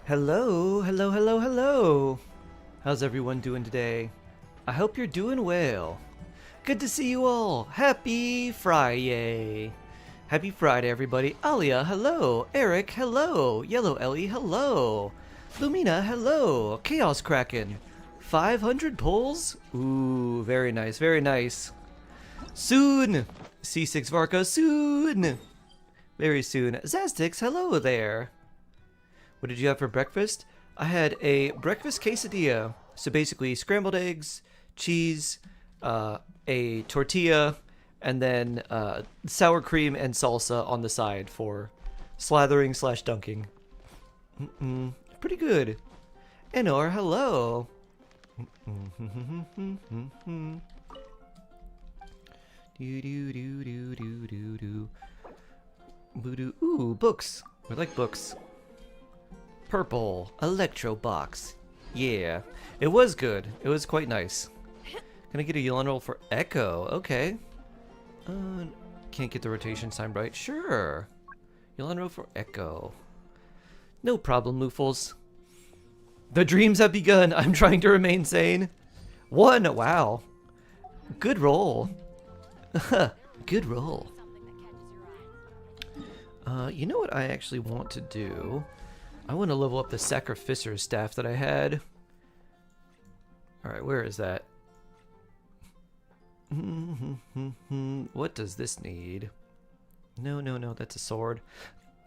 Hello, hello, hello, hello. How's everyone doing today? I hope you're doing well. Good to see you all. Happy Friday. Happy Friday, everybody. Alia, hello. Eric, hello. Yellow Ellie, hello. Lumina, hello. Chaos Kraken. 500 pulls? Ooh, very nice, very nice. Soon. C6 Varka, soon. Very soon. Zastix, hello there. What did you have for breakfast? I had a breakfast quesadilla. So basically scrambled eggs, cheese, a tortilla, and then sour cream and salsa on the side for slathering slash dunking. Pretty good. Enor, hello. Ooh, books. I like books. Purple Electro Box. Yeah, it was good. It was quite nice. Can I get a Yulon roll for Echo? Okay. Can't get the rotation sign right. Sure. Yulon roll for Echo. No problem, Loofles. The dreams have begun. I'm trying to remain sane. 1. Wow. Good roll. Good roll. You know what I actually want to do? I want to level up the Sacrificer's staff that I had. Alright, where is that? What does this need? No, that's a sword.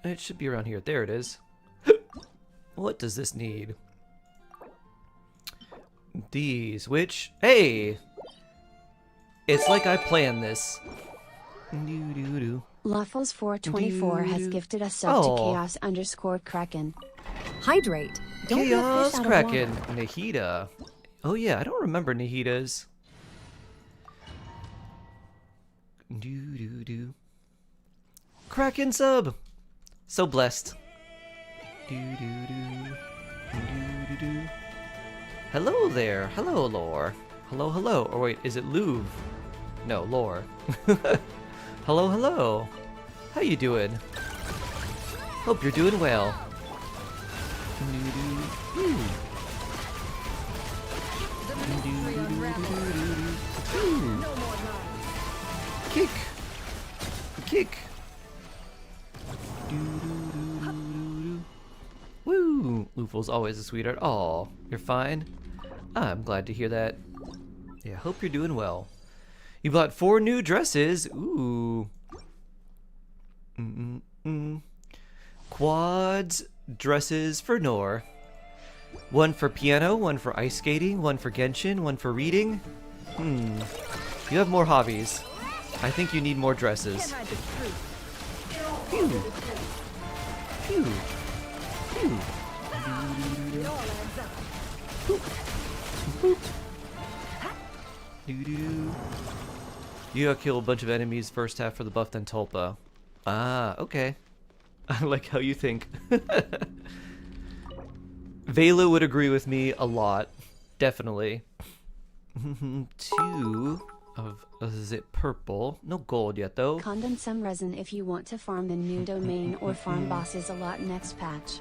It should be around here. There it is. What does this need? These, which... Hey! It's like I planned this. Luffles424 has gifted a sub to Chaos_Kraken. Hydrate. Don't be a Chaos fish out of Kraken. water. Nahida. Oh yeah, I don't remember Nahidas. Kraken sub. So blessed. Hello there. Hello, Lore. Hello, hello. Or wait, is it Louvre? No, Lore. Hello, hello. How you doing? Hope you're doing well. Kick. Kick. Woo! Loofle's always a sweetheart. Aw, you're fine? I'm glad to hear that. Yeah, hope you're doing well. You bought 4 new dresses. Ooh. Quads dresses for Nor. 1 for piano, 1 for ice skating, 1 for Genshin, 1 for reading. You have more hobbies. I think you need more dresses. Phew. Phew. Phew. Boop. Boop. Doo-doo. You gotta kill a bunch of enemies first half for the buff, then Tulpa. Ah, okay. I like how you think. Vela would agree with me a lot. Definitely. 2 of, is it purple? No gold yet though. Condom some resin if you want to farm the new domain or farm bosses a lot next patch.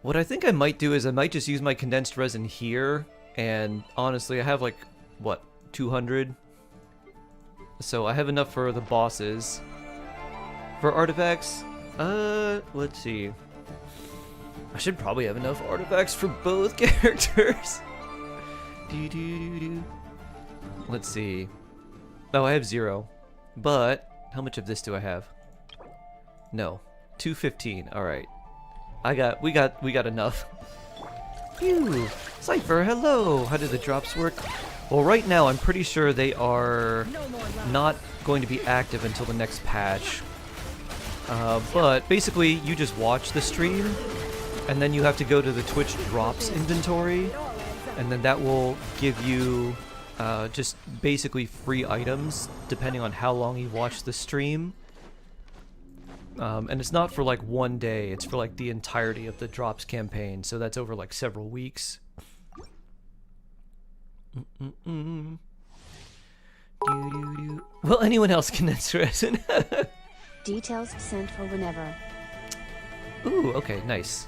What I think I might do is I might just use my condensed resin here. And honestly, I have like, what, 200? So I have enough for the bosses. For artifacts, let's see. I should probably have enough artifacts for both characters. Let's see. Oh, I have 0. But how much of this do I have? No, 215. All right. We got enough. Phew. Cypher, hello. How do the drops work? Well, right now I'm pretty sure they are not going to be active until the next patch. But basically, you just watch the stream, and then you have to go to the Twitch drops inventory, and then that will give you just basically free items depending on how long you watch the stream. And it's not for like one day, it's for like the entirety of the drops campaign, so that's over like several weeks. Well, anyone else can answer resin. Details sent for whenever. Ooh, okay, nice.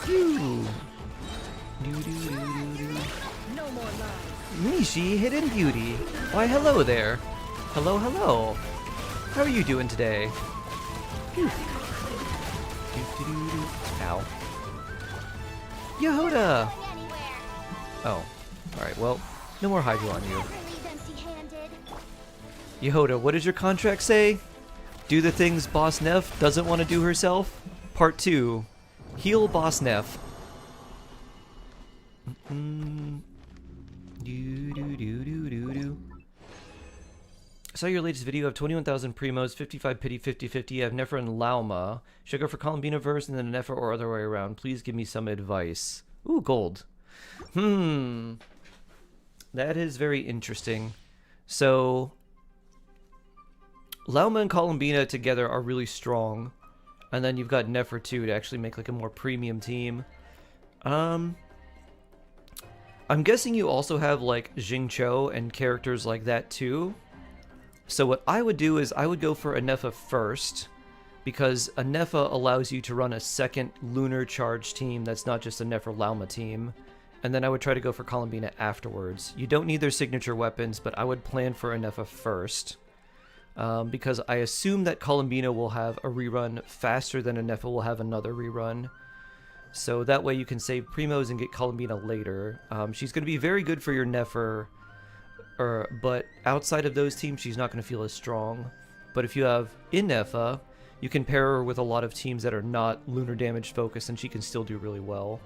Phew. No more lies. Nishi, Hidden Beauty. Why, hello there. Hello, hello. How are you doing today? Phew. Ow. Yehoda! Oh. Alright, well, no more Hydro on you. Yehoda, what does your contract say? Do the things Boss Neff doesn't want to do herself? Part 2. Heal Boss Neff. I saw your latest video of 21,000 Primos, 55 Pity, 50-50. I have Nefer and Lauma. Should I go for Columbina first and then a Nefer or other way around? Please give me some advice. Ooh, gold. That is very interesting. So, Lauma and Columbina together are really strong. And then you've got Nefer too to actually make like a more premium team. I'm guessing you also have like Jingcho and characters like that too. So what I would do is I would go for a Nefa first, because a Nefa allows you to run a second lunar charge team that's not just a Nefer Lauma team. And then I would try to go for Columbina afterwards. You don't need their signature weapons, but I would plan for a Nefa first. Because I assume that Columbina will have a rerun faster than a Nefa will have another rerun. So that way you can save Primos and get Columbina later. She's going to be very good for your Nefer, but outside of those teams, she's not going to feel as strong. But if you have Nefa, you can pair her with a lot of teams that are not lunar damage focused, and she can still do really well.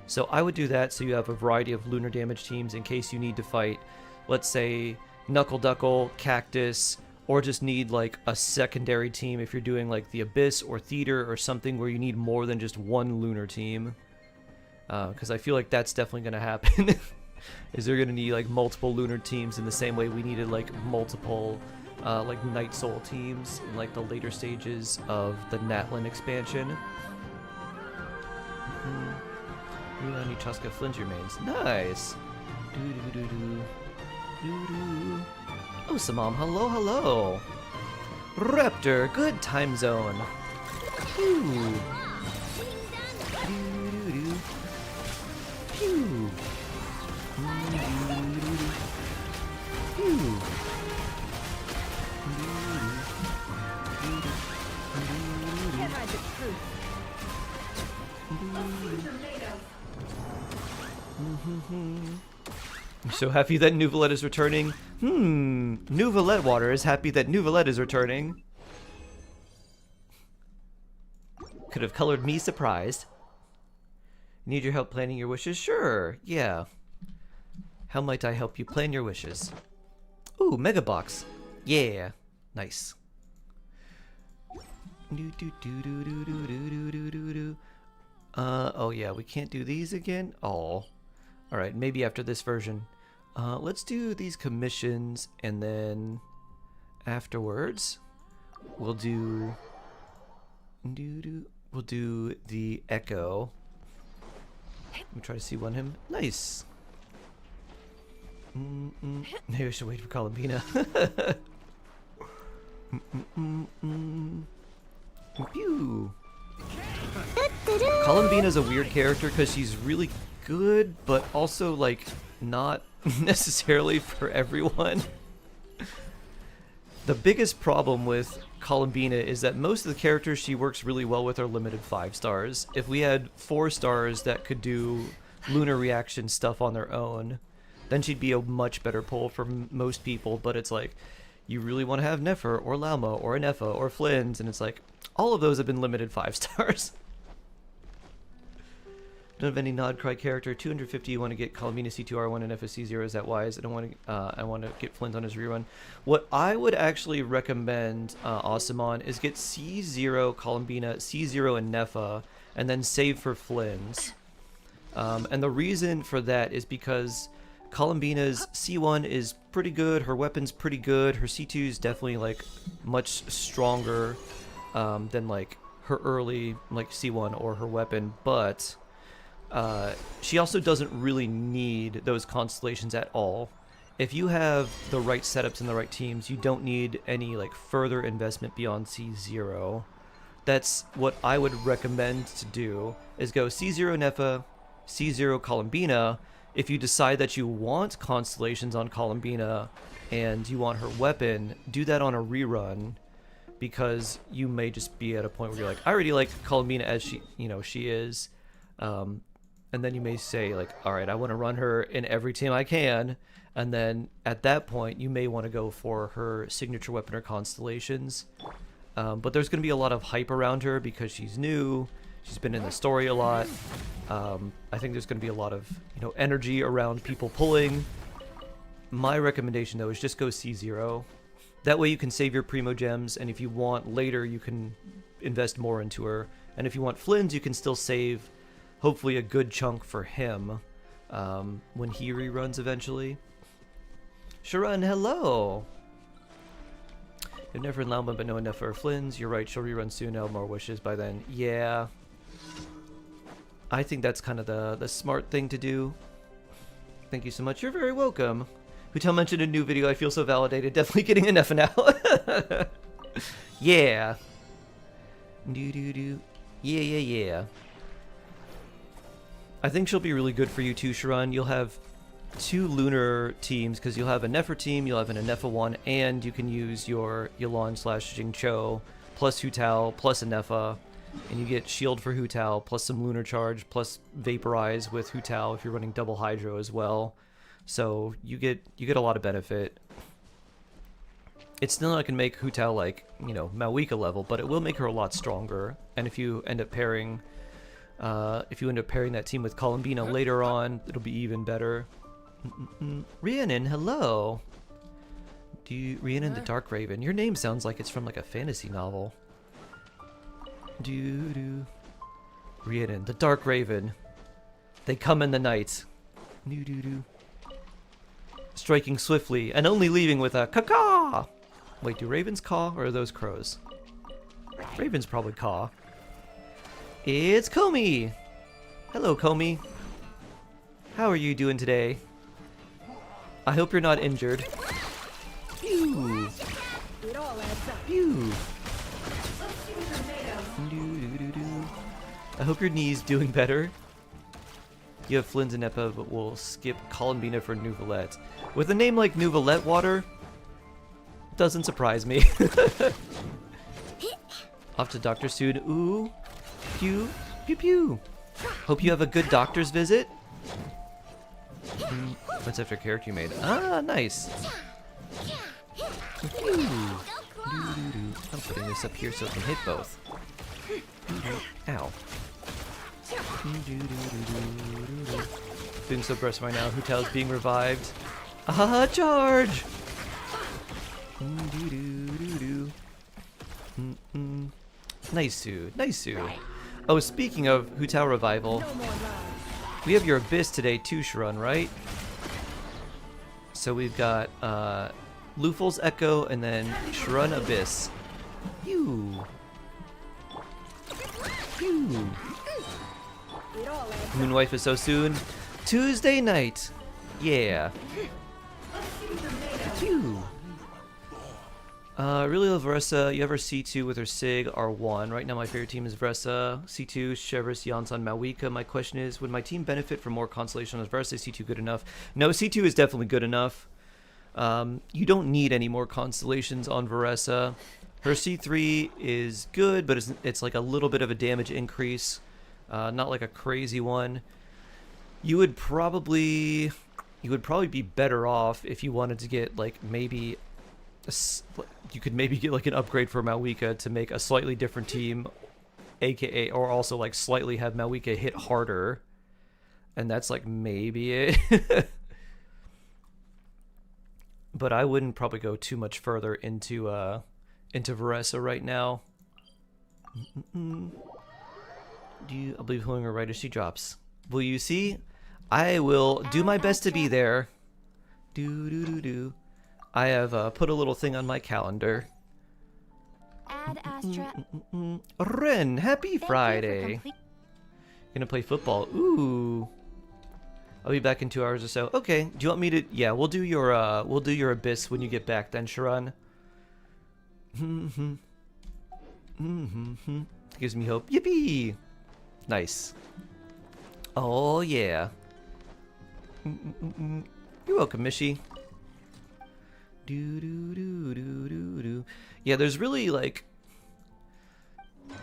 So I would do that so you have a variety of lunar damage teams in case you need to fight, let's say, Knuckle Duckle, Cactus, or just need like a secondary team if you're doing like the Abyss or Theater or something where you need more than just one lunar team. Because I feel like that's definitely going to happen. Is they're going to need like multiple lunar teams in the same way we needed like multiple like Night Soul teams in like the later stages of the Natlin expansion. New Chaska Flinch remains. Nice! Oh, Samam, hello, hello! Raptor, good time zone! Pew! Pew! Pew! I'm so happy that Nouvelette is returning. Nouvelette Water is happy that Nouvelette is returning. Could have colored me surprised. Need your help planning your wishes? Sure, yeah. How might I help you plan your wishes? Ooh, Mega Box. Yeah, nice. Oh yeah, we can't do these again? Oh. Alright, maybe after this version. Let's do these commissions, and then afterwards we'll do the Echo. Let me try to see one him. Nice. Maybe I should wait for Columbina. Pew. Columbina's a weird character because she's really good, but also like not necessarily for everyone. The biggest problem with Columbina is that most of the characters she works really well with are limited 5 stars. If we had 4 stars that could do lunar reaction stuff on their own, then she'd be a much better pull for most people. But it's like, you really want to have Nefer or Lauma or Nefa or Flynn's, and it's like, all of those have been limited 5 stars. Don't have any Nod Cry character. 250. You want to get Columbina C2R1 and FSC0. Is that wise? I want to get Flint on his rerun. What I would actually recommend, Asamon, is get C0 Columbina, C0 and Nefa, and then save for Flynn's. And the reason for that is because Columbina's C1 is pretty good. Her weapon's pretty good. Her C2 is definitely like much stronger than like her early like C1 or her weapon, but she also doesn't really need those constellations at all. If you have the right setups and the right teams, you don't need any like further investment beyond C0. that's what I would recommend to do, is go C0 Nefa, C0 Columbina. If you decide that you want constellations on Columbina and you want her weapon, do that on a rerun, because you may just be at a point where you're like, I already like Columbina as she is, and then you may say like, all right, I want to run her in every team I can, and then at that point you may want to go for her signature weapon or constellations. But there's going to be a lot of hype around her because she's new. She's been in the story a lot. I think there's going to be a lot of energy around people pulling. My recommendation though is just go C0. That way you can save your Primo Gems, and if you want later you can invest more into her. And if you want Flynn's, you can still save hopefully a good chunk for him when he reruns eventually. Sharon, hello! I've never in Lauma, but no enough for Flynn's. You're right, she'll rerun soon. I'll have more wishes by then. Yeah. I think that's kind of the smart thing to do. Thank you so much. You're very welcome. Hutel mentioned a new video. I feel so validated. Definitely getting enough now. Yeah. Yeah. I think she'll be really good for you too, Sharon. You'll have 2 lunar teams, because you'll have a Nefer team, you'll have an Nefa one, and you can use your Yelan/Jingcho plus Hu Tao plus a Nefa, and you get shield for Hu Tao plus some lunar charge plus vaporize with Hu Tao if you're running double hydro as well. So you get a lot of benefit. It's still not gonna make Hu Tao like Malwika level, but it will make her a lot stronger. And if you end up pairing that team with Columbina later on, it'll be even better. Rhiannon, hello. Rhiannon the Dark Raven. Your name sounds like it's from like a fantasy novel. Rhiannon the Dark Raven. They come in the night. Striking swiftly and only leaving with a caw-caw. Wait, do ravens caw or are those crows? Ravens probably caw. It's Comey. Hello, Comey. How are you doing today? I hope you're not injured. Pew. It all adds up. Pew. I hope your knee's doing better. You have Flynn's and Nepa, but we'll skip Columbina for Nouvelette. With a name like Nouvelette Water, doesn't surprise me. Off to Dr. soon. Ooh. Pew. Pew pew. Hope you have a good doctor's visit. What's after character you made? Ah, nice. Pew. I'm putting this up here so it can hit both. Ow. Feeling so blessed right now. Hu Tao's being revived. Ah, charge! Nice, nice. Oh, speaking of Hu Tao revival, No more lies. we have your Abyss today too, Sharon, right? So we've got Luful's Echo and then Sharon Abyss. Pew. Pew. It all adds up. Moonwife is so soon. Tuesday night. Yeah. Phew. Really love Vressa. You have her C2 with her Sig R1. Right now my favorite team is Vressa. C2, Chevris, Yansan, Malwika. My question is, would my team benefit from more constellation on Vressa? Is C2 good enough? No, C2 is definitely good enough. You don't need any more constellations on Vressa. Her C3 is good, but it's like a little bit of a damage increase. Not like a crazy one. You would probably be better off if you wanted to get like maybe you could maybe get like an upgrade for Malwika to make a slightly different team, aka or also like slightly have Malwika hit harder, and that's like maybe it. But I wouldn't probably go too much further into Vressa right now. I believe healing her right as she drops. Will you see? I will do my best to be there. I have put a little thing on my calendar. Ad Astra. Ren, happy Friday. Gonna play football. Ooh. I'll be back in 2 hours or so. Okay. Do you want me to? Yeah, we'll do your Abyss when you get back then, Sharon. Gives me hope. Yippee! Nice. Oh, yeah. You're welcome, Mishi. Yeah, there's really, like...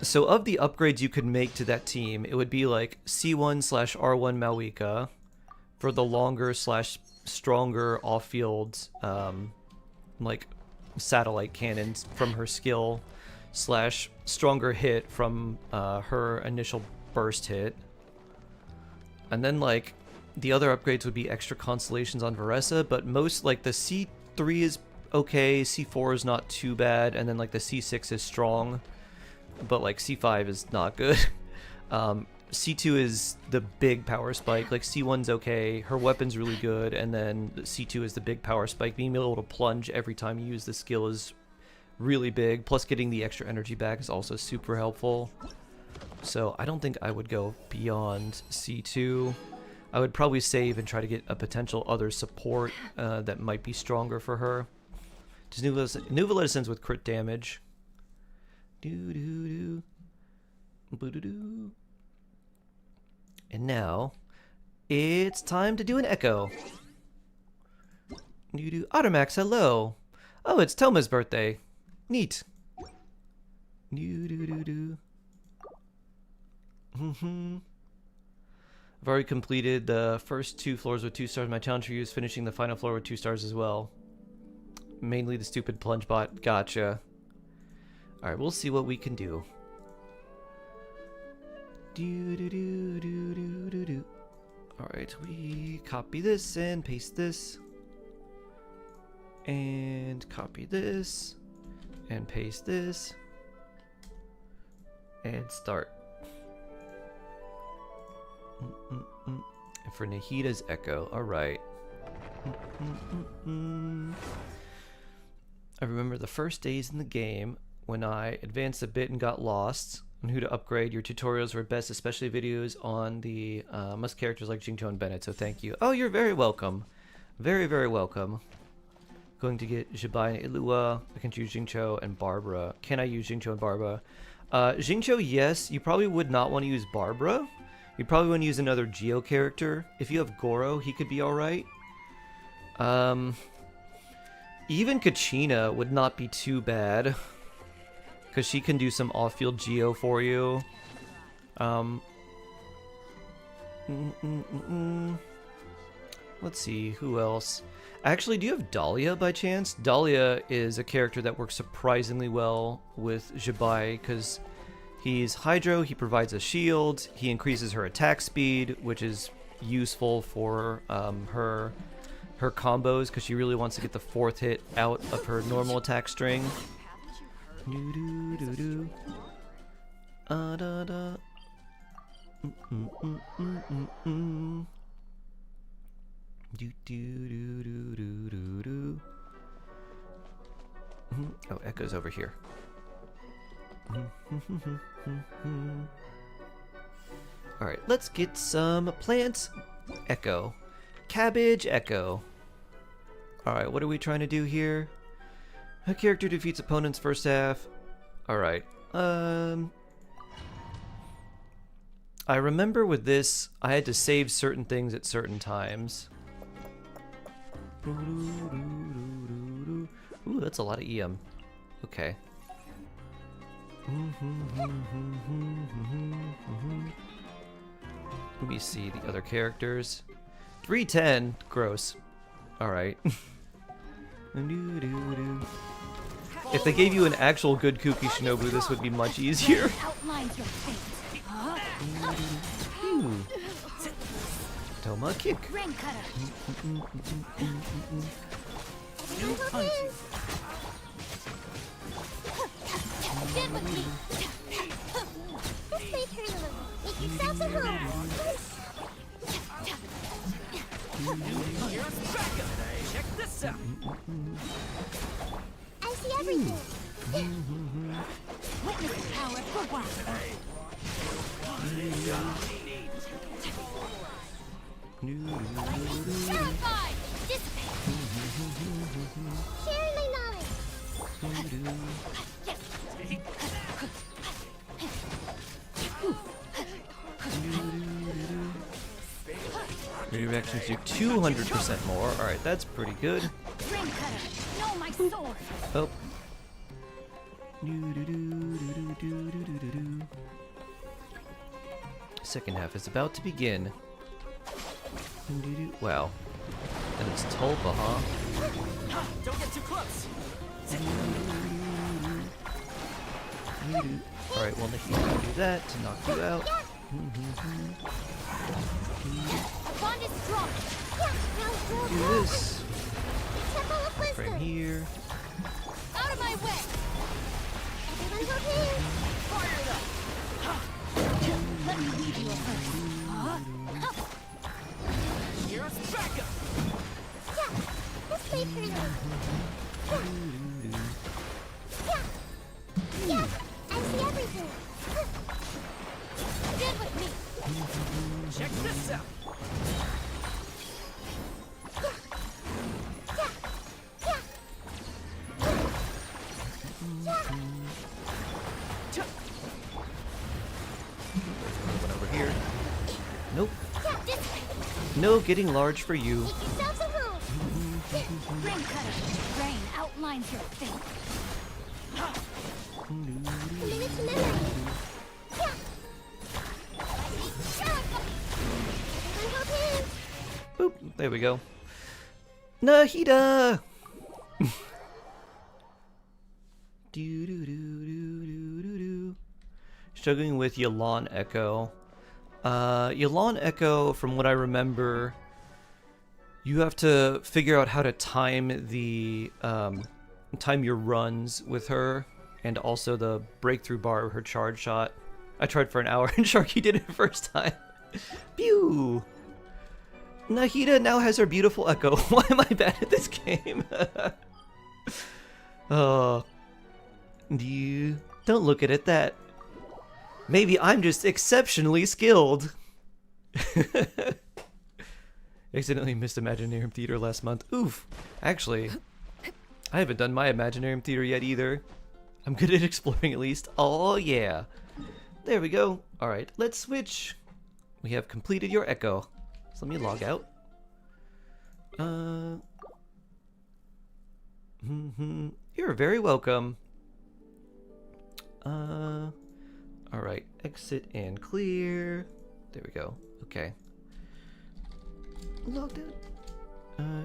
So, of the upgrades you could make to that team, it would be, like, C1/R1 Malwika for the longer / stronger off-field, like, satellite cannons from her skill / stronger hit from her initial burst hit. And then, like, the other upgrades would be extra constellations on Varessa, but most, like, the C3 is okay, C4 is not too bad, and then, like, the C6 is strong, but, like, C5 is not good. C2 is the big power spike, like, C1's okay, her weapon's really good, and then C2 is the big power spike. Being able to plunge every time you use the skill is really big, plus getting the extra energy back is also super helpful. So I don't think I would go beyond C2. I would probably save and try to get a potential other support that might be stronger for her. Just new Valescence with crit damage. And now it's time to do an echo. Ottermax, hello. Oh, it's Toma's birthday. Neat. I've already completed the first 2 floors with 2 stars. My challenge for you is finishing the final floor with 2 stars as well. Mainly the stupid plunge bot. Gotcha. Alright, we'll see what we can do. Alright, we copy this and paste this. And copy this. And paste this. And start. And for Nahida's echo, alright. I remember the first days in the game when I advanced a bit and got lost on who to upgrade. Your tutorials were best, especially videos on the must characters like Jingcho and Bennett, so thank you. Oh, you're very welcome. Very, very welcome. Going to get Jibai and Ilua. I can choose Jingcho and Barbara. Can I use Jingcho and Barbara? Jingcho, yes. You probably would not want to use Barbara. You probably want to use another Geo character. If you have Goro, he could be alright. Even Kachina would not be too bad, because she can do some off-field Geo for you. Let's see, who else? Actually, do you have Dahlia by chance? Dahlia is a character that works surprisingly well with Jibai, because he's Hydro, he provides a shield, he increases her attack speed, which is useful for her combos, because she really wants to get the 4th hit out of her normal attack string. Oh, Echo's over here. Alright, let's get some plants. Echo. Cabbage Echo. Alright, what are we trying to do here? A character defeats opponents first half. Alright. I remember with this, I had to save certain things at certain times. Ooh, that's a lot of EM. Okay. Let me see the other characters. 310. Gross. Alright. If they gave you an actual good Kuki Shinobu, this would be much easier. Toma kick. Check this out. I see everything. Witness the power for one. Terrified. Dissipate. Sharing my knowledge. Energy reactions do 200% more. Alright, that's pretty good. Ring cutter. No, my sword. Oh. Second half is about to begin. Wow. And it's Tulpa, huh? Don't get too close. Alright, well, Nikki's gonna do that to knock you out. Bond is strong. Do this. Temple of Frame Wisdom. here. Out of my way. Everyone go here. Fire it up. Let me lead you first. Here's backup. Yeah. This way further. Yeah. I see everything. Stand with me. Check this out. One over here. Nope. This way. No getting large for you. Make yourselves a home. Ring cutter. Rain outlines your fate. Minute to memory. Everyone hold hands. Boop. There we go. Nahida! Do. Struggling with Yelan Echo. Yelan Echo, from what I remember, you have to figure out how to time the time your runs with her, and also the breakthrough bar of her charge shot. I tried for an hour and Sharky did it first time. Pew! Nahida now has her beautiful echo. Why am I bad at this game? Oh. Don't look at it that. Maybe I'm just exceptionally skilled. Accidentally missed Imaginarium Theater last month. Oof. Actually, I haven't done my Imaginarium Theater yet either. I'm good at exploring at least. Oh yeah. There we go. Alright, let's switch. We have completed your echo. So let me log out. You're very welcome. Alright, exit and clear. There we go. Okay. Logged out. Yeah.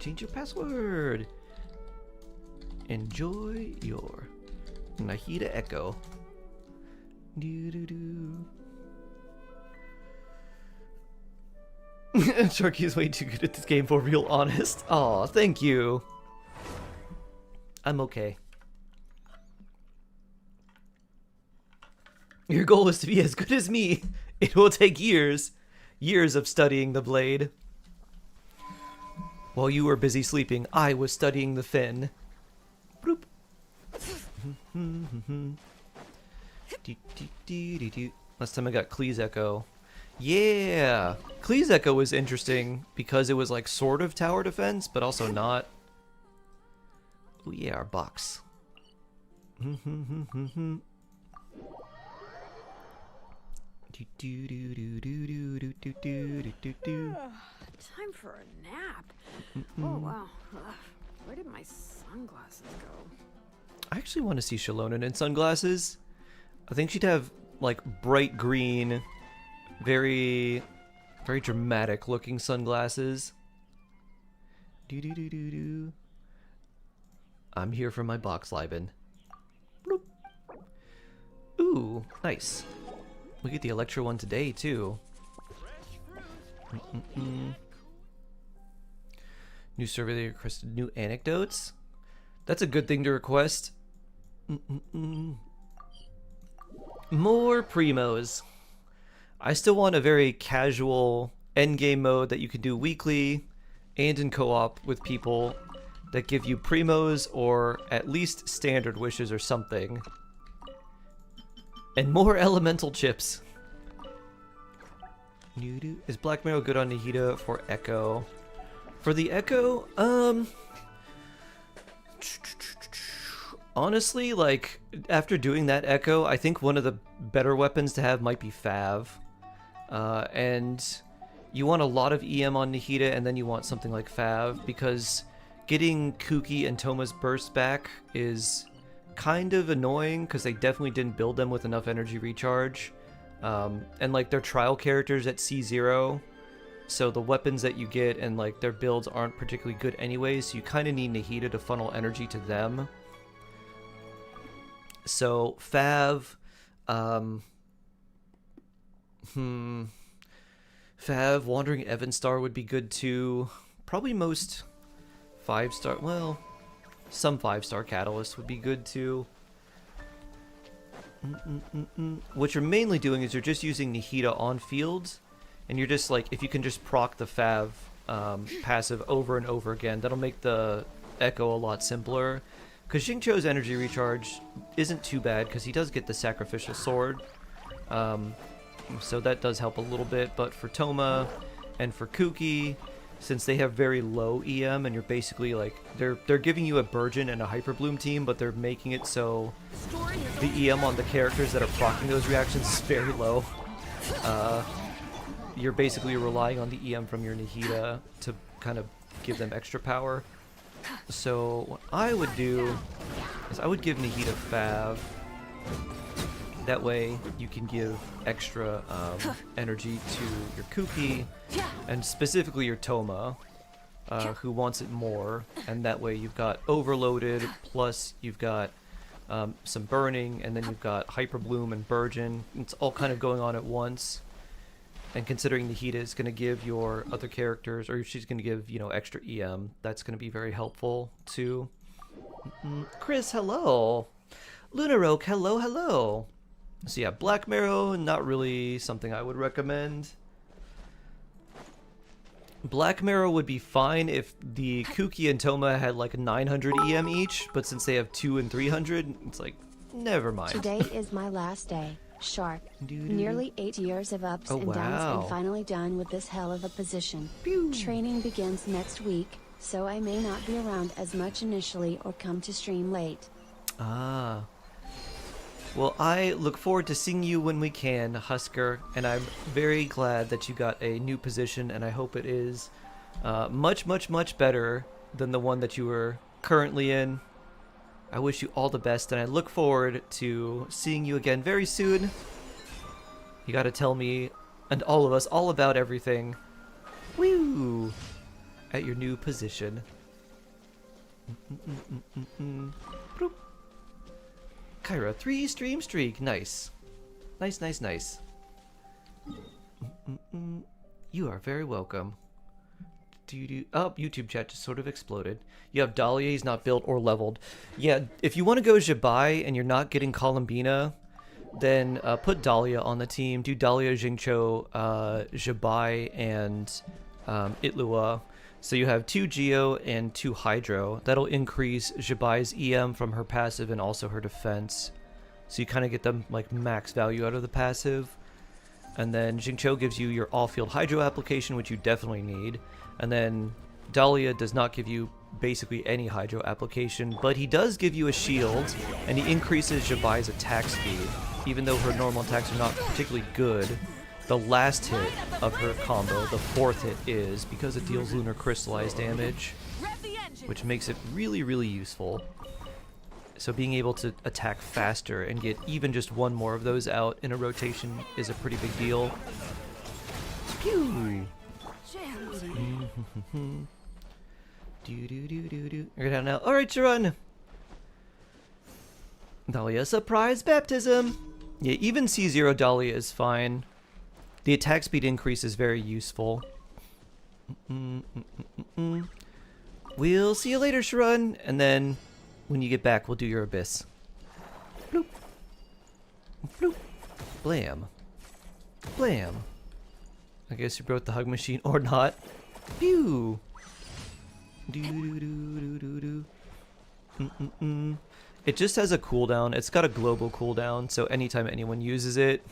Change your password. Enjoy your Nahida Echo. Sharky is way too good at this game for real honest. Aw, thank you. I'm okay. Your goal is to be as good as me. It will take years. Years of studying the blade. While you were busy sleeping, I was studying the fin. Bloop. Last time I got Klee's Echo. Yeah! Klee's Echo was interesting because it was like sort of tower defense, but also not. Oh yeah, our box. Time for a nap. Oh wow. Where did my sunglasses go? I actually want to see Shalonen in sunglasses. I think she'd have like bright green, very dramatic looking sunglasses. I'm here for my box Liben. Bloop. Ooh, nice. We get the Electro one today too. New survey they requested new anecdotes. That's a good thing to request. More primos. I still want a very casual endgame mode that you can do weekly and in co-op with people that give you primos or at least standard wishes or something. And more elemental chips. Is Black Mirror good on Nahida for Echo? For the Echo, honestly, like, after doing that Echo, I think one of the better weapons to have might be Fav. and you want a lot of EM on Nahida, and then you want something like Fav, because getting Kuki and Toma's burst back is kind of annoying, because they definitely didn't build them with enough energy recharge. And like they're trial characters at C0, so the weapons that you get and like their builds aren't particularly good anyway, so you kind of need Nahida to funnel energy to them. So Fav, Fav, Wandering Evanstar would be good too. Probably most 5-star, well, some 5-star catalysts would be good too. What you're mainly doing is you're just using Nahida on fields, and you're just like, if you can just proc the Fav passive over and over again, that'll make the Echo a lot simpler. Because Xingqiu's energy recharge isn't too bad, because he does get the sacrificial sword. So that does help a little bit, but for Toma and for Kuki, since they have very low EM, and you're basically like, they're giving you a Burgeon and a Hyper Bloom team, but they're making it so the EM on the characters that are proccing those reactions is very low. You're basically relying on the EM from your Nahida to kind of give them extra power. So what I would do is I would give Nahida Fav. That way you can give extra energy to your Kuki, and specifically your Toma, who wants it more. And that way you've got Overloaded, plus you've got some Burning, and then you've got Hyper Bloom and Burgeon. It's all kind of going on at once. And considering Nahida is going to give your other characters, or she's going to give, you know, extra EM, that's going to be very helpful too. Chris, hello. Lunaroke, hello, hello. So yeah, Black Marrow, not really something I would recommend. Black Marrow would be fine if the Kuki and Toma had like 900 EM each, but since they have 200 and 300, it's like, never mind. Today is my last day. Sharp. Nearly 8 years of ups and downs, and finally done with this hell of a position. Training begins next week, so I may not be around as much initially or come to stream late. Ah. Well, I look forward to seeing you when we can, Husker, and I'm very glad that you got a new position, and I hope it is much, much, much better than the one that you were currently in. I wish you all the best, and I look forward to seeing you again very soon. You gotta tell me, and all of us, all about everything. Woo! At your new position. Boop. Kyra, 3 stream streak. Nice. Nice, nice, nice. You are very welcome. Oh, YouTube chat just sort of exploded. You have Dahlia, he's not built or leveled. Yeah, if you want to go Jabai and you're not getting Columbina, then put Dahlia on the team. Do Dahlia, Xingqiu, Jabai, and Itlua. So you have 2 Geo and 2 Hydro. That'll increase Jabai's EM from her passive and also her defense. So you kind of get them like max value out of the passive. And then Xingqiu gives you your all-field Hydro application, which you definitely need. And then Dahlia does not give you basically any Hydro application, but he does give you a shield, and he increases Jabai's attack speed. Even though her normal attacks are not particularly good, the last hit of her combo, the 4th hit, is because it deals Lunar Crystallized damage, which makes it really, really useful. So being able to attack faster and get even just one more of those out in a rotation is a pretty big deal. Pew! You're down now. Alright, Sharon! Dahlia, surprise baptism! Yeah, even C0 Dahlia is fine. The attack speed increase is very useful. We'll see you later, Sharon. And then, when you get back, we'll do your Abyss. Bloop. Bloop. Blam. Blam. I guess you broke the hug machine, or not. Pew! It just has a cooldown. It's got a global cooldown, so anytime anyone uses it,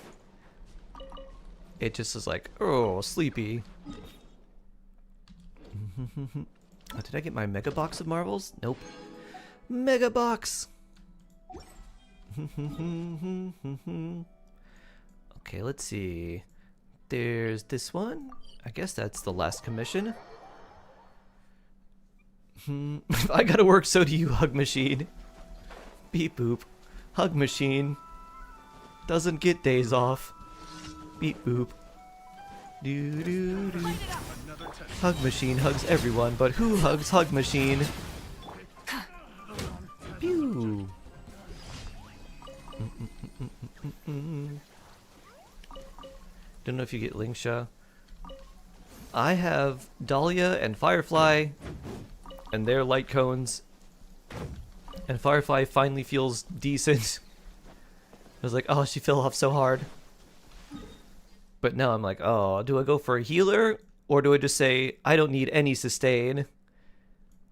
it just is like, oh, sleepy. Oh, did I get my mega box of marbles? Nope. Mega box! Okay, let's see. There's this one. I guess that's the last commission. If I gotta work, so do you, Hug Machine. Beep boop. Hug Machine doesn't get days off. Beep boop. Doo doo doo. Hug Machine hugs everyone, but who hugs Hug Machine? Pew. Don't know if you get Lingsha. I have Dahlia and Firefly, and their light cones. And Firefly finally feels decent. I was like, oh, she fell off so hard. But now I'm like, oh, do I go for a healer? Or do I just say, I don't need any sustain?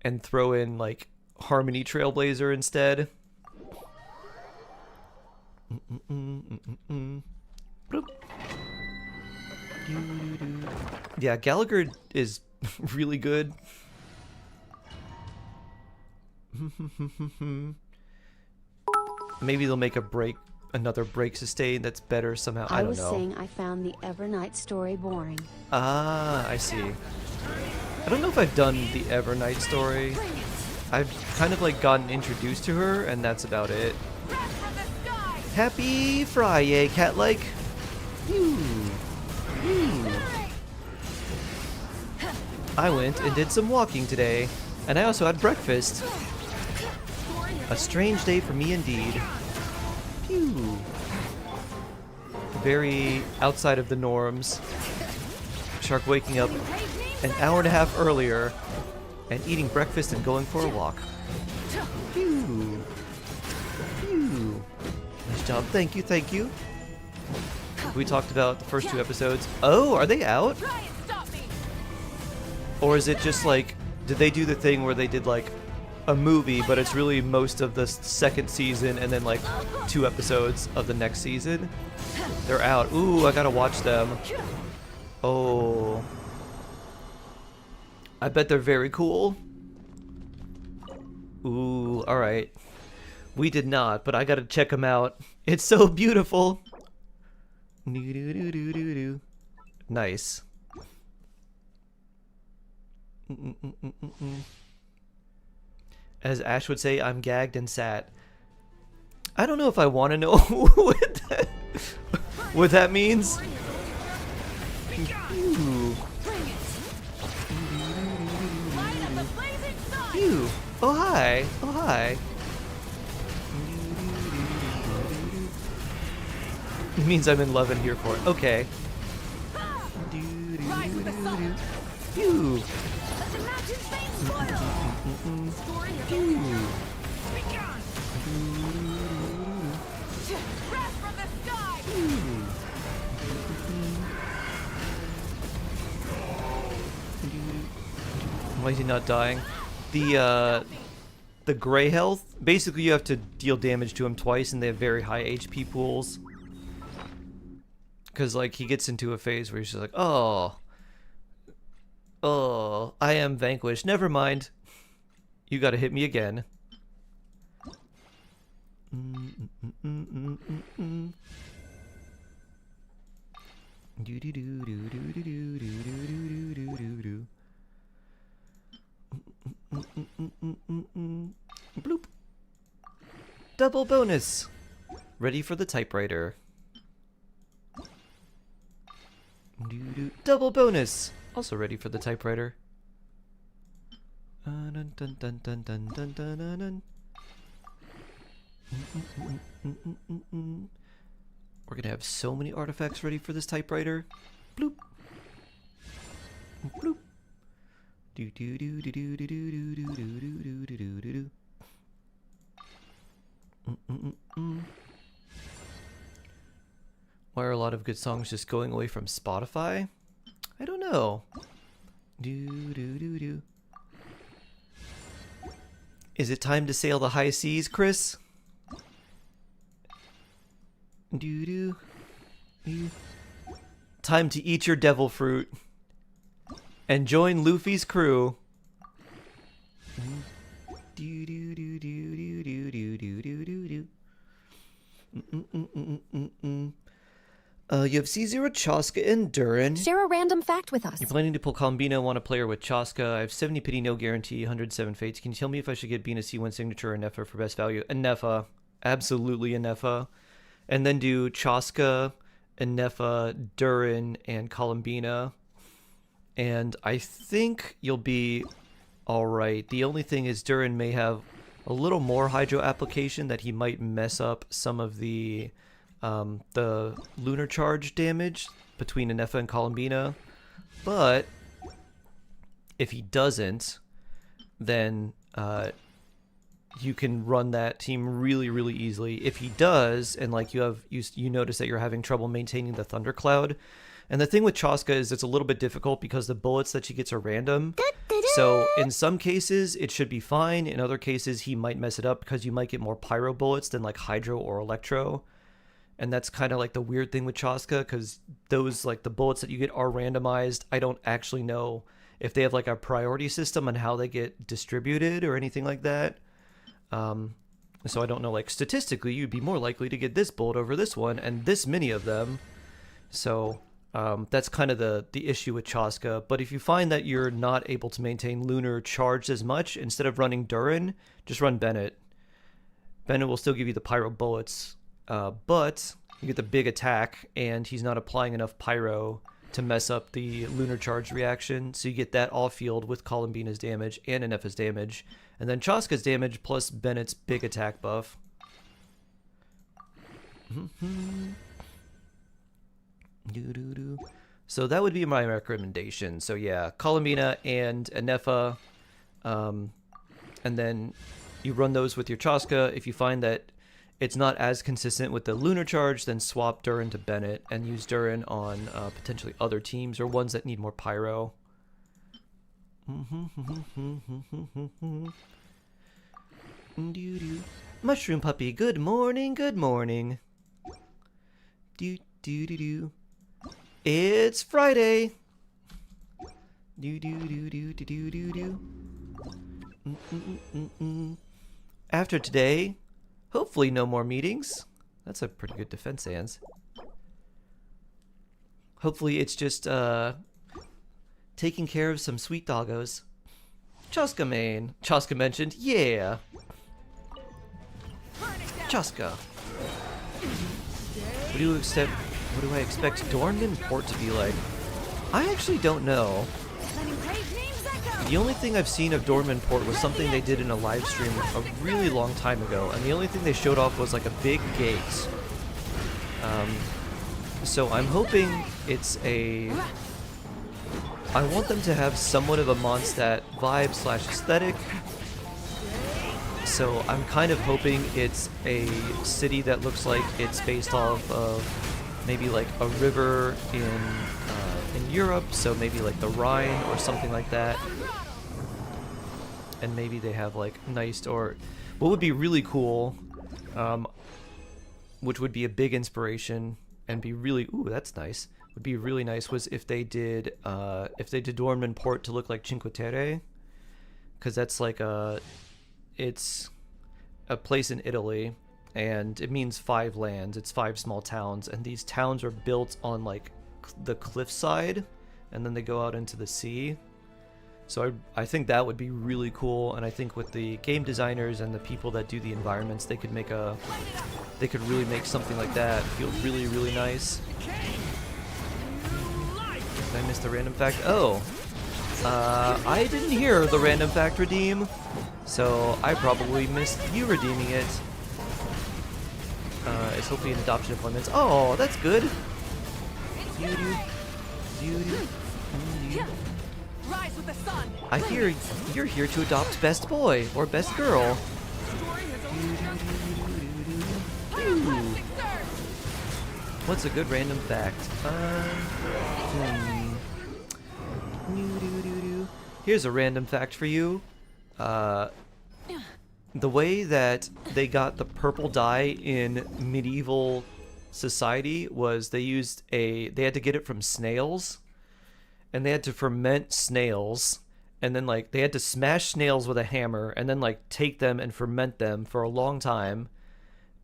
And throw in, like, Harmony Trailblazer instead? Bloop. Yeah, Gallagher is really good. Maybe they'll make another break sustain that's better somehow. I don't know. I was saying I found the Evernight story boring. Ah, I see. I don't know if I've done the Evernight story. I've kind of like gotten introduced to her, and that's about it. Happy Friday, cat-like. I went and did some walking today, and I also had breakfast. A strange day for me indeed. Pew. Very outside of the norms. Shark waking up an hour and a half earlier and eating breakfast and going for a walk. Pew. Pew. Nice job. Thank you, thank you. We talked about the first 2 episodes. Oh, are they out? Or is it just like, did they do the thing where they did like a movie, but it's really most of the second season and then like 2 episodes of the next season? They're out. Ooh, I gotta watch them. Oh. I bet they're very cool. Ooh, alright. We did not, but I gotta check them out. It's so beautiful. Nice. As Ash would say, I'm gagged and sat. I don't know if I want to know what that means. Ew. Ew. Oh hi. Oh hi. It means I'm in love and here for it. Okay. Ew. Why is he not dying? The gray health, basically you have to deal damage to him twice and they have very high HP pools. Because like he gets into a phase where he's just like, oh, I am vanquished. Never mind. You gotta hit me again. Bloop. Double bonus. Ready for the typewriter. Double bonus. Also ready for the typewriter. We're gonna have so many artifacts ready for this typewriter. Bloop. Bloop. Do do do do do do do do do do do do do. Why are a lot of good songs just going away from Spotify? I don't know. Do do do do. Is it time to sail the high seas, Chris? Do do do. Time to eat your devil fruit and join Luffy's crew. Do do do do do do do do do do. You have C0, Chaska, and Durin. Share a random fact with us. You're planning to pull Columbina, want to play her with Chaska. I have 70 pity, no guarantee, 107 fates. Can you tell me if I should get Bina C1 signature or Nefa for best value? Nefa. Absolutely Nefa. And then do Chaska, Nefa, Durin, and Columbina. And I think you'll be alright. The only thing is Durin may have a little more hydro application that he might mess up some of the lunar charge damage between Nefa and Columbina. But if he doesn't, then you can run that team really, really easily. If he does, and like you notice that you're having trouble maintaining the Thundercloud, and the thing with Chaska is it's a little bit difficult because the bullets that she gets are random. So in some cases it should be fine. In other cases he might mess it up because you might get more pyro bullets than like hydro or electro. And that's kind of like the weird thing with Chaska, because those, like, the bullets that you get are randomized. I don't actually know if they have like a priority system on how they get distributed or anything like that. So I don't know, like, statistically you'd be more likely to get this bullet over this one and this many of them. So that's kind of the issue with Chaska. But if you find that you're not able to maintain lunar charge as much, instead of running Durin, just run Bennett. Bennett will still give you the pyro bullets, but you get the big attack, and he's not applying enough pyro to mess up the lunar charge reaction. So you get that off field with Columbina's damage and Nefa's damage, and then Chaska's damage plus Bennett's big attack buff. So that would be my recommendation. So yeah, Columbina and Nefa, and then you run those with your Chaska. If you find that it's not as consistent with the lunar charge, then swap Durin to Bennett and use Durin on potentially other teams or ones that need more pyro. Mushroom Puppy, good morning, good morning. It's Friday. After today, hopefully no more meetings. That's a pretty good defense, Ans. Hopefully it's just taking care of some sweet doggos. Chaska main. Chaska mentioned, yeah. Chaska. What do I expect Dornman Port to be like? I actually don't know. The only thing I've seen of Dornman Port was something they did in a live stream a really long time ago, and the only thing they showed off was like a big gate. So I'm hoping it's a... I want them to have somewhat of a Mondstadt vibe / aesthetic. So I'm kind of hoping it's a city that looks like it's based off of maybe like a river in Europe, so maybe like the Rhine or something like that. And maybe they have like nice, or what would be really cool, which would be a big inspiration and be really, ooh, that's nice, would be really nice, was if they did Dornman Port to look like Cinque Terre, because that's like it's a place in Italy, and it means 5 lands. It's 5 small towns, and these towns are built on like the cliffside, and then they go out into the sea. So I think that would be really cool, and I think with the game designers and the people that do the environments, they could really make something like that feel really, really nice. Did I miss the random fact? Oh, I didn't hear the random fact redeem, so I probably missed you redeeming it. It's hopefully an adoption appointments. Oh, that's good. Rise with the sun. I hear you're here to adopt best boy or best girl. What's a good random fact? Here's a random fact for you. The way that they got the purple dye in medieval society was they had to get it from snails, and they had to ferment snails, and then like they had to smash snails with a hammer and then like take them and ferment them for a long time,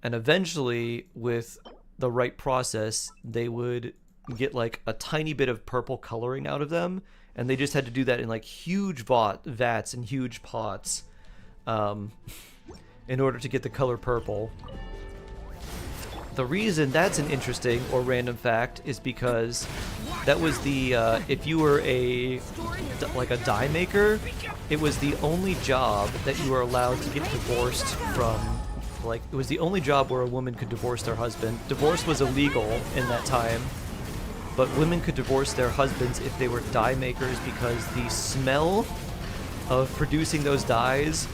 and eventually with the right process, they would get like a tiny bit of purple coloring out of them, and they just had to do that in like huge vats and huge pots in order to get the color purple. The reason that's an interesting or random fact is because that was the if you were like a dye maker, it was the only job that you were allowed to get divorced from. Like, it was the only job where a woman could divorce their husband. Divorce was illegal in that time, but women could divorce their husbands if they were dye makers, because the smell of producing those dyes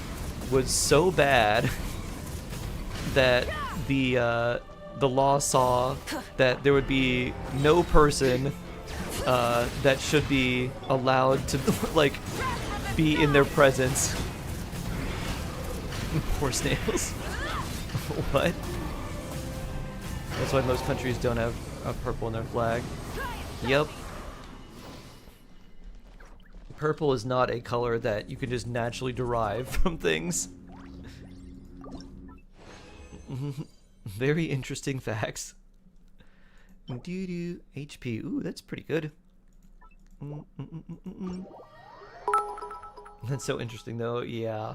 was so bad that the law saw that there would be no person that should be allowed to like be in their presence. Poor snails. What? That's why most countries don't have purple in their flag. Yep. Purple is not a color that you can just naturally derive from things. Very interesting facts. HP. Ooh, that's pretty good. That's so interesting though, yeah.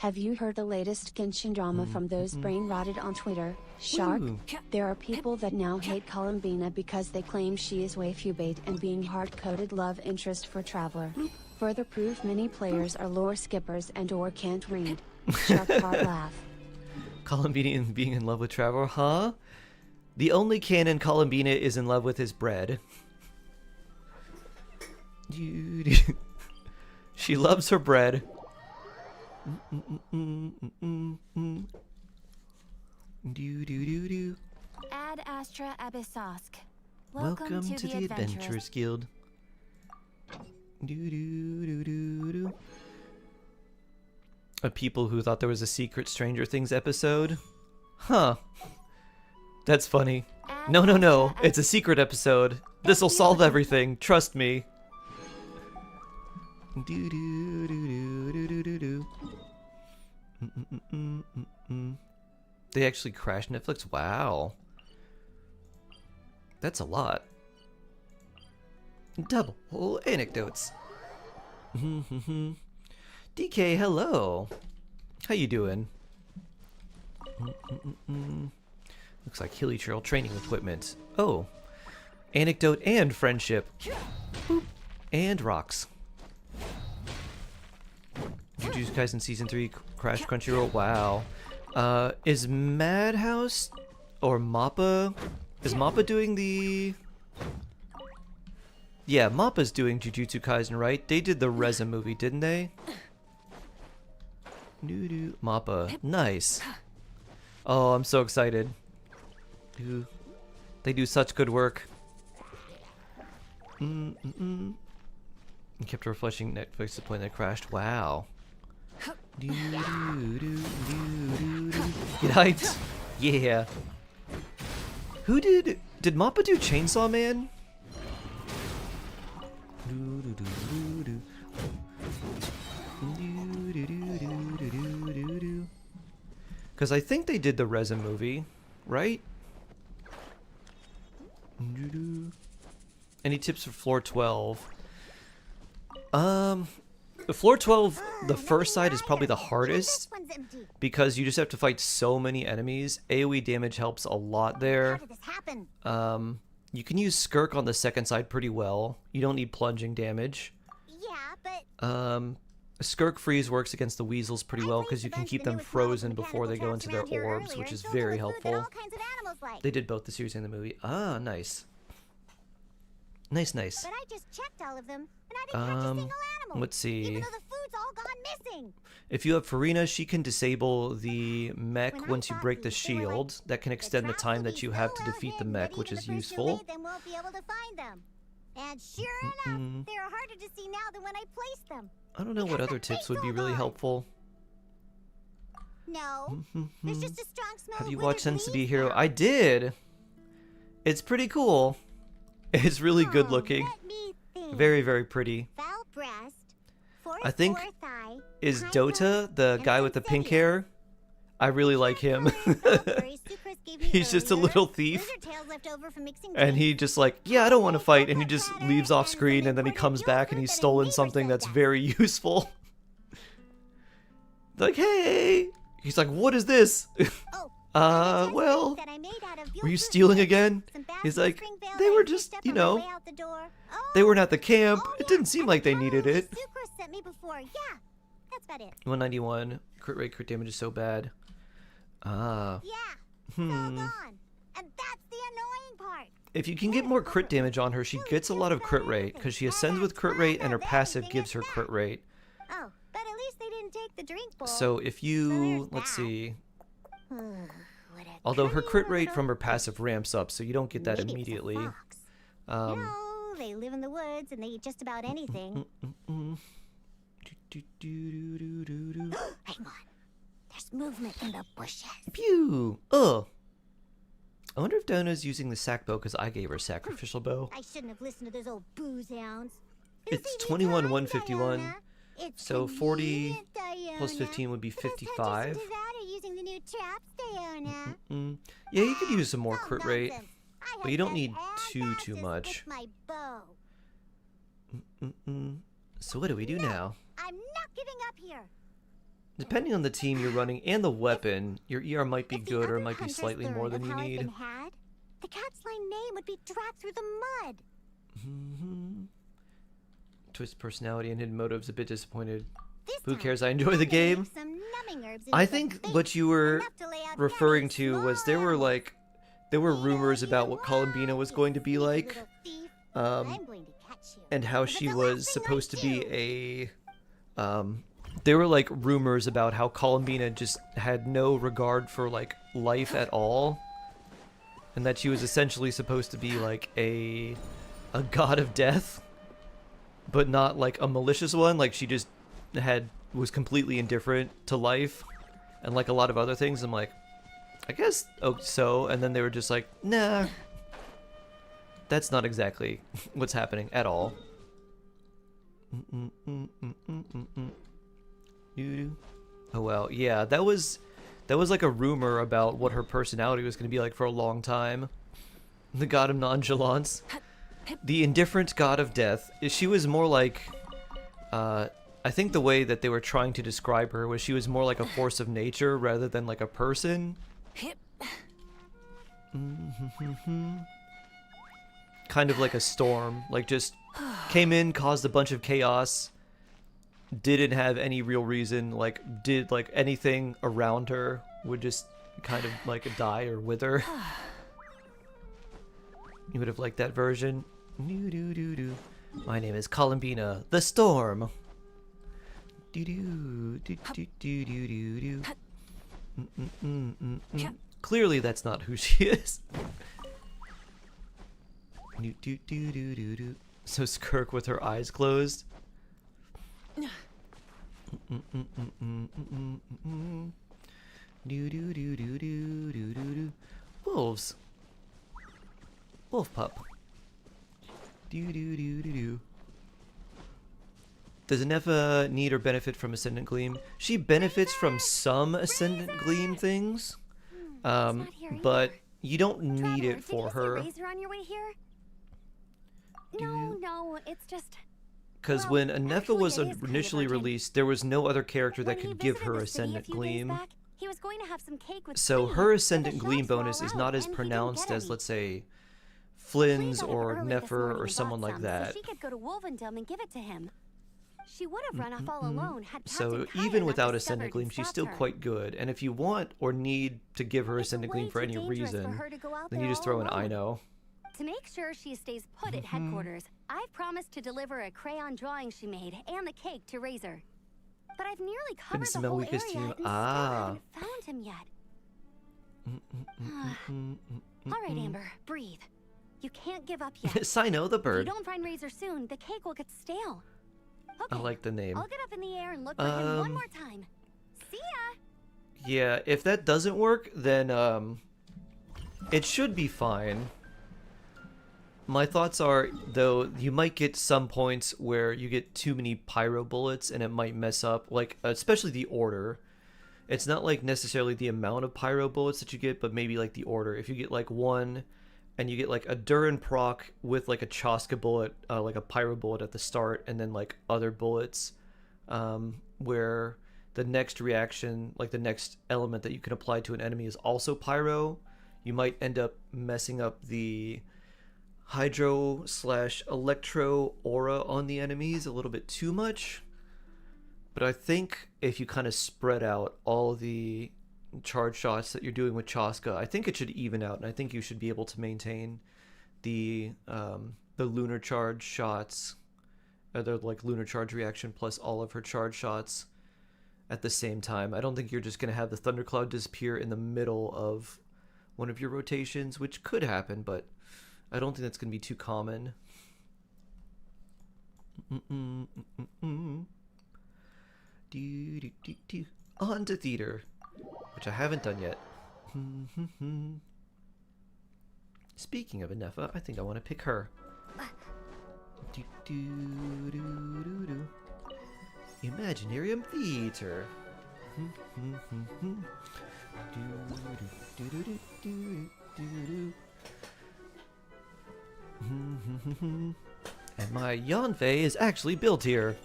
Have you heard the latest Genshin drama from those brain rotted on Twitter, Shark? Ooh. There are people that now hate Columbina because they claim she is waifu bait and being hard-coded love interest for Traveler. Further proof many players are lore skippers and or can't read. Shark hard laugh. Columbina being in love with Traveler, huh? The only canon Columbina is in love with is bread. She loves her bread. Ad Astra Abyssosk. Welcome to the Adventurers Guild. People who thought there was a secret Stranger Things episode? Huh. That's funny. No. It's a secret episode. This'll solve everything. Trust me. They actually crashed Netflix? Wow. That's a lot. Double anecdotes. DK, hello. How you doing? Looks like Hilly Trail training equipment. Oh. Anecdote and friendship. Boop. And rocks. Jujutsu Kaisen Season 3 Crash Crunchyroll. Wow. Is Madhouse or Mappa? Is Mappa doing the... Yeah, Mappa's doing Jujutsu Kaisen, right? They did the Reza movie, didn't they? Mappa. Nice. Oh, I'm so excited. They do such good work. Kept refreshing Netflix to point that crashed. Wow. Get hyped. Yeah. Who did Mappa do Chainsaw Man? Because I think they did the Reza movie, right? Any tips for floor 12? Floor 12, the first side is probably the hardest because you just have to fight so many enemies. AoE damage helps a lot there. You can use Skirk on the second side pretty well. You don't need plunging damage. Yeah, but Skirk freeze works against the weasels pretty well because you can keep them frozen before they go into their orbs, which is very helpful. They did both the series and the movie. Ah, nice. Nice. But I just checked all of them, and I didn't catch a single animal. Let's see. Even though the food's all gone missing. If you have Farina, she can disable the mech once you break the shield. That can extend the time that you have to defeat the mech, which is useful. Then we'll be able to find them. And sure enough, they're harder to see now than when I placed them. I don't know what other tips would be really helpful. No, there's just a strong smell. Have of you withered watched Sense to Be leaves Hero? now. I did. It's pretty cool. It's really good looking. Let me think. Very, very pretty. Foul breast, I think fourth thigh, is high Dota nose, the and guy with the pink hair. I really like him. He's just a little thief. Lizard tails left over from mixing And drinks. he just like, yeah, I don't want to fight, and he just leaves off screen, and then he comes back and he's stolen something that's very useful. Like, hey! He's like, what is this? Oh, well, that I made out of were you yogurt stealing mix, again? some He's basket like, Springvale they that were I just, picked up you on my know, way out the door. they weren't at the camp. Oh, It yeah, didn't seem and like the they needed code it. Sucre sent me before. Yeah, that's about it. 191. Crit rate, crit damage is so bad. Ah. Yeah, it's all gone. And that's the annoying part. If you can get more crit damage on her, she gets a lot of crit rate, because she ascends with crit rate and her passive gives her crit rate. Oh, but at least they didn't take the drink bowl. So if you, there's let's that. see, What a although her cunning crit rate little from her fish. passive ramps up, so you don't get that Maybe it was a immediately. fox. You know, they live in the woods and they eat just about anything. Hang on. There's movement in the bushes. Pew! Ugh. I wonder if Donna's using the sack bow because I gave her sacrificial bow. I shouldn't have listened to those old booze hounds. It's Busy 21, time, 151. Diana. It's So 40 convenient, plus Diana. 15 would be The best time to 55. listen to that or using the new traps, Diana. Yeah, you could use some more Oh, crit rate. nonsense. I but have you don't best need and too fastest much. with my bow. So what do we do now? I'm not giving up here. Depending on the team you're running and the weapon, your ER might be If the good or it other might be hunters slightly more learned than of you how I've need. been had, the cat's line name would be dragged through the mud. Twist personality and hidden motives, a bit disappointed. This Who time, cares? I enjoy I'm the gonna game. mix some numbing herbs I into the think bait, what you were enough to lay out referring Gabby's to was there were small like there were house. rumors You about what Columbina was going to be sneaky like, little thief. um, I'm going to catch you. and how If it's she the was last thing I supposed to be do. there were like rumors about how Columbina just had no regard for like life at all, and that she was essentially supposed to be like a god of death, but not like a malicious one. Like she just was completely indifferent to life and like a lot of other things. I'm like, I guess so. And then they were just like, nah, that's not exactly what's happening at all. Oh well, yeah, that was like a rumor about what her personality was going to be like for a long time. The god of nonchalance, the indifferent god of death. She was more like, I think the way that they were trying to describe her was she was more like a force of nature rather than like a person. Kind of like a storm, like just came in, caused a bunch of chaos, didn't have any real reason, like did like anything around her would just kind of like die or wither. You would have liked that version. My name is Columbina, the Storm. Clearly that's not who she is. So Skirk with her eyes closed. Wolves. Wolf pup. Does Anefa need or benefit from Ascendant Gleam? She benefits from some Ascendant Gleam things, but you don't need it for her. Razor on your way here? No, it's just. Because Well, when Anefa actually, was it is kind of initially urgent. released, there was no other character that When he could give visited her the city a Ascendant few days Gleam. back, he was going to have some cake with So cream, her but the Ascendant Gleam shops were bonus all is out, not as and he didn't pronounced get as, any. let's say, Flea Flynn's got it or early this Nefer morning or and someone bought like some, that. So she could go to Wolvendom and give it to him. She would have run off all alone had So Captain Kaya even not without discovered Ascendant and Gleam, she's stopped still her. quite good. And if you want or need to give her It's Ascendant way Gleam for too any dangerous for reason, her to go out then there you just all throw an alone. I know. To make sure she stays put at headquarters, I've promised to deliver a crayon drawing she made and the cake to Razor. But I've nearly covered Goodness, the my whole weakest area team. and still Ah. haven't found him yet. All right, Amber, breathe. You can't give up yet. Sino the If you bird. don't find Razor soon, the cake will get stale. I Okay, like the name. I'll get up in the air and look for him one Um, more time. See ya! Yeah, if that doesn't work, then it should be fine. My thoughts are, though, you might get some points where you get too many pyro bullets and it might mess up, like, especially the order. It's not like necessarily the amount of pyro bullets that you get, but maybe like the order. If you get like one, and you get like a Durin proc with like a Chaska bullet, like a pyro bullet at the start, and then like other bullets, where the next reaction, like the next element that you can apply to an enemy is also pyro, you might end up messing up the hydro slash electro aura on the enemies a little bit too much. But I think if you kind of spread out all the charge shots that you're doing with Chaska, I think it should even out, and I think you should be able to maintain the lunar charge shots, or the like lunar charge reaction plus all of her charge shots at the same time. I don't think you're just going to have the thundercloud disappear in the middle of one of your rotations, which could happen, but I don't think that's going to be too common. On to theater, which I haven't done yet. Speaking of Anefa, I think I want to pick her. Imaginarium Theater. And my Yanfei is actually built here.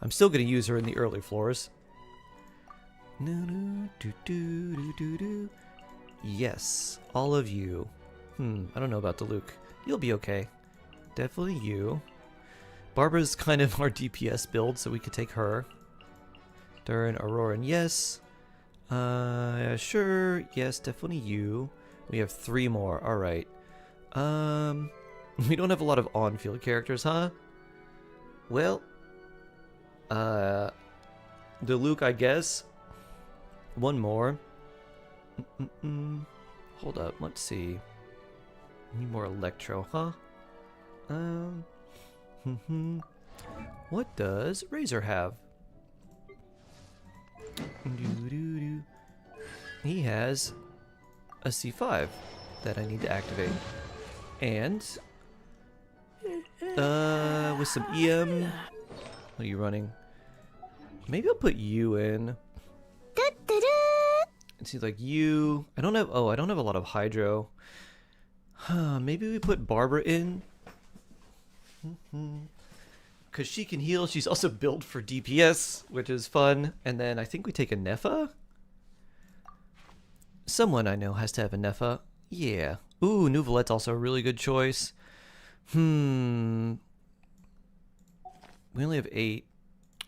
I'm still going to use her in the early floors. Yes, all of you. I don't know about Diluc. You'll be okay. Definitely you. Barbara's kind of our DPS build, so we could take her. Durin, Auroran, yes. Sure, yes, definitely you. We have 3 more, alright. We don't have a lot of on-field characters, huh? Well, Diluc, I guess. 1 more. Hold up, let's see. Need more Electro, huh? What does Razor have? He has a C5 that I need to activate. And with some EM. What are you running? Maybe I'll put you in. It seems like you. I don't have a lot of Hydro. Maybe we put Barbara in. Because she can heal. She's also built for DPS, which is fun. And then I think we take a Nefa. Someone I know has to have a Nefa. Yeah. Ooh, Nouvelette's also a really good choice. We only have 8.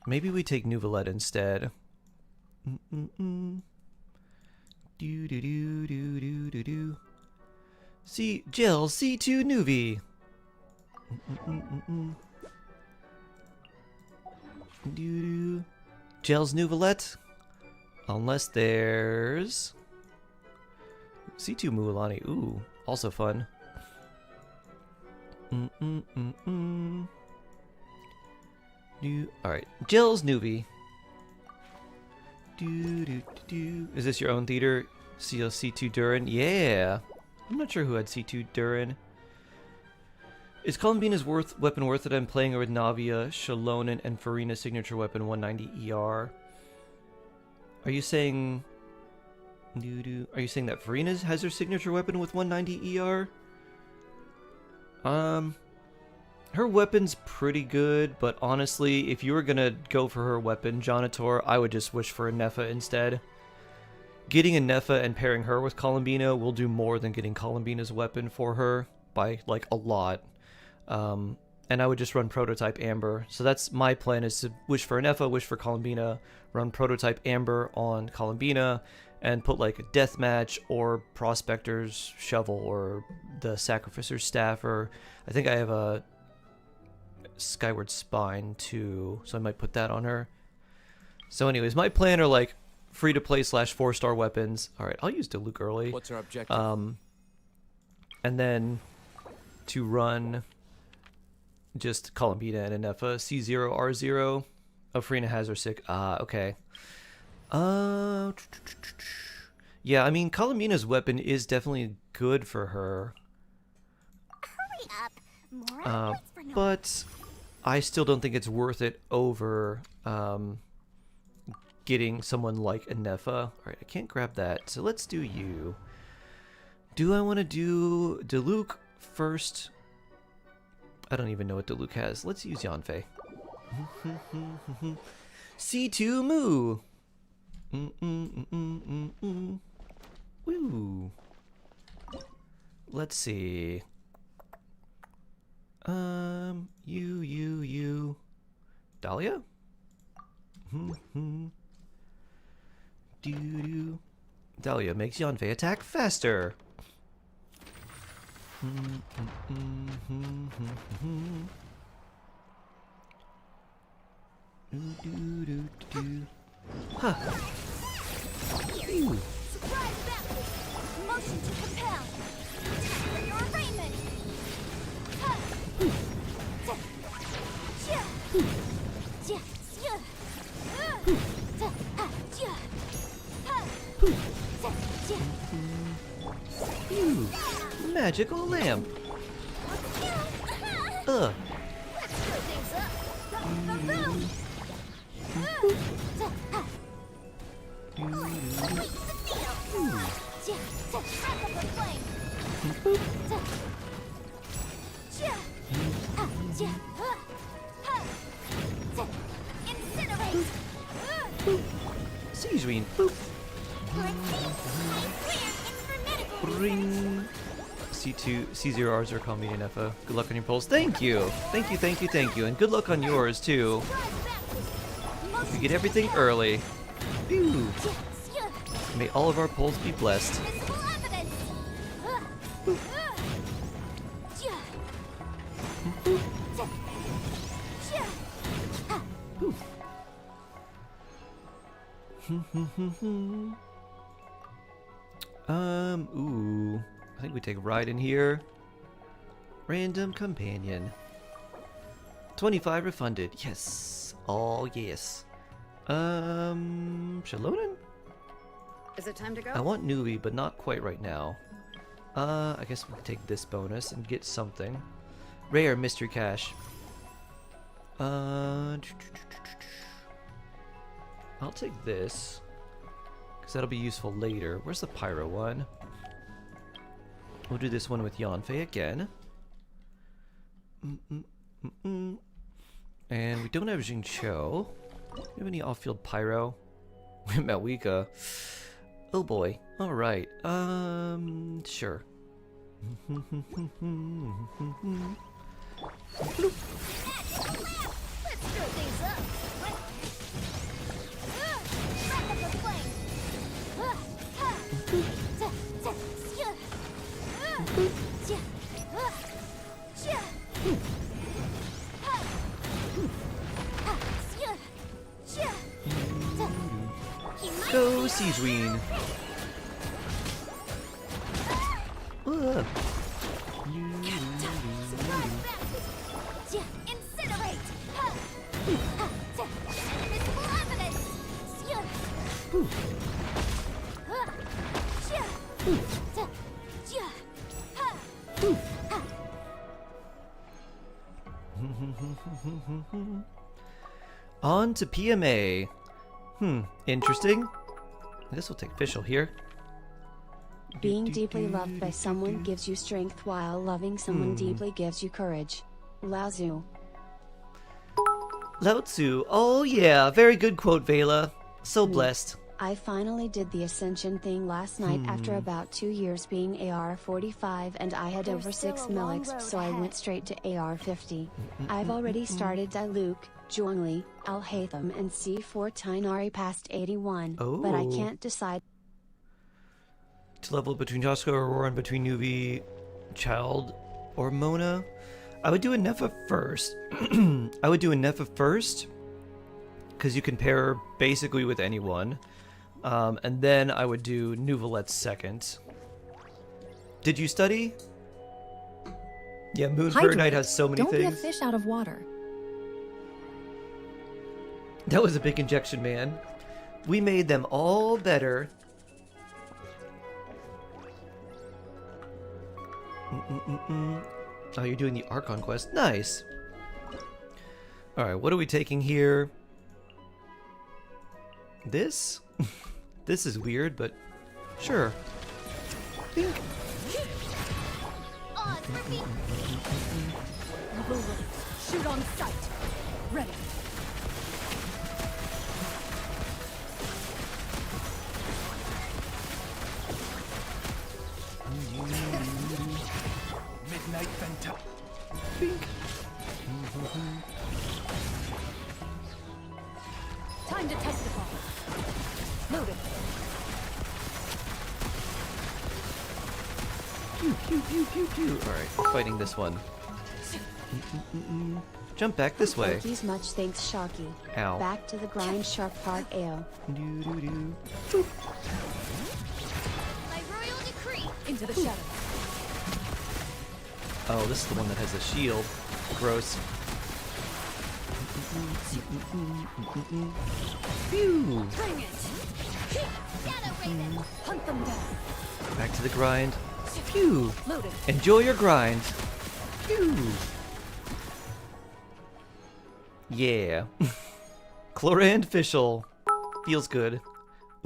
Maybe we take Nouvelette instead. See, Jill, C2 Nuvi. Gel's Nouvelette. Unless there's C2 Mualani. Ooh, also fun. Alright, Jill's Nuvi. Is this your own theater? C2 Durin? Yeah. I'm not sure who had C2 Durin. Is Columbina's weapon worth it? I'm playing her with Navia, Shalonen, and Farina's signature weapon 190 ER. Are you saying... Are you saying that Farina's has her signature weapon with 190 ER? Her weapon's pretty good, but honestly, if you were gonna go for her weapon, Jonator, I would just wish for a Nefa instead. Getting a Nefa and pairing her with Columbina will do more than getting Columbina's weapon for her by, like, a lot. And I would just run Prototype Amber. So that's my plan, is to wish for a Nefa, wish for Columbina, run Prototype Amber on Columbina, and put like a Deathmatch or Prospector's Shovel or the Sacrificer's Staff, or I think I have a Skyward Spine too, so I might put that on her. So anyways, my plan are like free-to-play / 4-star weapons. Alright, I'll use Diluc early. What's our objective? And then to run just Columbina and Anefa, C0, R0. Oh, Farina has her sick. Okay. Yeah, I mean, Columbina's weapon is definitely good for her. Hurry up. More outputs for no But I still don't think it's worth it over getting someone like a Nefa. Alright, I can't grab that, so let's do you. Do I want to do Diluc first? I don't even know what Diluc has. Let's use Yanfei. C2 Moo! Woo! Let's see. You. Dahlia? Doo-doo. Dahlia makes Yanfei attack faster. Huh. Ooh. Surprise baptism! Motion to compel! Time for your arraignment! Ha! Ta! Chia! Chia! Sia! Ta! Ha! Chia! Ha! Ta! Chia! Ooh. Magical lamp. Ugh. Let's screw things up! Boom! Ta! Ha! Sweet the deal! Chia! Ta! Wrap up the flame! Ta! Chia! Ha! Chia! Ha! Ha! Ta! Incinerate! Siege Ring. Boop. Let's see! I swear it's for medical Ring. C0Rs are calling me an Nefa. Good luck on your polls. Thank you. Thank you. And good luck on yours too. You get everything early. Phew. May all of our polls be blessed. Visible evidence! Ooh. I think we take a ride in here. Random companion. 25 refunded. Yes. Oh, yes. Shalonen? Is it time to go? I want Nuvi, but not quite right now. I guess we can take this bonus and get something. Rare mystery cache. I'll take this, because that'll be useful later. Where's the Pyro one? We'll do this one with Yanfei again. And we don't have Jingqiu. Do we have any off-field Pyro? We have Malwika. Oh boy. Alright. Sure. Bloop. Let's screw things up! Wrap up the flame! Ha! Ta! Ta! Sia! Chia! Chia! Ha! Ha! Sia! Chia! Ta! Go, Siegeween! Surprise baptism! Chia! Incinerate! Ha! Ha! Ta! Invisible evidence! Sia! Ha! Chia! Ta! Chia! Ha! Ha! On to PMA. Interesting. I guess we'll take official here. Being deeply loved by someone gives you strength, while loving someone deeply gives you courage. Lao Tzu. Lao Tzu. Oh yeah, very good quote, Vela. So blessed. I finally did the Ascension thing last night after about 2 years being AR 45, and I had over 6 millics, so I went straight to AR 50. I've already started Diluc, Zhuangli, Al-Haytham and C4 Tainari past 81, but I can't decide. To level between Josko or Aurora and between Nuvi, Child, or Mona. I would do a Nefa first. Because you can pair basically with anyone. And then I would do Nuvolette second. Did you study? Yeah, Moon Fahrenheit has so many Don't things. be a fish out of water. That was a big injection, man. We made them all better. Oh, you're doing the Archon quest. Nice. Alright, what are we taking here? This? This is weird, but sure. Think. On, repeat. Shoot on sight. Ready. Midnight Venta. Think. Time to testify. Loaded. Pew, pew, pew, pew, pew. Alright, fighting this one. Jump back this way. Thank you much, thanks, Sharky. Ow. Back to the grind, sharp part AO. Doo-doo-doo. My royal decree. Into the shadows. Oh, this is the one that has a shield. Gross. Phew. Bring it. Shadow Raven. Hunt them down. Back to the grind. Phew. Loaded. Enjoy your grind. Phew. Yeah. Chlorand Fischl. Feels good.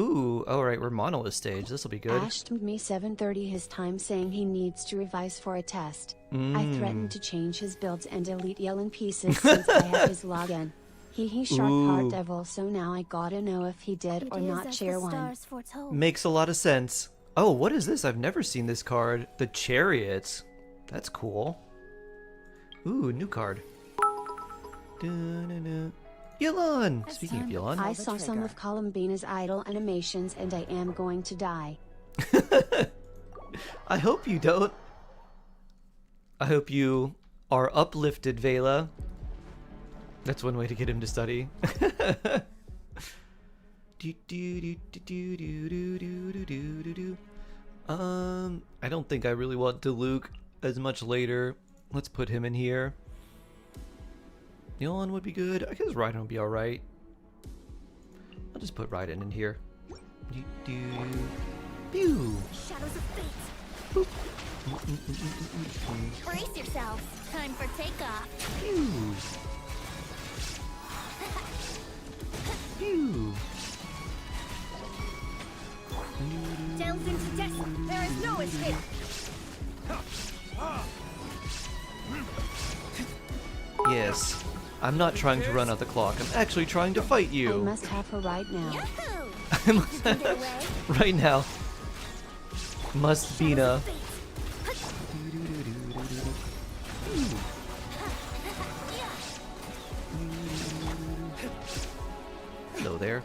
Ooh, alright, we're monolith stage. This'll be good. Ash told me 7:30 his time, saying he needs to revise for a test. I threatened to change his builds and delete Yell in pieces since I have his login. He shark heart devil, so now I gotta know if he did or not share one. Makes a lot of sense. Oh, what is this? I've never seen this card. The Chariots. That's cool. Ooh, new card. Dun-dun-dun. Yelon! Speaking of Yelon. I saw some of Columbina's idol animations and I am going to die. I hope you don't. I hope you are uplifted, Vela. That's one way to get him to study. I don't think I really want Diluc as much later. Let's put him in here. Neon would be good. I guess Raiden would be alright. I'll just put Raiden in here. Pew! Shadows of fate. Boop. Brace yourselves. Time for takeoff. Pew! Pew! Delves into destiny. There is no escape. Yes. I'm not trying to run out the clock. I'm actually trying to fight I you. must have her right now. Yahoo! Right now. Must be na. Hello there.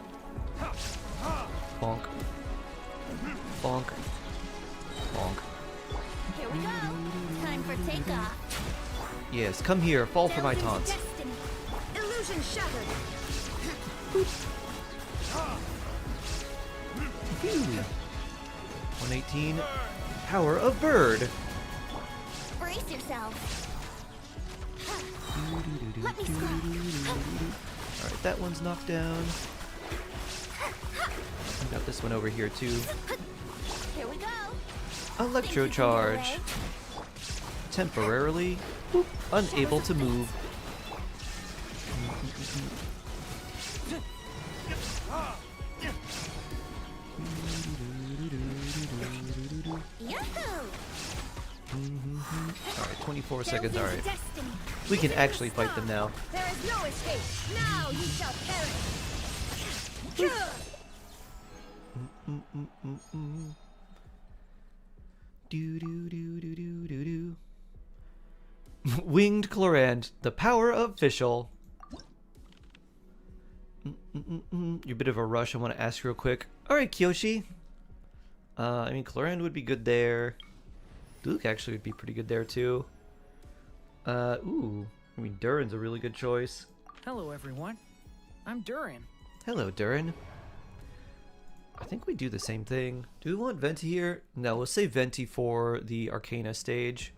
Bonk. Bonk. Bonk. Here we go. Time for takeoff. Yes, come here. Fall for my Delves into taunts. destiny. Illusion shattered. 118. Power of Bird. Brace yourselves. Let me scrap. Alright, that one's knocked down. Got this one over here too. Here we go. Electro Charge. Temporarily unable to move. Yahoo! Alright, 24 seconds, Delves alright. into destiny. We can actually fight them now. There is no escape. Now you shall perish. Winged Chlorand, the power of Fischl. You're a bit of a rush. I want to ask real quick. Alright, Kyoshi. I mean, Chlorand would be good there. Luke actually would be pretty good there too. Ooh. I mean, Durin's a really good choice. Hello, everyone. I'm Durin. Hello, Durin. I think we do the same thing. Do we want Venti here? No, we'll save Venti for the Arcana stage.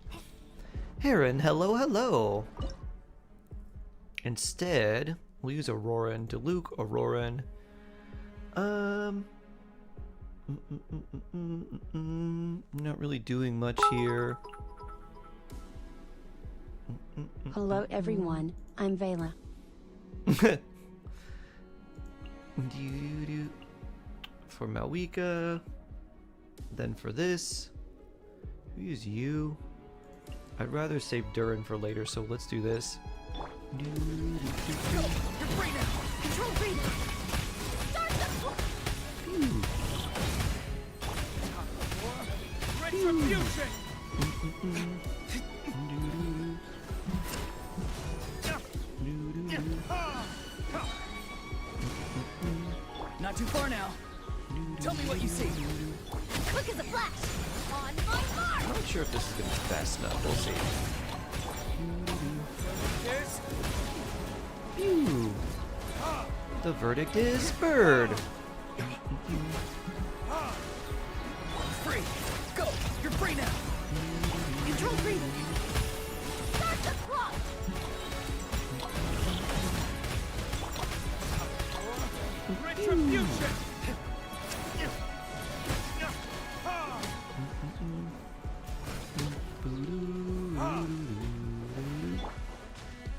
Heron, hello, hello. Instead, we'll use Auroran. Diluc, Auroran. Not really doing much here. Hello everyone, I'm Vela. For Malwika. Then for this. Who is you? I'd rather save Durin for later, so let's do this. Go! You're free now! Control breathing. Start the clock. Retribution! Not too far now. Tell me what you see. Quick as a flash. On my mark. I'm not sure if this is going to be fast enough. We'll see. Yes. Phew. The verdict is bird. Free. Go! You're free now! Control breathing. Start the clock. Retribution!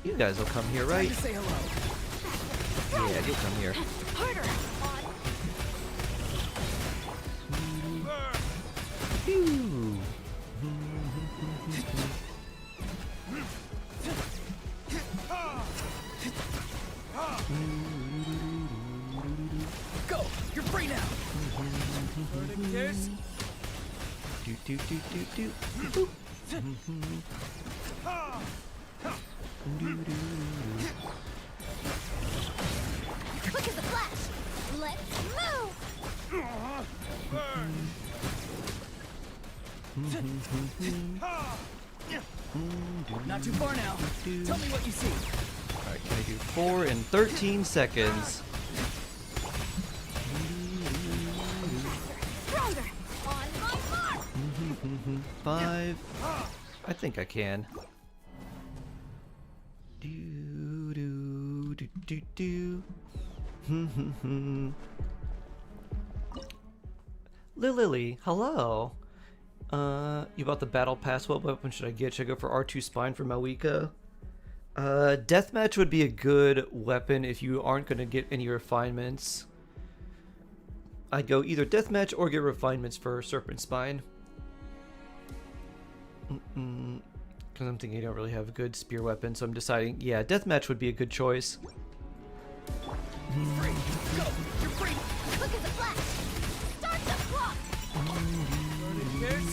You guys will come here, right? Time to say hello. Yeah, you'll come here. Harder. Phew. Go! You're free now! Verdict is... Do do do do do. Quick as a flash. Let's move. Not too far now. Tell me what you see. Alright, can I do 4 in 13 seconds? Stronger. On my mark. 5. I think I can. Do do do do do. Lily, hello. You bought the battle pass. What weapon should I get? Should I go for R2 Spine for Malwika? Deathmatch would be a good weapon if you aren't going to get any refinements. I'd go either Deathmatch or get refinements for Serpent Spine. Because I'm thinking I don't really have a good spear weapon, so I'm deciding, yeah, Deathmatch would be a good choice. Free. Go! You're free! Quick as a flash. Start the clock. Verdict is...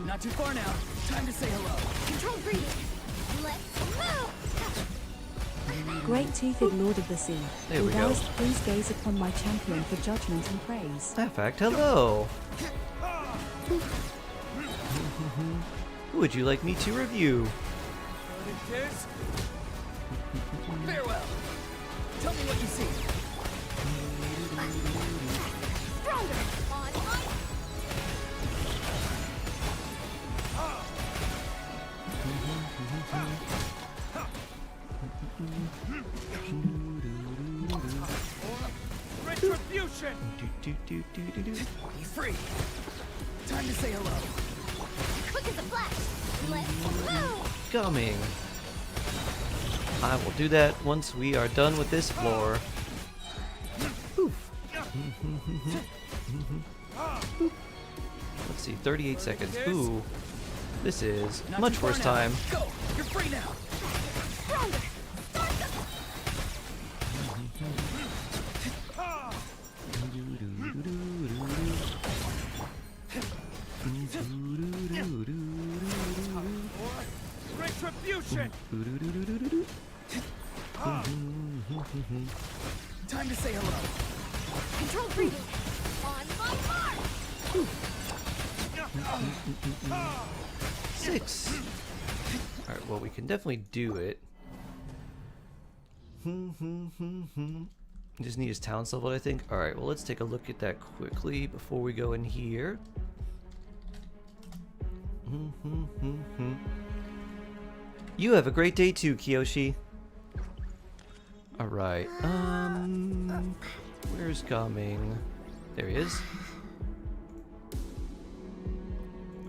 Not too far now. Time to say hello. Control breathing. Let's move. Great-toothed Lord of the Sea, There we thou go. please gaze upon my champion for judgment and praise. Fact, hello. Who would you like me to review? Verdict is... Farewell. Tell me what you see. Stronger. On my Retribution! Do. Be free. Time to say hello. quick as a flash. Let's move. Coming. I will do that once we are done with this floor. Poof. Let's see, 38 seconds. Ooh. This is Not much too far worse now. time. Go! You're free now. Stronger. Start the Retribution! Time to say hello. control breathing. On my mark. 6. Alright, well, we can definitely do it. Just need his talents leveled, I think. Alright, well, let's take a look at that quickly before we go in here. You have a great day too, Kiyoshi. Alright, where's Gaming? There he is.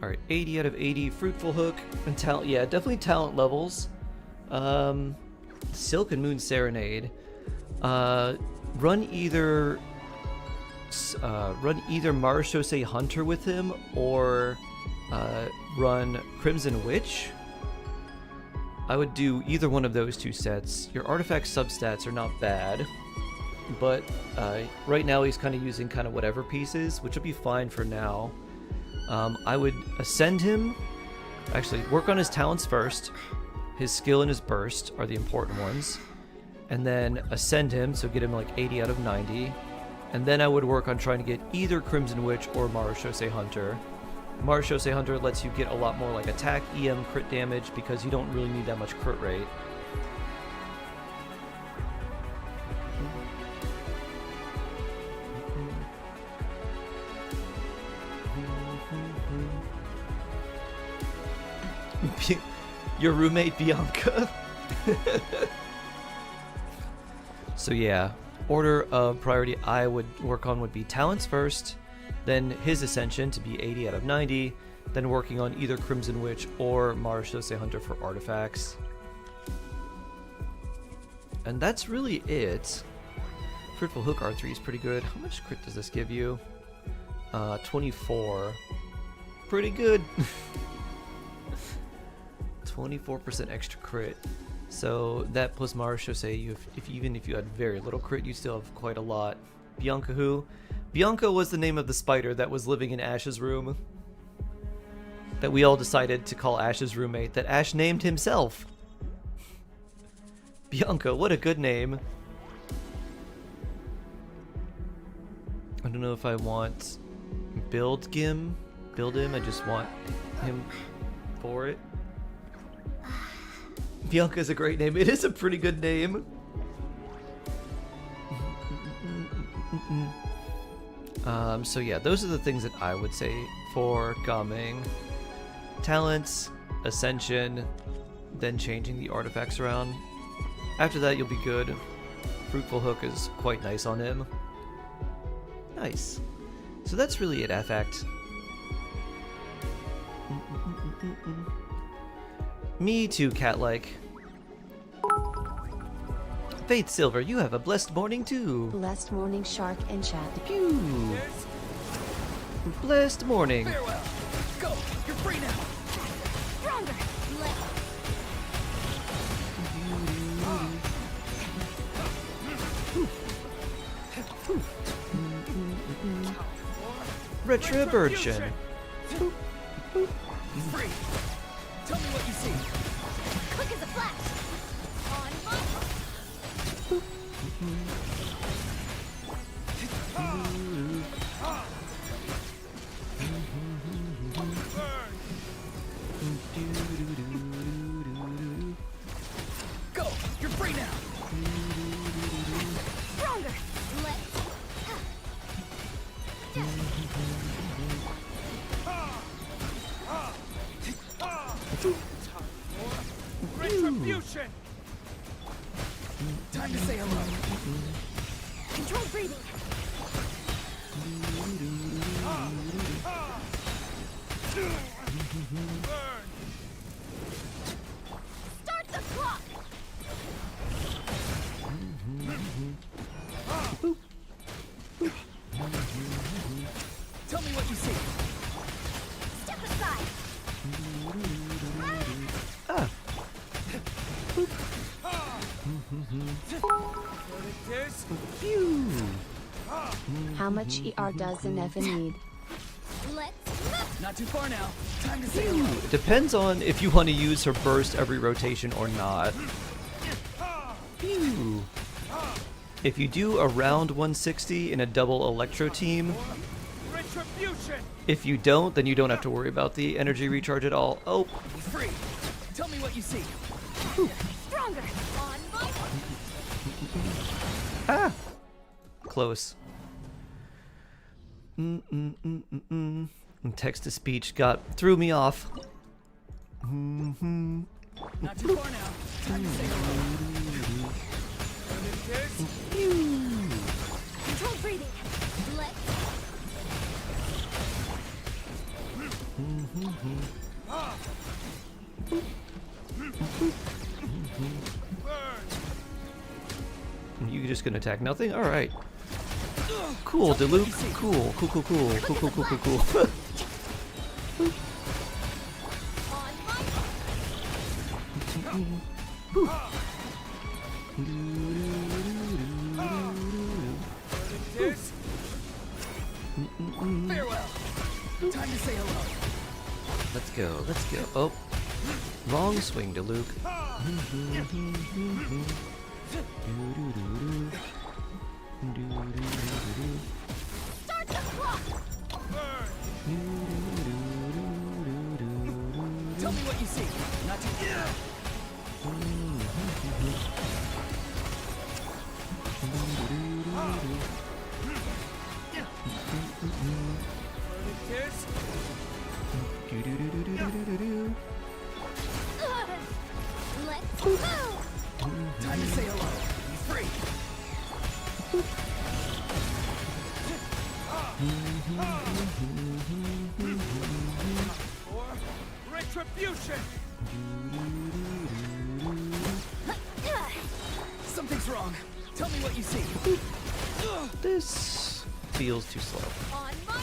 Alright, 80 out of 80, Fruitful Hook, and talent, yeah, definitely talent levels. Silk and Moon Serenade. Run either Marishose Hunter with him, or run Crimson Witch. I would do either one of those two sets. Your artifact substats are not bad, but right now he's kind of using kind of whatever pieces, which will be fine for now. I would ascend him. Actually, work on his talents first. His skill and his burst are the important ones. And then ascend him, so get him like 80 out of 90. And then I would work on trying to get either Crimson Witch or Marishose Hunter. Marishose Hunter lets you get a lot more like attack, EM, crit damage, because you don't really need that much crit rate. Your roommate Bianca. So yeah, order of priority I would work on would be talents first, then his ascension to be 80 out of 90, then working on either Crimson Witch or Marishose Hunter for artifacts. And that's really it. Fruitful Hook R3 is pretty good. How much crit does this give you? 24. Pretty good. 24% extra crit. So that plus Marishose, even if you had very little crit, you still have quite a lot. Bianca who? Bianca was the name of the spider that was living in Ash's room. That we all decided to call Ash's roommate, that Ash named himself. Bianca, what a good name. I don't know if I want build him, I just want him for it. Bianca's a great name. It is a pretty good name. So yeah, those are the things that I would say for Gaming. Talents, Ascension, then changing the artifacts around. After that, you'll be good. Fruitful Hook is quite nice on him. Nice. So that's really it, Affect. Me too, cat-like. Faith Silver, you have a blessed morning too. Blessed morning, Shark and Chat. Pew. Blessed morning. Farewell. Go. You're free now. Stronger. Retribution. Free. Tell me what you see. Quick as a flash. On my Go. You're free now. stronger. Retribution. Time to say hello. Control breathing. Start the clock. Tell me what you see. Step aside. Ah. Phew. How much ER does an F need? Let's Not too far now. Time to say hello. Depends on if you want to use her burst every rotation or not. Phew. If you do around 160 in a double electro team, Retribution. if you don't, then you don't have to worry about the energy recharge at all. Oh, Free. Tell me what you see. stronger. On my ah, close. Text to speech threw me off. Not too far now. Time to say hello. You just gonna attack nothing? Alright. Cool, Diluc. Cool. Cool. Farewell. Time to say hello. Let's go. Oh. Wrong swing, Diluc. Start the clock! Tell me what you see. Not too Let's move! Time to say hello. Be free. Retribution! Something's wrong. Tell me what you see. This feels too slow. On my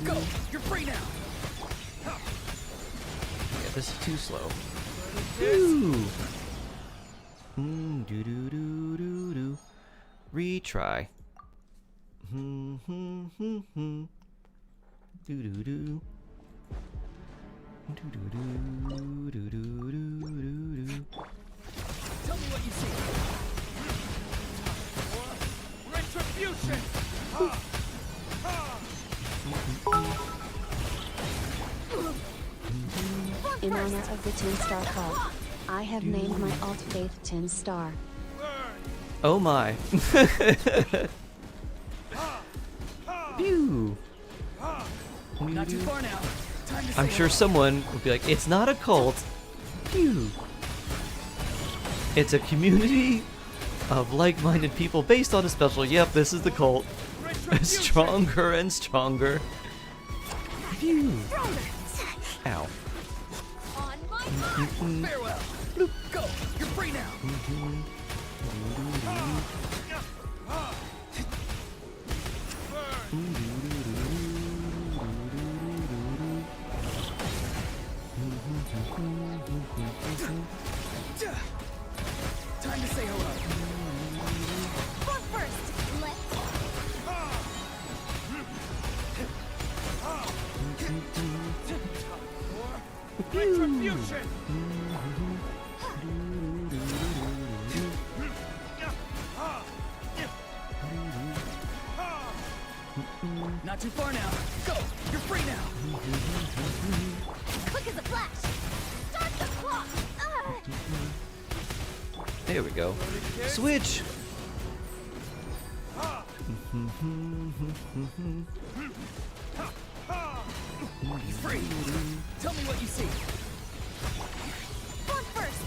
Go. You're free now. Yeah, this is too slow. Ooh. Do. Retry. Do. Tell me what you see. Retribution! In honor of the 10-star cult, I have named my alt faith 10-star. Oh my. Pew. Not too far now. Time to say I'm sure someone would be like, it's not a cult. Pew. It's a community of like-minded people based on a special. Yep, this is the cult. Stronger and stronger. Phew. Ow. on my Farewell. Go. You're free now. Time to say hello. foot first! Let's Retribution! Not too far now. Go. You're free now. quick as a flash! Start the clock! There we go. Switch. Be free. Tell me what you see. Foot first!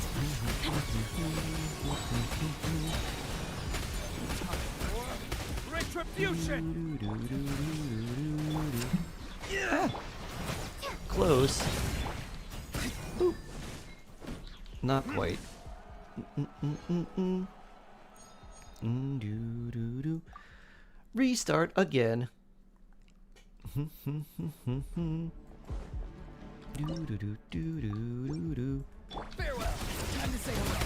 Retribution! Close. Boop. Not quite. Restart again. Farewell. Time to say hello.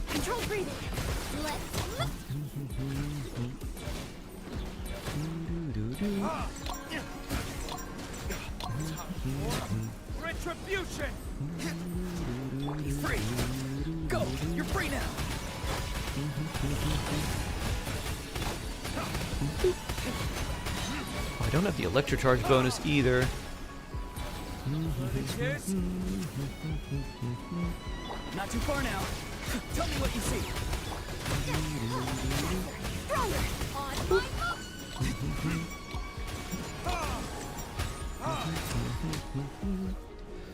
Control breathing! Let's Retribution! Be free. Go. You're free now. I don't have the electrocharge bonus either. Not too far now. Tell me what you see. Stronger. On my mark.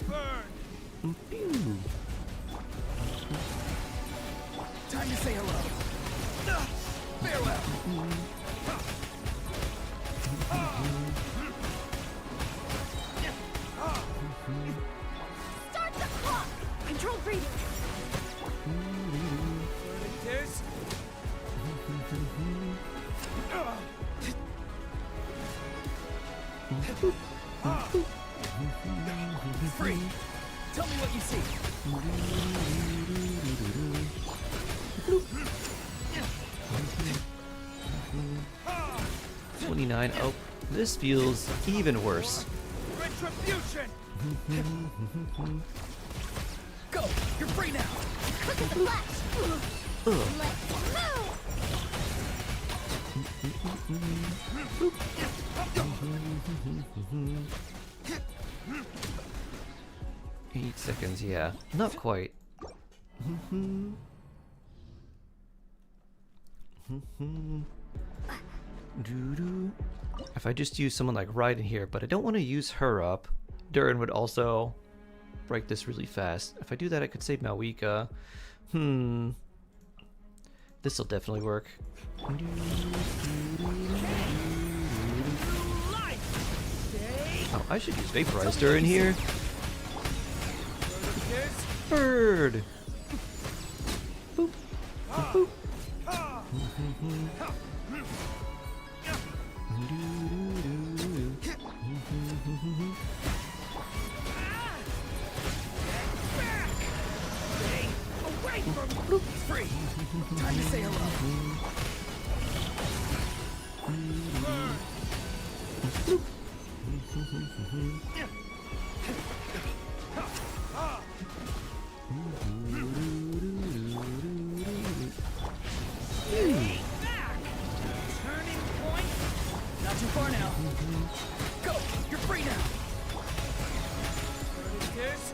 Burn. Pew. Time to say hello. Farewell. Start the clock. Control breathing. Burning tears. Free. Tell me what you see. 29. Oh, this feels even worse. Retribution. Go. You're free now. Quick as a flash. Ugh. Let's move. 8 seconds, yeah. Not quite. If I just use someone like Raiden here, but I don't want to use her up. Durin would also break this really fast. If I do that, I could save Malwika. This'll definitely work. Oh, I should use Vaporize Durin here. Bird! Boop. Boop. Free. Time to say hello. Turning point. Not too far now. Go. You're free now. Burning tears.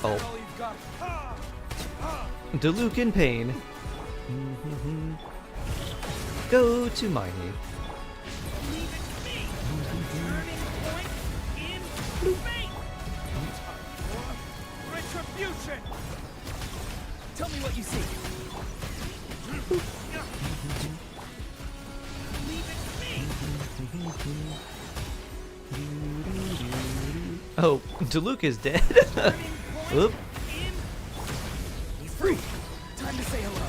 Oh, All you've got. Diluc in pain. Go to mining. Leave it to me. Turning point in fate. Retribution. Tell me what you see. Leave it to me. Oh, Diluc is dead. Oop. He's free. Time to say hello.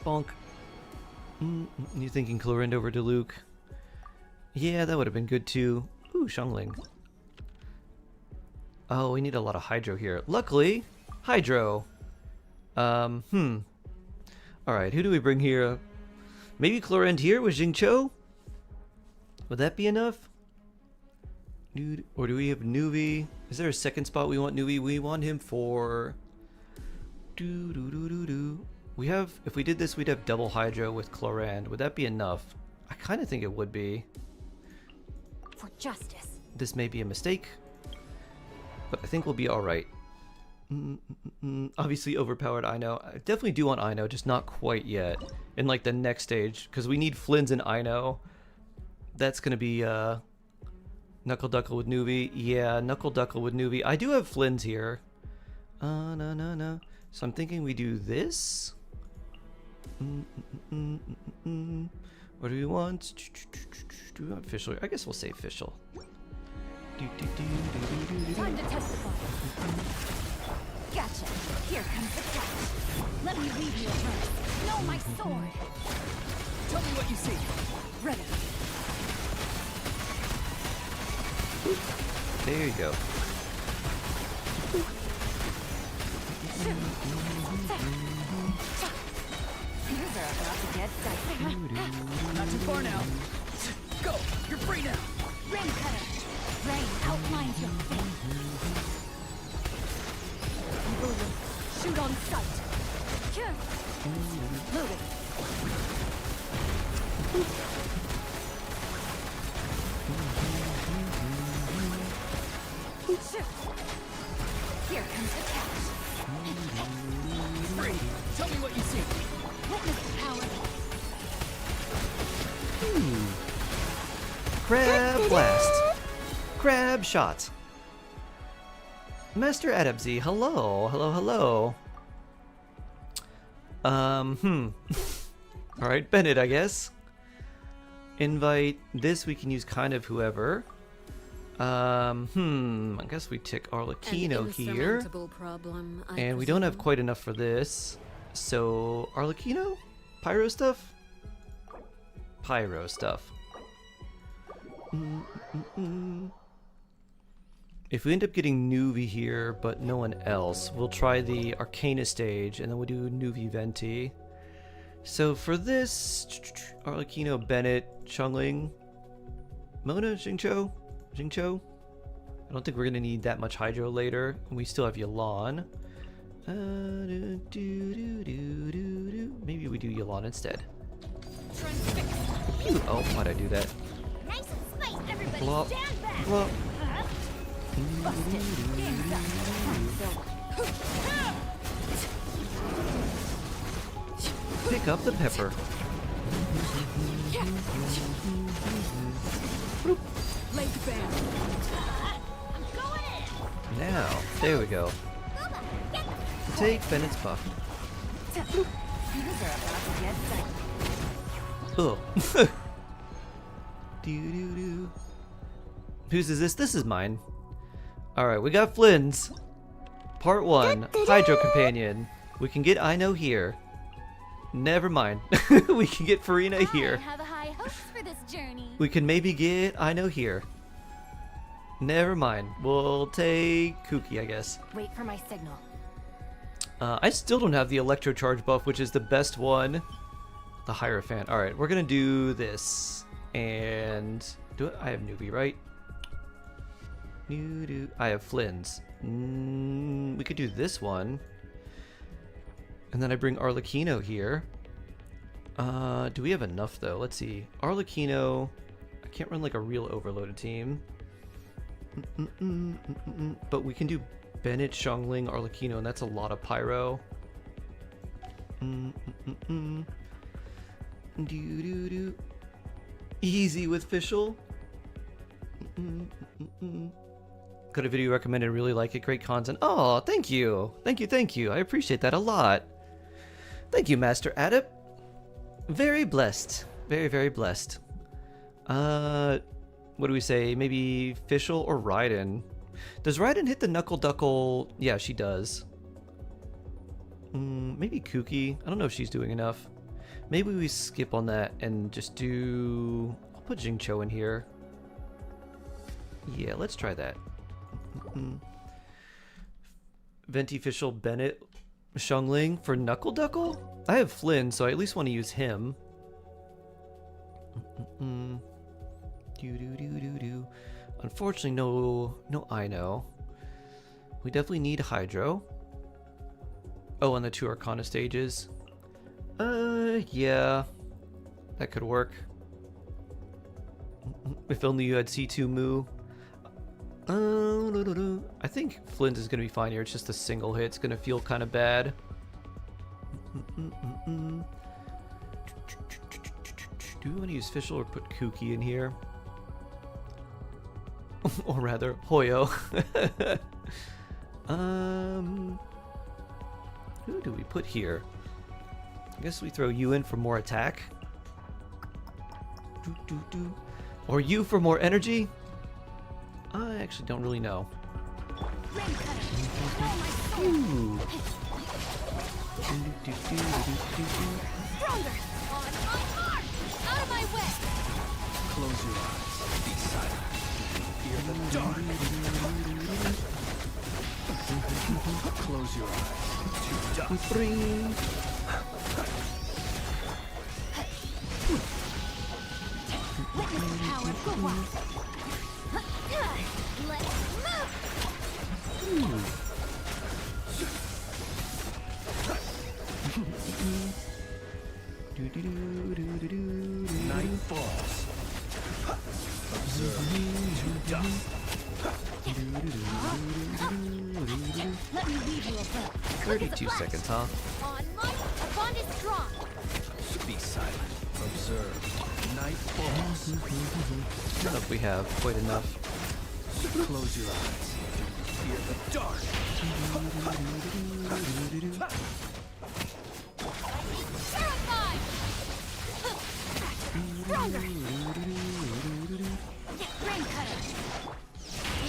Bonk. You thinking Clorinde over Diluc? Yeah, that would have been good too. Ooh, Xiangling. Oh, we need a lot of Hydro here. Luckily, Hydro. Alright, who do we bring here? Maybe Clorinde here with Jingcho? Would that be enough? Dude, or do we have Nuvi? Is there a second spot we want Nuvi? We want him for... We have, if we did this, we'd have double Hydro with Clorinde. Would that be enough? I kind of think it would be. For justice. This may be a mistake, but I think we'll be alright. Obviously overpowered Ino. I definitely do want Ino, just not quite yet. In like the next stage, because we need Flins and Ino. That's gonna be Knuckle Duckle with Nuvi. Yeah, Knuckle Duckle with Nuvi. I do have Flins here. No. So I'm thinking we do this. What do we want? Do we want Fischl? I guess we'll say Fischl. Time to testify. Gotcha. Here comes the catch. Let me lead you around. Know my sword. Tell me what you see. Ready. There you go. Fears are about to get dicey. Not too far now. Go. You're free now. Rain cutter. Rain outlines your fate. Shoot on sight. Loaded. Crab blast. Crab shot. Master Adabzi, hello, hello, hello. Alright, Bennett, I guess. Invite this, we can use kind of whoever. I guess we tick Arlecchino here. Problem, And we don't have quite enough for this. So, Arlecchino? Pyro stuff? Pyro stuff. If we end up getting Nuvi here, but no one else, we'll try the Arcana stage, and then we'll do Nuvi Venti. So for this, Arlecchino, Bennett, Chungling, Mona, Xingqiu? I don't think we're going to need that much Hydro later. And we still have Yelan. Maybe we do Yelan instead. Pew! Oh, why'd I do that? Nice and spiced, everybody. Blop, Stand back. blop. Pick up the pepper. Now, there we go. Take Bennett's buff. Oh. Doo-doo-doo. Whose is this? This is mine. Alright, we got Flynn's. Part 1. Hydro Companion. We can get Ino here. Never mind. We can get Farina here. I have high hopes for this journey. We can maybe get Ino here. Never mind. We'll take Kuki, I guess. Wait for my signal. I still don't have the Electro Charge buff, which is the best one. The Hierophant. Alright, we're gonna do this. And... do it? I have Nuvi, right? I have Flynn's. We could do this one. And then I bring Arlecchino here. Do we have enough, though? Let's see. Arlecchino... I can't run like a real overloaded team. But we can do Bennett, Xiangling, Arlecchino, and that's a lot of Pyro. Easy with Fischl. Got a video recommended, really like it, great content. Oh, thank you. Thank you. I appreciate that a lot. Thank you, Master Adept. Very blessed. Very blessed. What do we say? Maybe Fischl or Raiden? Does Raiden hit the Knuckle Duckle? Yeah, she does. Maybe Kuki. I don't know if she's doing enough. Maybe we skip on that and just do... I'll put Xingqiu in here. Yeah, let's try that. Venti, Fischl, Bennett, Xiangling for Knuckle Duckle? I have Flynn, so I at least want to use him. Unfortunately, no Ino. We definitely need Hydro. Oh, and the 2 Arcana stages. Yeah. That could work. If only you had C2 Moo. I think Flint is going to be fine here. It's just a single hit. It's going to feel kind of bad. Do we want to use Fischl or put Kuki in here? Or rather, Hoyo. Who do we put here? I guess we throw you in for more attack. Or you for more energy? I actually don't really know. Ooh. Stronger! On my mark! Out of my way! Close your eyes. Be silent. Fear the dark. Close your eyes. To dust. Witness the power of good luck. Let's move! Night falls. Observe to dust. Let me lead you a bit. 32 seconds, huh? On my bond is strong. Be silent. Observe. Night falls. I don't know if we have quite enough. Close your eyes. Fear the dark. Terrified! Stronger! Get brain cutter!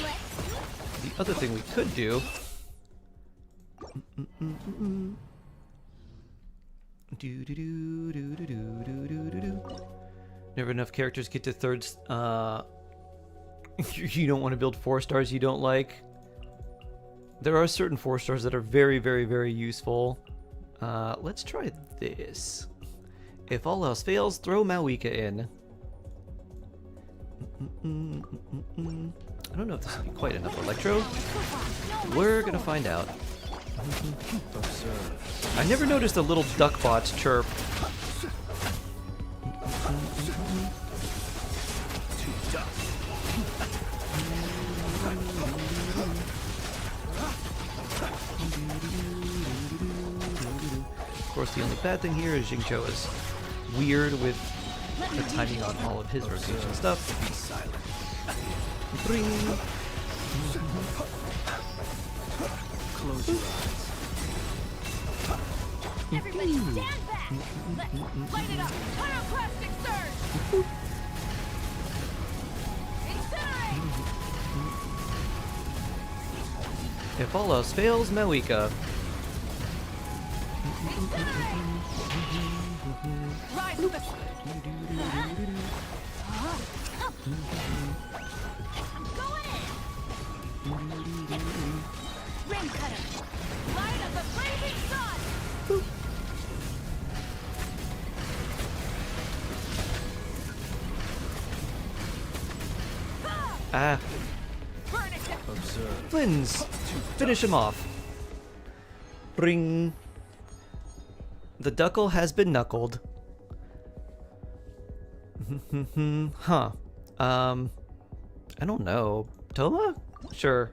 Let's The other thing we could do. Never enough characters get to thirds. You don't want to build 4 stars you don't like. There are certain 4 stars that are very, very, very useful. Let's try this. If all else fails, throw Mawika in. I don't know if this will be quite enough Electro. We're gonna find out. I never noticed the little duck bots chirp. Of course, the only bad thing here is Xingqiu is weird with the timing on all of his rotation stuff. Be silent. Bring. Close your eyes. everybody stand back! Let's light it up! Pyroclastic surge! Incinerate! If all else fails, Mawika. Rise with the... I'm going in! Rim cutter! Light of the blazing sun! Ah, Burn it to... Observe. Flins! Finish him off. Bring. The duckle has been knuckled. Huh. I don't know. Toma? Sure.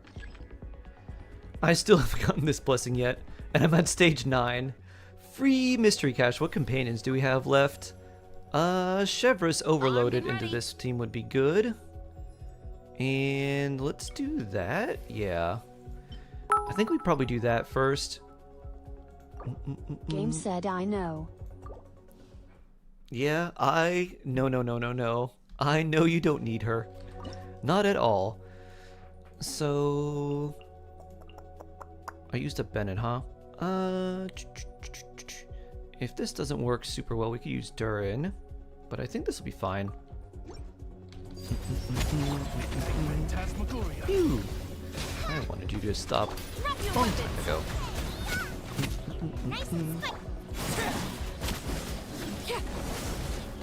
I still haven't gotten this blessing yet, and I'm at stage 9. Free mystery cache. What companions do we have left? Chevrolet overloaded into this team would be good. And let's do that. Yeah. I think we'd probably do that first. Game said I know. Yeah, No. I know you don't need her. Not at all. So... I used up Bennett, huh? If this doesn't work super well, we could use Durin. But I think this will be fine. Phantasmagoria. Phew. I wanted you to stop a long time ago. Nice and slick!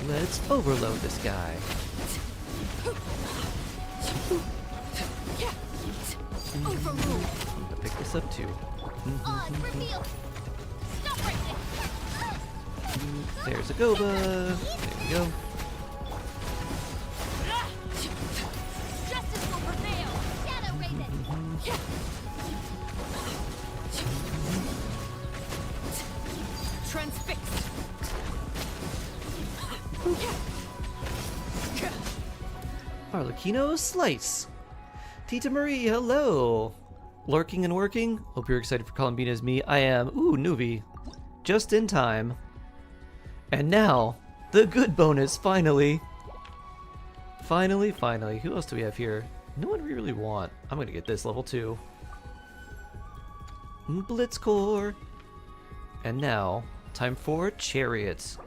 Let's overload this guy. Overrule! I'm gonna pick this up too. On reveal! Stop right there! There's a Goba. There we go. Justice will prevail! Shadow Raven! Transfixed! Arlecchino Slice. Tita Marie, hello. Lurking and working. Hope you're excited for Columbine as me. I am. Ooh, Nuvi. Just in time. And now, the good bonus, finally. Finally. Who else do we have here? No one we really want. I'm gonna get this level 2. Blitzcore. And now, time for Chariots.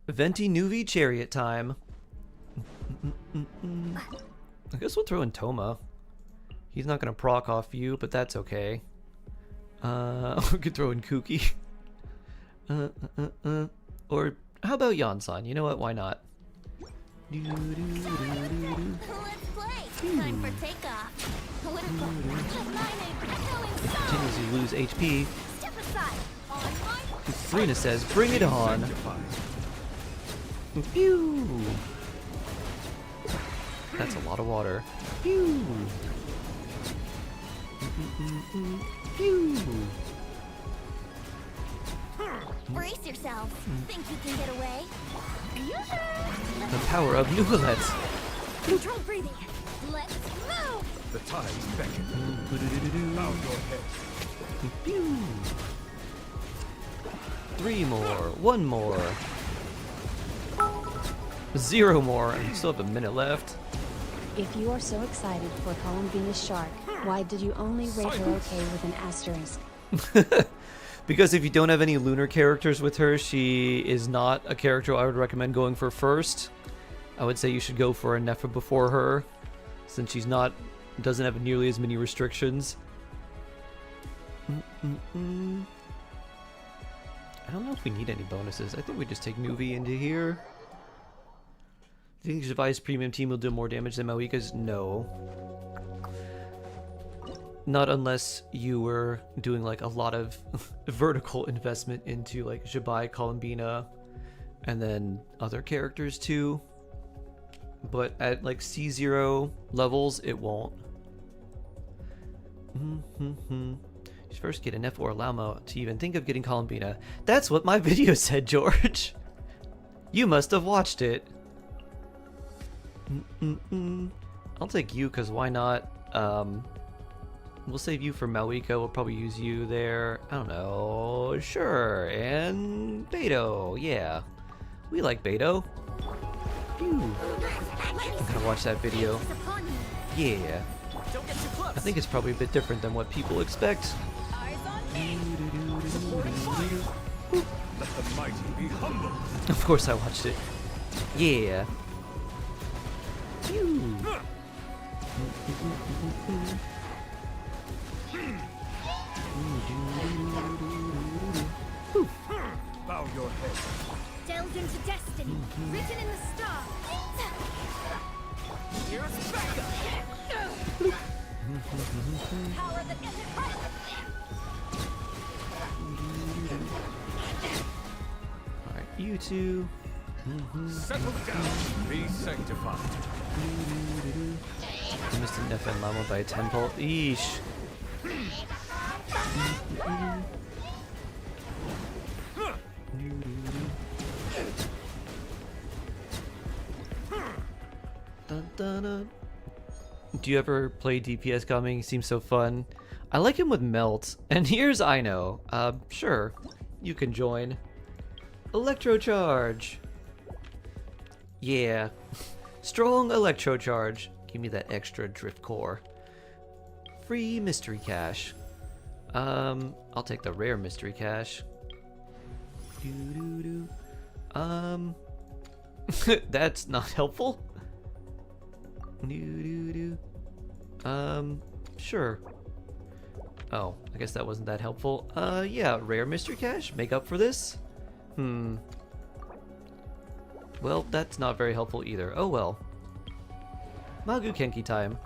Venti Nuvi Chariot time. I guess we'll throw in Toma. He's not gonna proc off you, but that's okay. We could throw in Kuki. Or how about Yansan? You know what? Why not? Let's play! Time for takeoff! Political! My name echoing song! Continues to lose HP. Step aside! On my... Serena says, bring it on. Pew! That's a lot of water. Pew! Pew! Brace yourselves. Think you can get away? The power of Nuhalets. Controlled breathing. Let's move. The tides beckon. Bow your head. Pew. 3 more. 1 more. 0 more. And we still have a minute left. If you are so excited for Columbina's shark, why did you only rate her okay with an asterisk? Because if you don't have any lunar characters with her, she is not a character I would recommend going for first. I would say you should go for a Nefa before her, since she's doesn't have nearly as many restrictions. I don't know if we need any bonuses. I think we just take Nuvi into here. Do you think Javai's premium team will do more damage than Mawika's? No. Not unless you were doing like a lot of vertical investment into like Jabai, Columbina, and then other characters too. But at like C0 levels, it won't. You should first get an F or Lama to even think of getting Columbina. That's what my video said, George. You must have watched it. I'll take you, because why not? We'll save you for Malika. We'll probably use you there. I don't know. Sure. And Beto. Yeah. We like Beto. Phew. I'm gonna watch that video. Yeah. Don't get too close. I think it's probably a bit different than what people expect. Eyes on me. Supporting fire. Let the mighty be humble. Of course I watched it. Yeah. Phew. Bow your head. Delved into destiny. Written in the stars. Here's backup. Power that gets it right. Alright, you two. Settle down. Be sanctified. I missed a Nefa and Lama by a 10 pult. Eesh. Dun, dun, dun. Do you ever play DPS coming? He seems so fun. I like him with Melt. And here's Ino. Sure. You can join. Electro Charge. Yeah. Strong Electro Charge. Give me that extra drift core. Free mystery cache. I'll take the rare mystery cache. That's not helpful. Sure. Oh, I guess that wasn't that helpful. Yeah, rare mystery cache. Make up for this? Well, that's not very helpful either. Oh well. Magu Kenki time.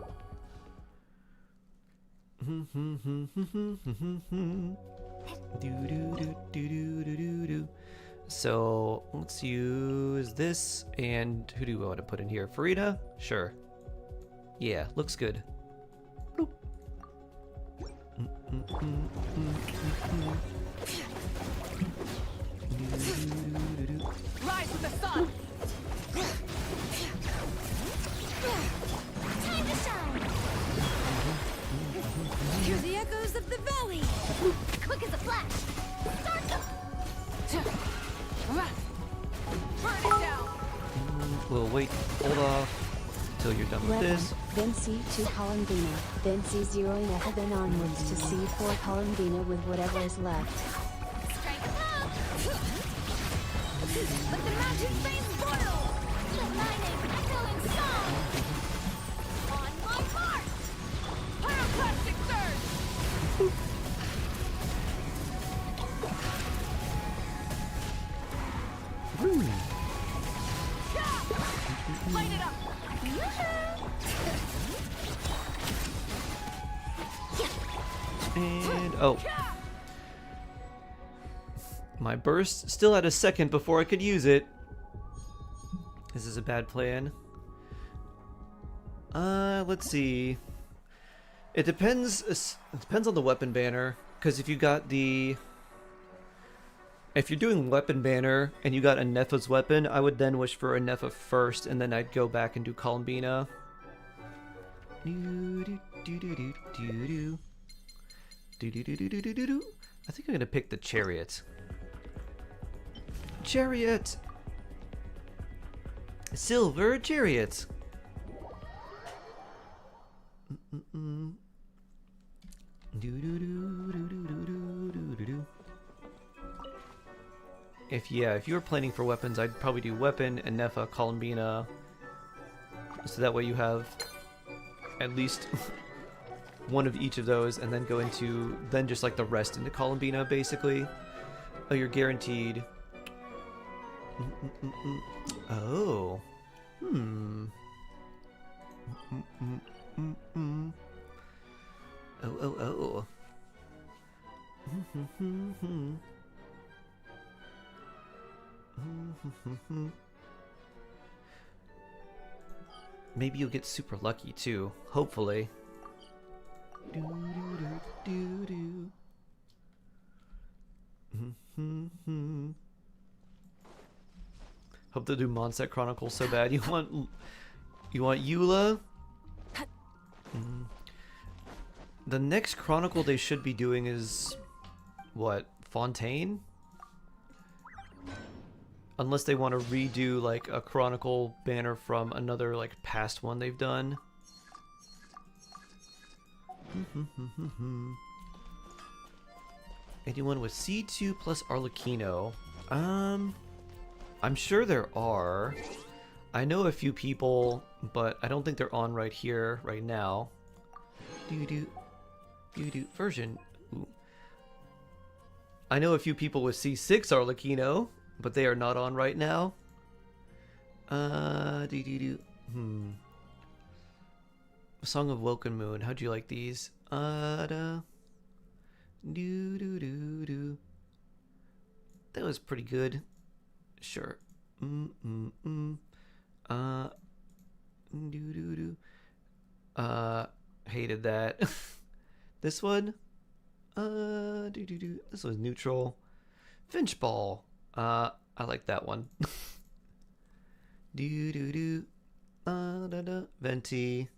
So let's use this, and who do we want to put in here? Farida? Sure. Yeah, looks good. Bloop. Rise with the sun. Time to shine. Hear the echoes of the valley. Quick as a flash. Start them. Burn it down. We'll wait, hold off until you're done with this. Then C2 Columbina, then C0 Nefa, then onwards to C4 Columbina with whatever is left. Strike a blow. Let the mountain flames boil. Let my name echo in song. On my march. Pyroclastic surge. Light it up. And oh, my burst still had a second before I could use it. This is a bad plan. Let's see. It depends. It depends on the weapon banner, because if you got the If you're doing weapon banner and you got a Nefa's weapon, I would then wish for a Nefa first, and then I'd go back and do Columbina. I think I'm gonna pick the Chariot. Chariot! Silver Chariot! If you were planning for weapons, I'd probably do weapon and Nefa, Columbina, so that way you have at least one of each of those, and then go into just like the rest into Columbina, basically. Oh, you're guaranteed. Oh. Oh. Maybe you'll get super lucky too, hopefully. Hope to do Monset Chronicles so bad. You want Eula? The next Chronicle they should be doing is what? Fontaine? Unless they want to redo like a Chronicle banner from another like past one they've done. Anyone with C2 plus Arlecchino? I'm sure there are. I know a few people, but I don't think they're on right here, right now. Version. Ooh. I know a few people with C6 Arlecchino, but they are not on right now. Song of Woken Moon. How'd you like these? That was pretty good. Sure. Hated that. This one? This was neutral. Finch Ball. I like that one. Venti.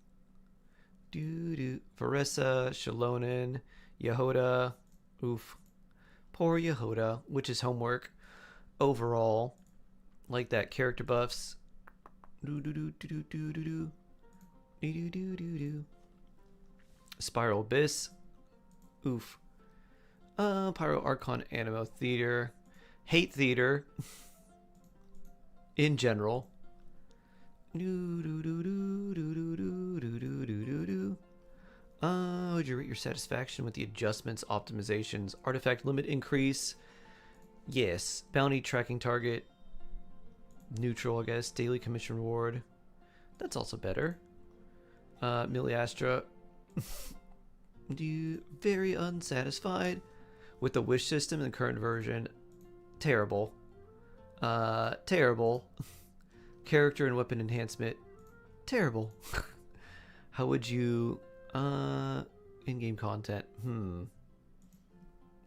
Faressa, Shalonen, Yehoda. Oof. Poor Yehoda, which is homework. Overall, like that. Character buffs. Spiral Abyss. Oof. Pyro Archon Animo Theater. Hate Theater. In general. Would you rate your satisfaction with the adjustments, optimizations, artifact limit increase? Yes. Bounty tracking target. Neutral, I guess. Daily commission reward. That's also better. Miliastra. Very unsatisfied with the wish system in the current version. Terrible. Terrible. Character and weapon enhancement. Terrible. How would you in-game content? We'll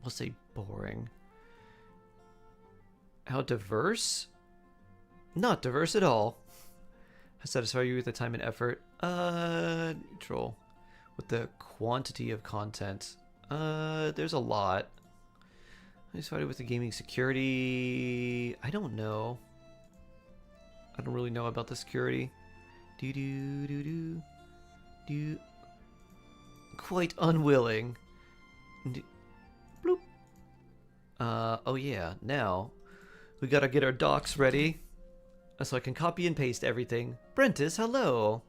say boring. How diverse? Not diverse at all. How satisfy you with the time and effort? Neutral. With the quantity of content. There's a lot. Satisfied with the gaming security. I don't know. I don't really know about the security. Quite unwilling. Bloop. Oh yeah, now we gotta get our docs ready so I can copy and paste everything. Brentis, hello.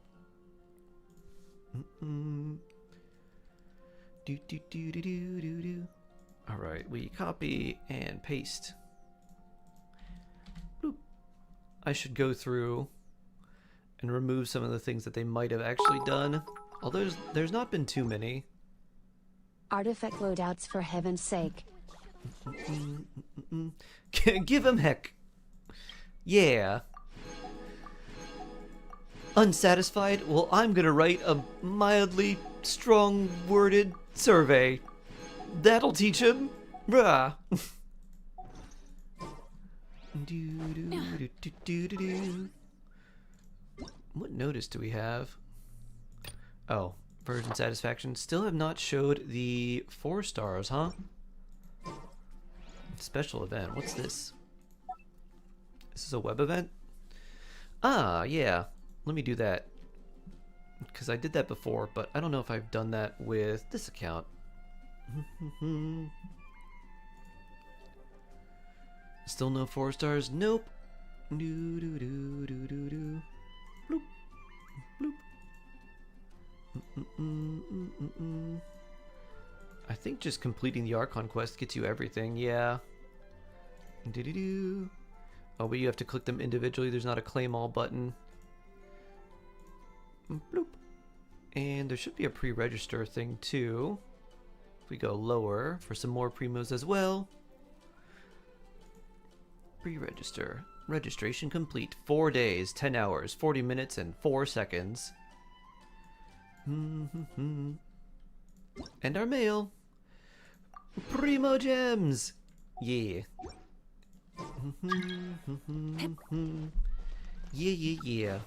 Alright, we copy and paste. Bloop. I should go through and remove some of the things that they might have actually done. Although there's not been too many. Artifact loadouts for heaven's sake. Give him heck. Yeah. Unsatisfied? Well, I'm gonna write a mildly strong-worded survey. That'll teach him. Bruh. What notice do we have? Oh, version satisfaction. Still have not showed the 4 stars, huh? Special event. What's this? This is a web event? Ah, yeah. Let me do that. Because I did that before, but I don't know if I've done that with this account. Still no 4 stars? Nope. Do do do do do do. Bloop. Bloop. I think just completing the Archon quest gets you everything, yeah. Do-do-do. Oh, but you have to click them individually. There's not a claim all button. Bloop. And there should be a pre-register thing too. If we go lower for some more primos as well. Pre-register. Registration complete. 4 days, 10 hours, 40 minutes, and 4 seconds. And our mail. Primo gems. Yeah. Yeah.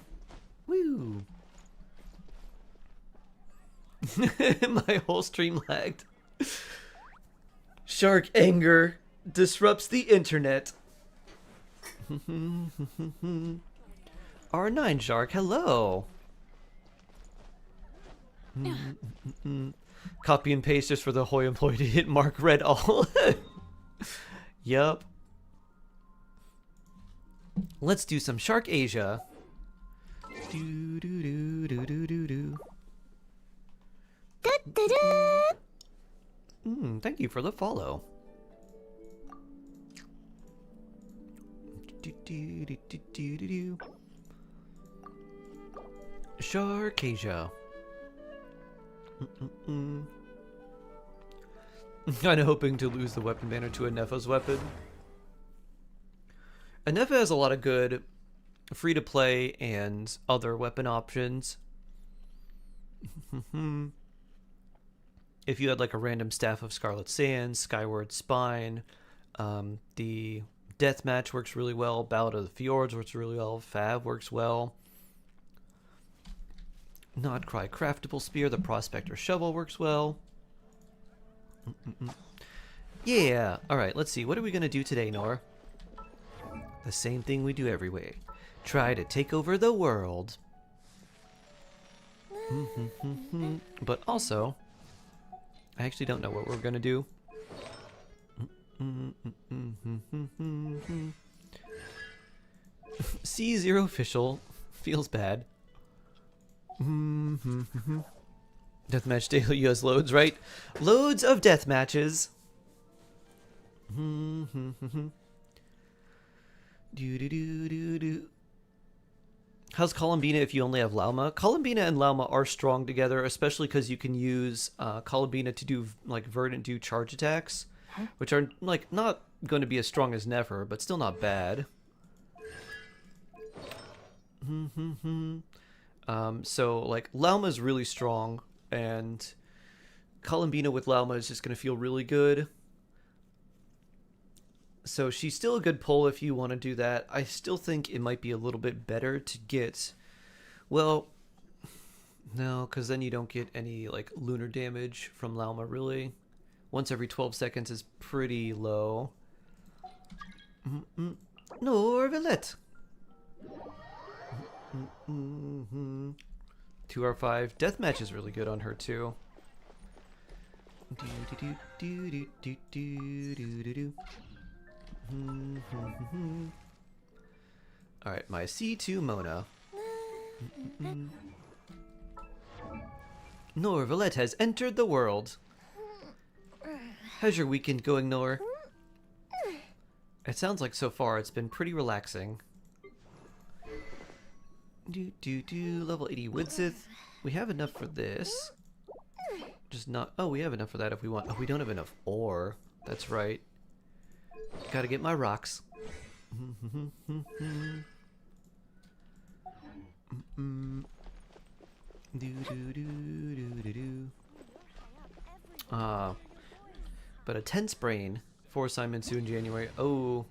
Woo. My whole stream lagged. Shark anger disrupts the internet. R9 Shark, hello. Copy and paste just for the Hoy employee to hit mark read all. Yup. Let's do some Shark Asia. Do do do do do do do. Thank you for the follow. Shark Asia. Kinda hoping to lose the weapon banner to Anefa's weapon. Anefa has a lot of good free-to-play and other weapon options. If you had like a random Staff of Scarlet Sands, Skyward Spine, the Deathmatch works really well, Ballad of the Fjords works really well, Fav works well. Nodcry Craftable Spear, the Prospector Shovel works well. Yeah, alright, let's see. What are we going to do today, Nor? The same thing we do every way. Try to take over the world. But also, I actually don't know what we're going to do. C0 official feels bad. Deathmatch daily has loads, right? Loads of death matches. How's Columbina if you only have Lauma? Columbina and Lauma are strong together, especially because you can use Columbina to do like Verdant do charge attacks, which are like not going to be as strong as Nefer, but still not bad. So like Lauma is really strong, and Columbina with Lauma is just going to feel really good. So she's still a good pull if you want to do that. I still think it might be a little bit better to get, well, no, because then you don't get any like lunar damage from Lauma really. Once every 12 seconds is pretty low. No, Villette. 2R5. Deathmatch is really good on her too. Alright, my C2 Mona. Nor Villette has entered the world. How's your weekend going, Nor? It sounds like so far it's been pretty relaxing. Level 80 Widsith. We have enough for this. Just not. Oh, we have enough for that if we want. Oh, we don't have enough ore. That's right. Gotta get my rocks. But a tense brain for assignment due in January. Oh.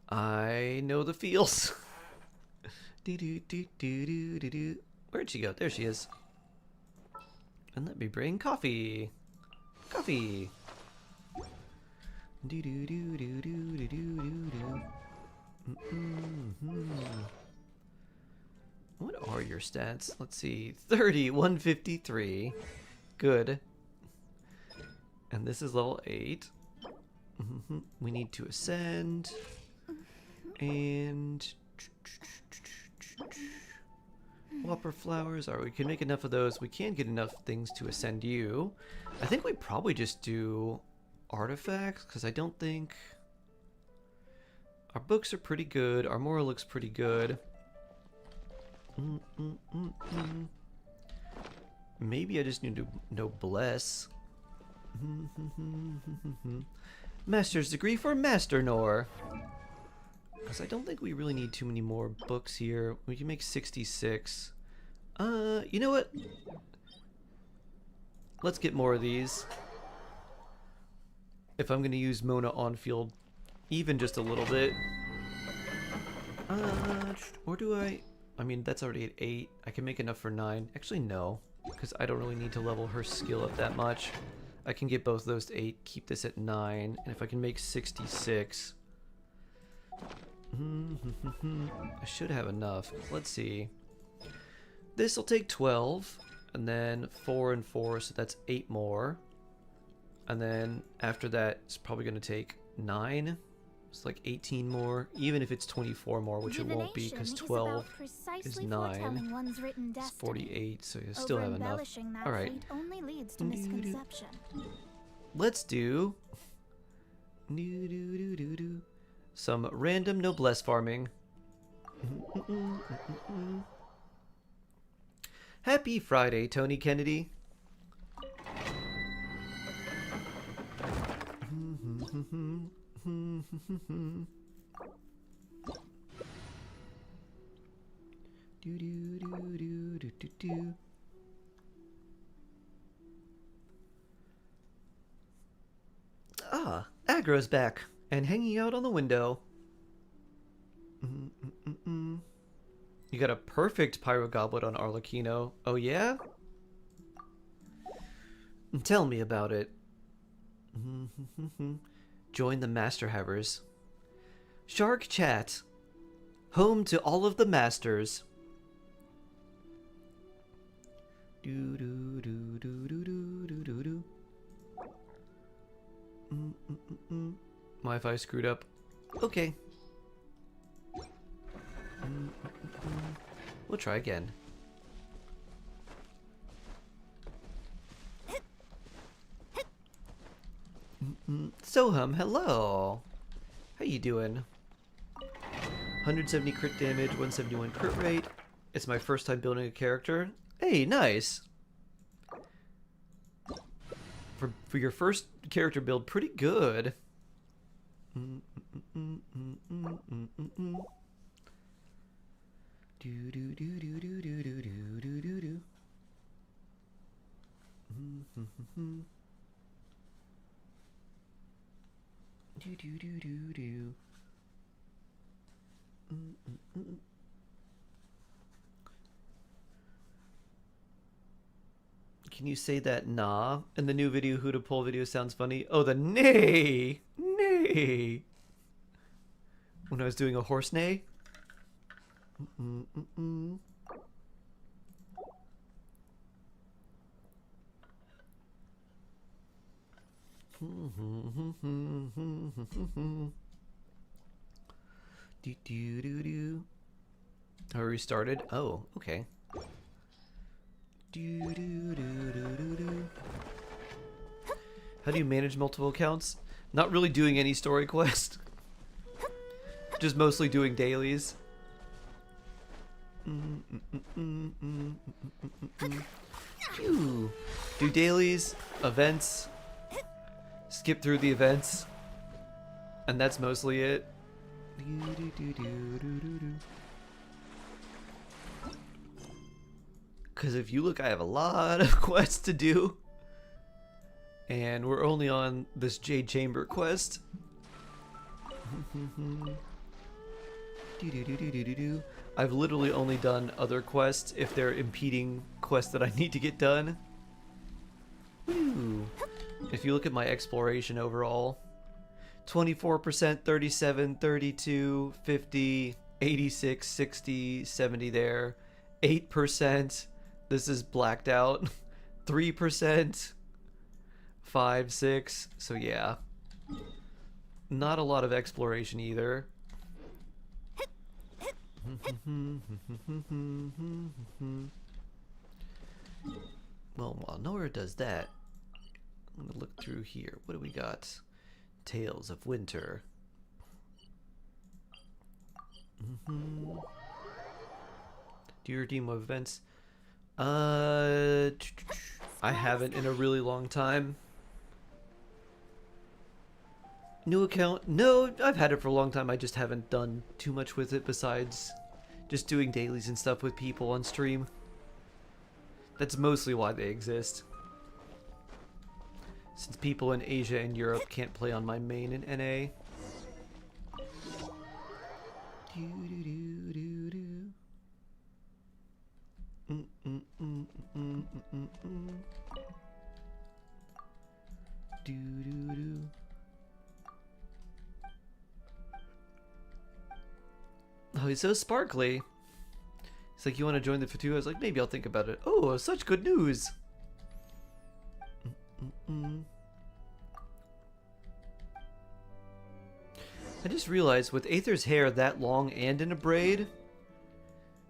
I know the feels. Where'd she go? There she is. And let me bring coffee. Coffee. What are your stats? Let's see. 30, 153. Good. And this is level 8. We need to ascend. And whopper flowers. Alright, we can make enough of those. We can get enough things to ascend you. I think we probably just do artifacts, because I don't think our books are pretty good. Our moral looks pretty good. Maybe I just need to know bless. Master's degree for Master Nor. Because I don't think we really need too many more books here. We can make 66. You know what? Let's get more of these. If I'm going to use Mona on field, even just a little bit. Or do I? I mean, that's already at 8. I can make enough for 9. Actually, no. Because I don't really need to level her skill up that much. I can get both of those to 8, keep this at 9. And if I can make 66... I should have enough. Let's see. This will take 12. And then 4 and 4, so that's 8 more. And then after that, it's probably going to take 9. It's like 18 more, even if it's 24 more, which it won't be, because 12 is 9. It's 48, so you still have enough. Alright. Let's do some random noblesse farming. Happy Friday, Tony Kennedy. Ah, Agro's back and hanging out on the window. You got a perfect pyro goblet on Arlecchino. Oh yeah? Tell me about it. Join the Master Havers. Shark Chat. Home to all of the masters. Wi-Fi screwed up. Okay. We'll try again. Sohum, hello. How you doing? 170 crit damage, 171 crit rate. It's my first time building a character. Hey, nice. For your first character build, pretty good. Can you say that nah? In the new video, who to pull video sounds funny. Oh, the neigh! Neigh! When I was doing a horse neigh? I restarted? Oh, okay. How do you manage multiple accounts? Not really doing any story quest. Just mostly doing dailies. Do dailies, events, skip through the events, and that's mostly it. Because if you look, I have a lot of quests to do. And we're only on this Jade Chamber quest. I've literally only done other quests if they're impeding quests that I need to get done. Woo. If you look at my exploration overall, 24%, 37, 32, 50, 86, 60, 70 there, 8%, this is blacked out, 3%, 5, 6, so yeah. Not a lot of exploration either. Well, while Nora does that, I'm gonna look through here. What do we got? Tales of Winter. Do you redeem events? I haven't in a really long time. New account? No, I've had it for a long time. I just haven't done too much with it besides just doing dailies and stuff with people on stream. That's mostly why they exist. Since people in Asia and Europe can't play on my main in NA. Oh, he's so sparkly. He's like, you want to join the Fatu? I was like, maybe I'll think about it. Oh, such good news. I just realized with Aether's hair that long and in a braid,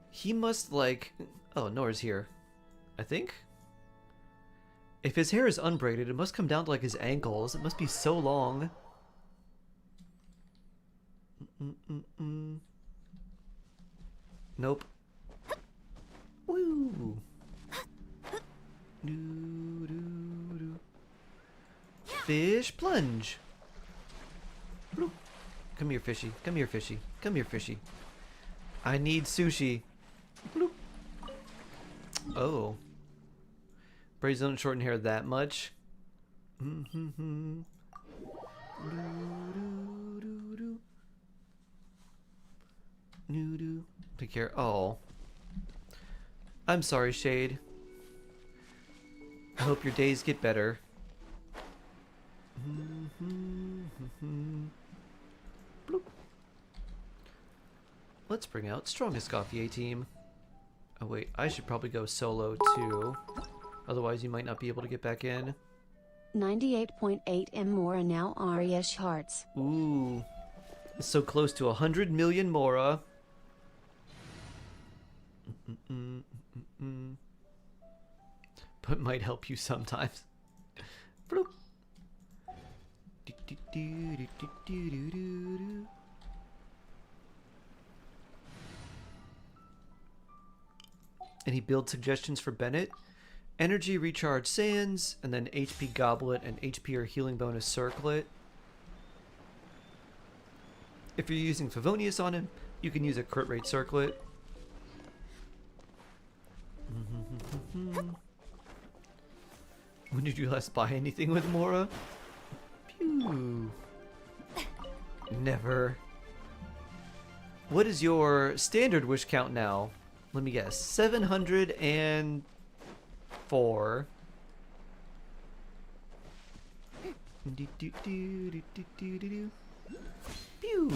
he must like... Oh, Nora's here. I think? If his hair is unbraided, it must come down to like his ankles. It must be so long. Nope. Woo! Fish plunge. Bloop. Come here, fishy. Come here, fishy. Come here, fishy. I need sushi. Bloop. Oh. Braids don't shorten hair that much. Take care. Oh. I'm sorry, Shade. I hope your days get better. Bloop. Let's bring out strongest Gauthier team. Oh wait, I should probably go solo too. Otherwise you might not be able to get back in. 98.8 M Mora now Ariash hearts. Ooh. So close to 100 million Mora. But might help you sometimes. Bloop. Any build suggestions for Bennett? Energy recharge sands, and then HP goblet and HP or healing bonus circlet. If you're using Favonius on him, you can use a crit rate circlet. When did you last buy anything with Mora? Pew. Never. What is your standard wish count now? Let me guess. 704. Pew.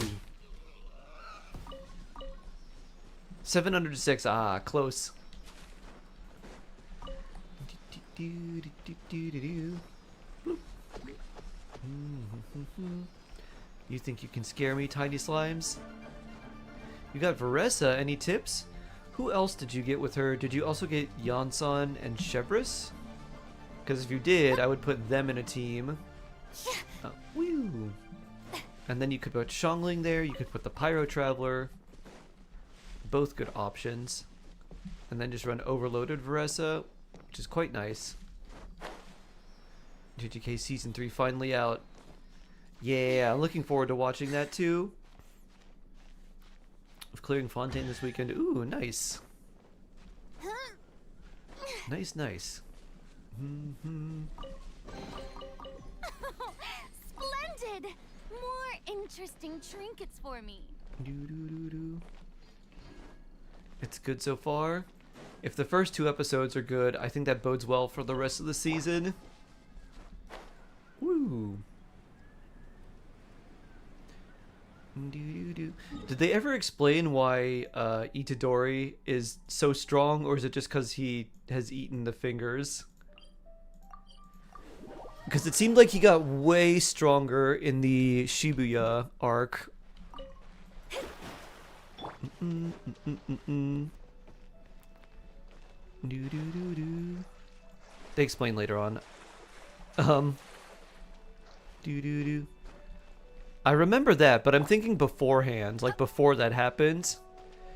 706. Ah, close. You think you can scare me, tiny slimes? You got Varessa. Any tips? Who else did you get with her? Did you also get Yansan and Chevris? Because if you did, I would put them in a team. Woo! And then you could put Xiangling there. You could put the Pyro Traveler. Both good options. And then just run Overloaded Varessa, which is quite nice. GTK Season 3 finally out. Yeah, I'm looking forward to watching that too. Of clearing Fontaine this weekend. Ooh, nice. Nice, nice. Splendid! More interesting trinkets for me. It's good so far. If the first 2 episodes are good, I think that bodes well for the rest of the season. Woo. Did they ever explain why Itadori is so strong, or is it just because he has eaten the fingers? Because it seemed like he got way stronger in the Shibuya arc. They explain later on. I remember that, but I'm thinking beforehand, like before that happened.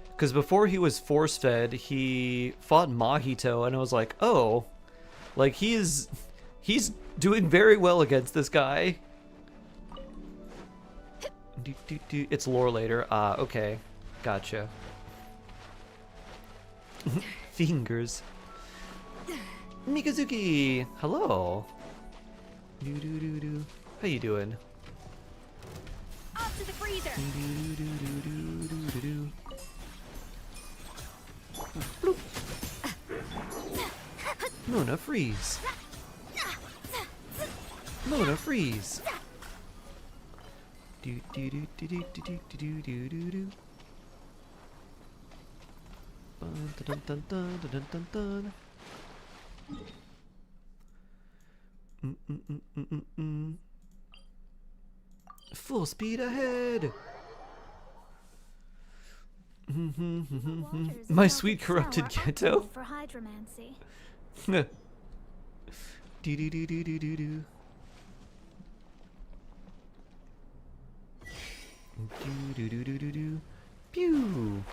Because before he was force-fed, he fought Mahito, and I was like, oh, like he's doing very well against this guy. It's lore later. Ah, okay. Gotcha. Fingers. Mikazuki! Hello. How you doing? Off to the freezer. Bloop. Mona freeze. Mona freeze. Do do do do do do do do do do. Dun dun dun dun dun dun dun. Full speed ahead. My sweet corrupted ghetto. For hydromancy. Do do do do do do do. Do do do do do do. Pew.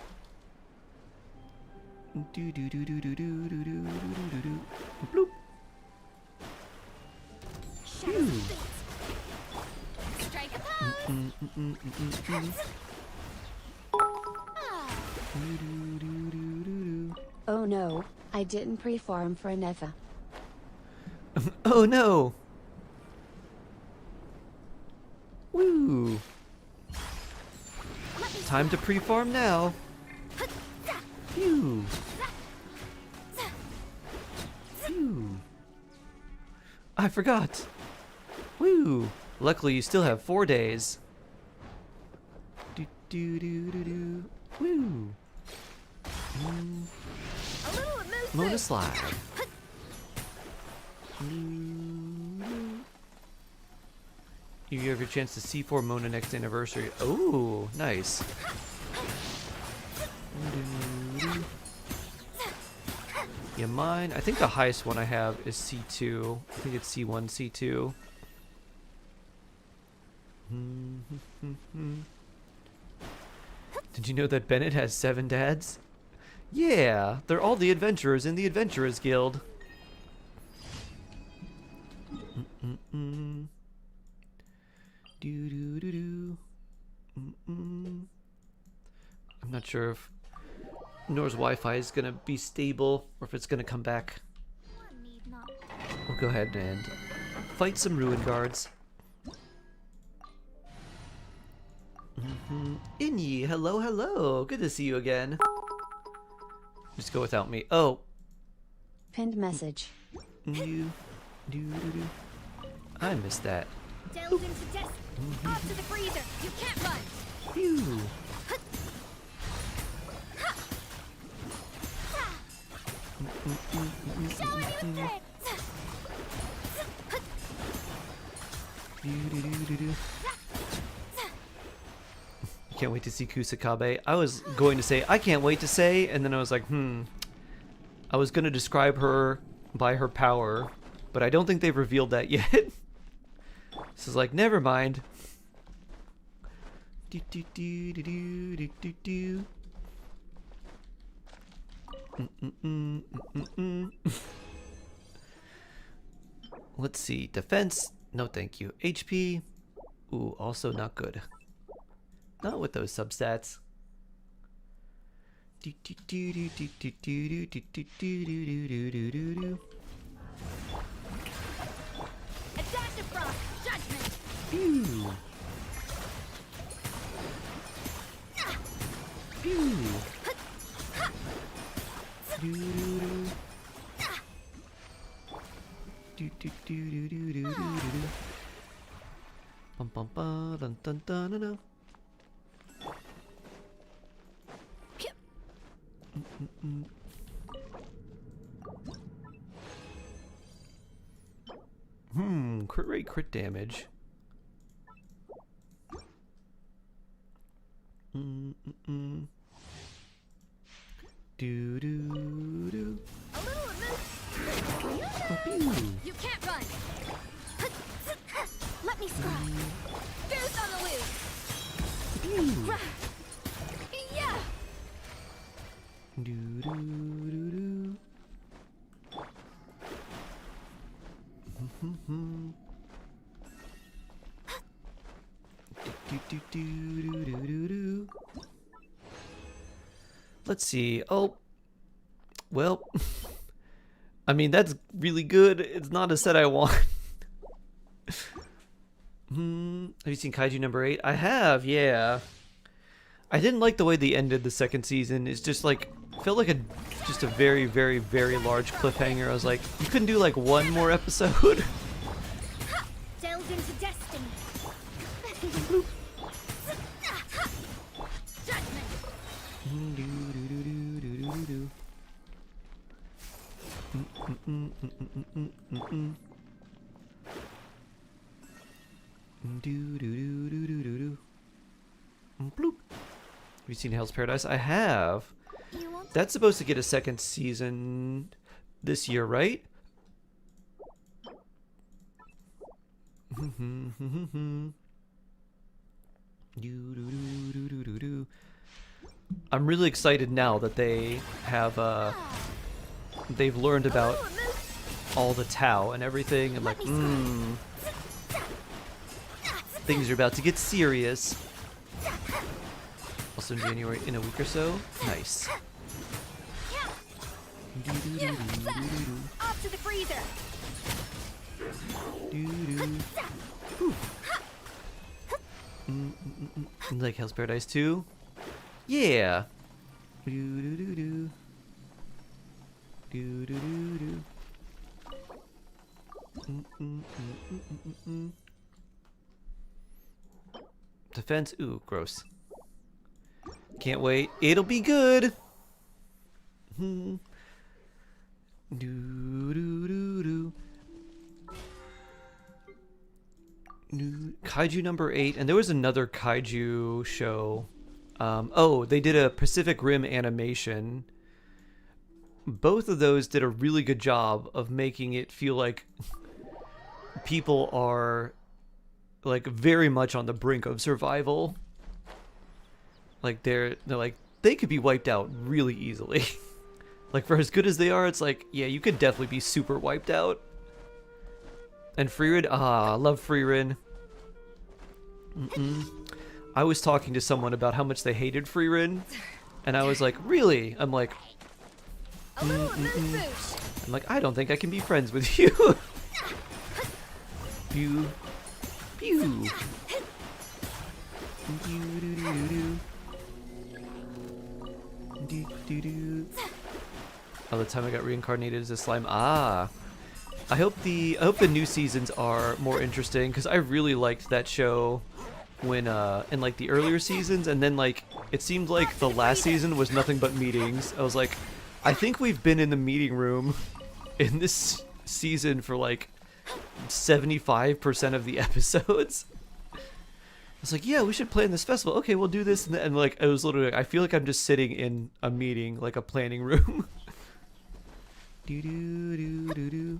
Do do do do do do do do do do do. Bloop. Pew. Strike a pose. Oh no, I didn't pre-farm for an Eva. Oh no! Woo! Time to pre-farm now. Phew. Phew. I forgot. Woo! Luckily, you still have 4 days. Do do do do do. Woo! A little elusive. Mona slide. You have your chance to C4 Mona next anniversary. Oh, nice. Yeah, mine. I think the highest one I have is C2. I think it's C1, C2. Did you know that Bennett has 7 dads? Yeah, they're all the adventurers in the Adventurers Guild. I'm not sure if Nora's Wi-Fi is gonna be stable or if it's gonna come back. One need not. We'll go ahead and fight some ruin guards. Inyi, hello, hello. Good to see you again. Just go without me. Oh. Pinned message. I missed that. Delved into death. Off to the freezer. You can't run. Phew. Showing you the Can't wait to see Kusakabe. I was going to say, I can't wait to say, and then I was like, I was going to describe her by her power, but I don't think they've revealed that yet. This is like, never mind. Let's see. Defense. No, thank you. HP. Ooh, also not good. Not with those substats. Adaptive frost. Judgment. Phew. Pew. Doo-doo-doo. Do-do-do-do-do-do-do-do. Bum bum ba dun dun dun dun dun. Crit rate, crit damage. Do do do. A little Oh, pew. You can't run. Let me scry. Goose on the loose. Yeah. Do do do do. Do do do do do do do. Let's see. Oh, well. I mean, that's really good. It's not a set I want. Have you seen Kaiju number 8? I have, yeah. I didn't like the way they ended the second season. It's just like, felt like just a very, very, very large cliffhanger. I was like, you couldn't do like one more episode? Delve into destiny. Judgment. Bloop. Have you seen Hell's Paradise? I have. That's supposed to get a second season this year, right? I'm really excited now that they have they've learned about all the Tau and everything, and like things are about to get serious. Also in January, in a week or so. Nice. Off to the freezer. Like Hell's Paradise 2? Yeah. Defense? Ooh, gross. Can't wait. It'll be good. Kaiju number 8, and there was another kaiju show. Oh, they did a Pacific Rim animation. Both of those did a really good job of making it feel like people are like very much on the brink of survival. Like they're like they could be wiped out really easily. Like for as good as they are, it's like, yeah, you could definitely be super wiped out. And Freerin, I love Freerin. I was talking to someone about how much they hated Freerin, and I was like, really? I'm like, I'm like, I don't think I can be friends with you. Pew, pew. Oh, the time I got reincarnated as a slime. Ah. I hope the new seasons are more interesting, because I really liked that show when in like the earlier seasons, and then like it seemed like the last season was nothing but meetings. I was like, I think we've been in the meeting room in this season for like 75% of the episodes. I was like, yeah, we should plan this festival. Okay, we'll do this, and like I was literally like, I feel like I'm just sitting in a meeting, like a planning room. Do do do do do.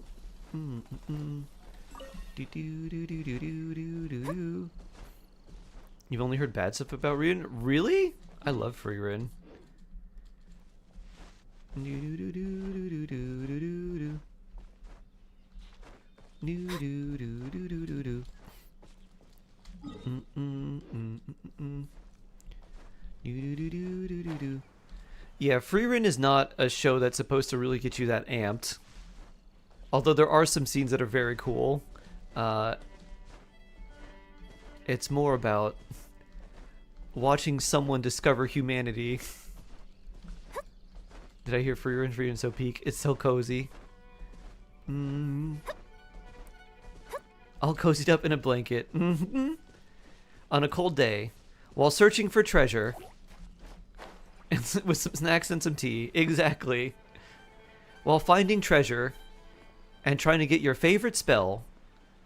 You've only heard bad stuff about Rin? Really? I love Freerin. Yeah, Freerin is not a show that's supposed to really get you that amped. Although there are some scenes that are very cool. It's more about watching someone discover humanity. Did I hear freer and so peak? It's so cozy. All cozied up in a blanket. On a cold day, while searching for treasure, with some snacks and some tea. Exactly. While finding treasure and trying to get your favorite spell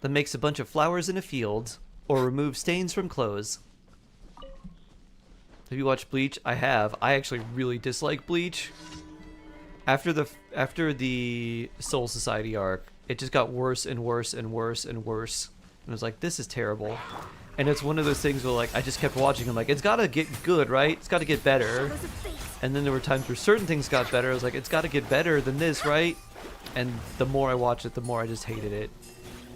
that makes a bunch of flowers in a field or removes stains from clothes. Have you watched Bleach? I have. I actually really dislike Bleach. After the Soul Society arc, it just got worse and worse and worse and worse. And I was like, this is terrible. And it's one of those things where, like, I just kept watching. I'm like, it's gotta get good, right? It's gotta get better. And then there were times where certain things got better. I was like, it's gotta get better than this, right? And the more I watched it, the more I just hated it.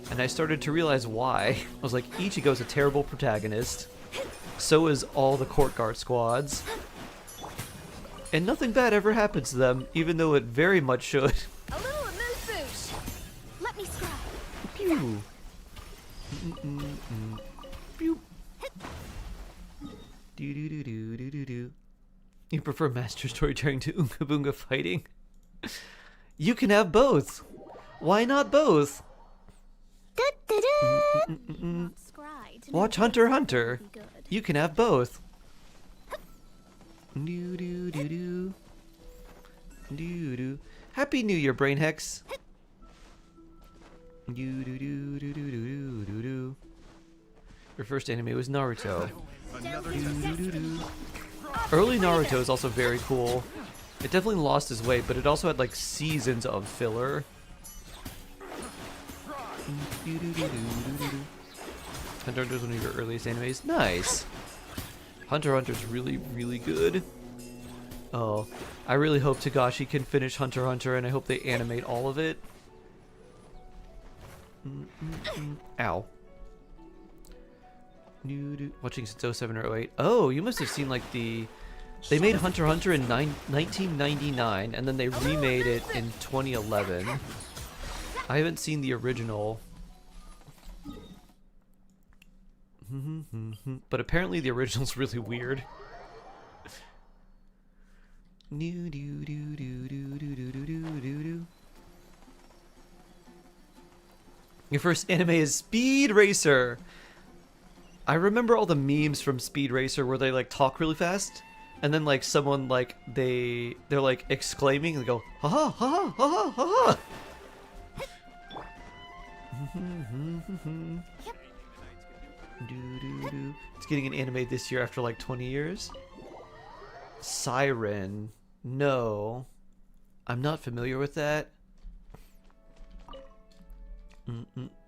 And I started to realize why. I was like, Ichigo's a terrible protagonist. So is all the court guard squads. And nothing bad ever happens to them, even though it very much should. A little amuse-bouche. Let me scribe. Pew. Pew. Do do do do do do do. You prefer master storytelling to Oonga Boonga fighting? You can have both. Why not both? Watch Hunter x Hunter. You can have both. Do do do do. Do do. Happy New Year, Brain Hex. Do do do do do do do do. Your first anime was Naruto. Do, do, do. Early Naruto is also very cool. It definitely lost its way, but it also had like seasons of filler. Hunter x Hunter is one of your earliest animes. Nice. Hunter x Hunter's really, really good. Oh, I really hope Togashi can finish Hunter x Hunter, and I hope they animate all of it. Ow. Watching since 07 or 08. Oh, you must have seen like the... They made Hunter x Hunter in 1999, and then they remade it in 2011. I haven't seen the original. But apparently the original's really weird. Your first anime is Speed Racer. I remember all the memes from Speed Racer where they like talk really fast, and then like someone like they're like exclaiming and they go ha ha ha ha ha ha. It's getting an anime this year after like 20 years. Siren. No. I'm not familiar with that.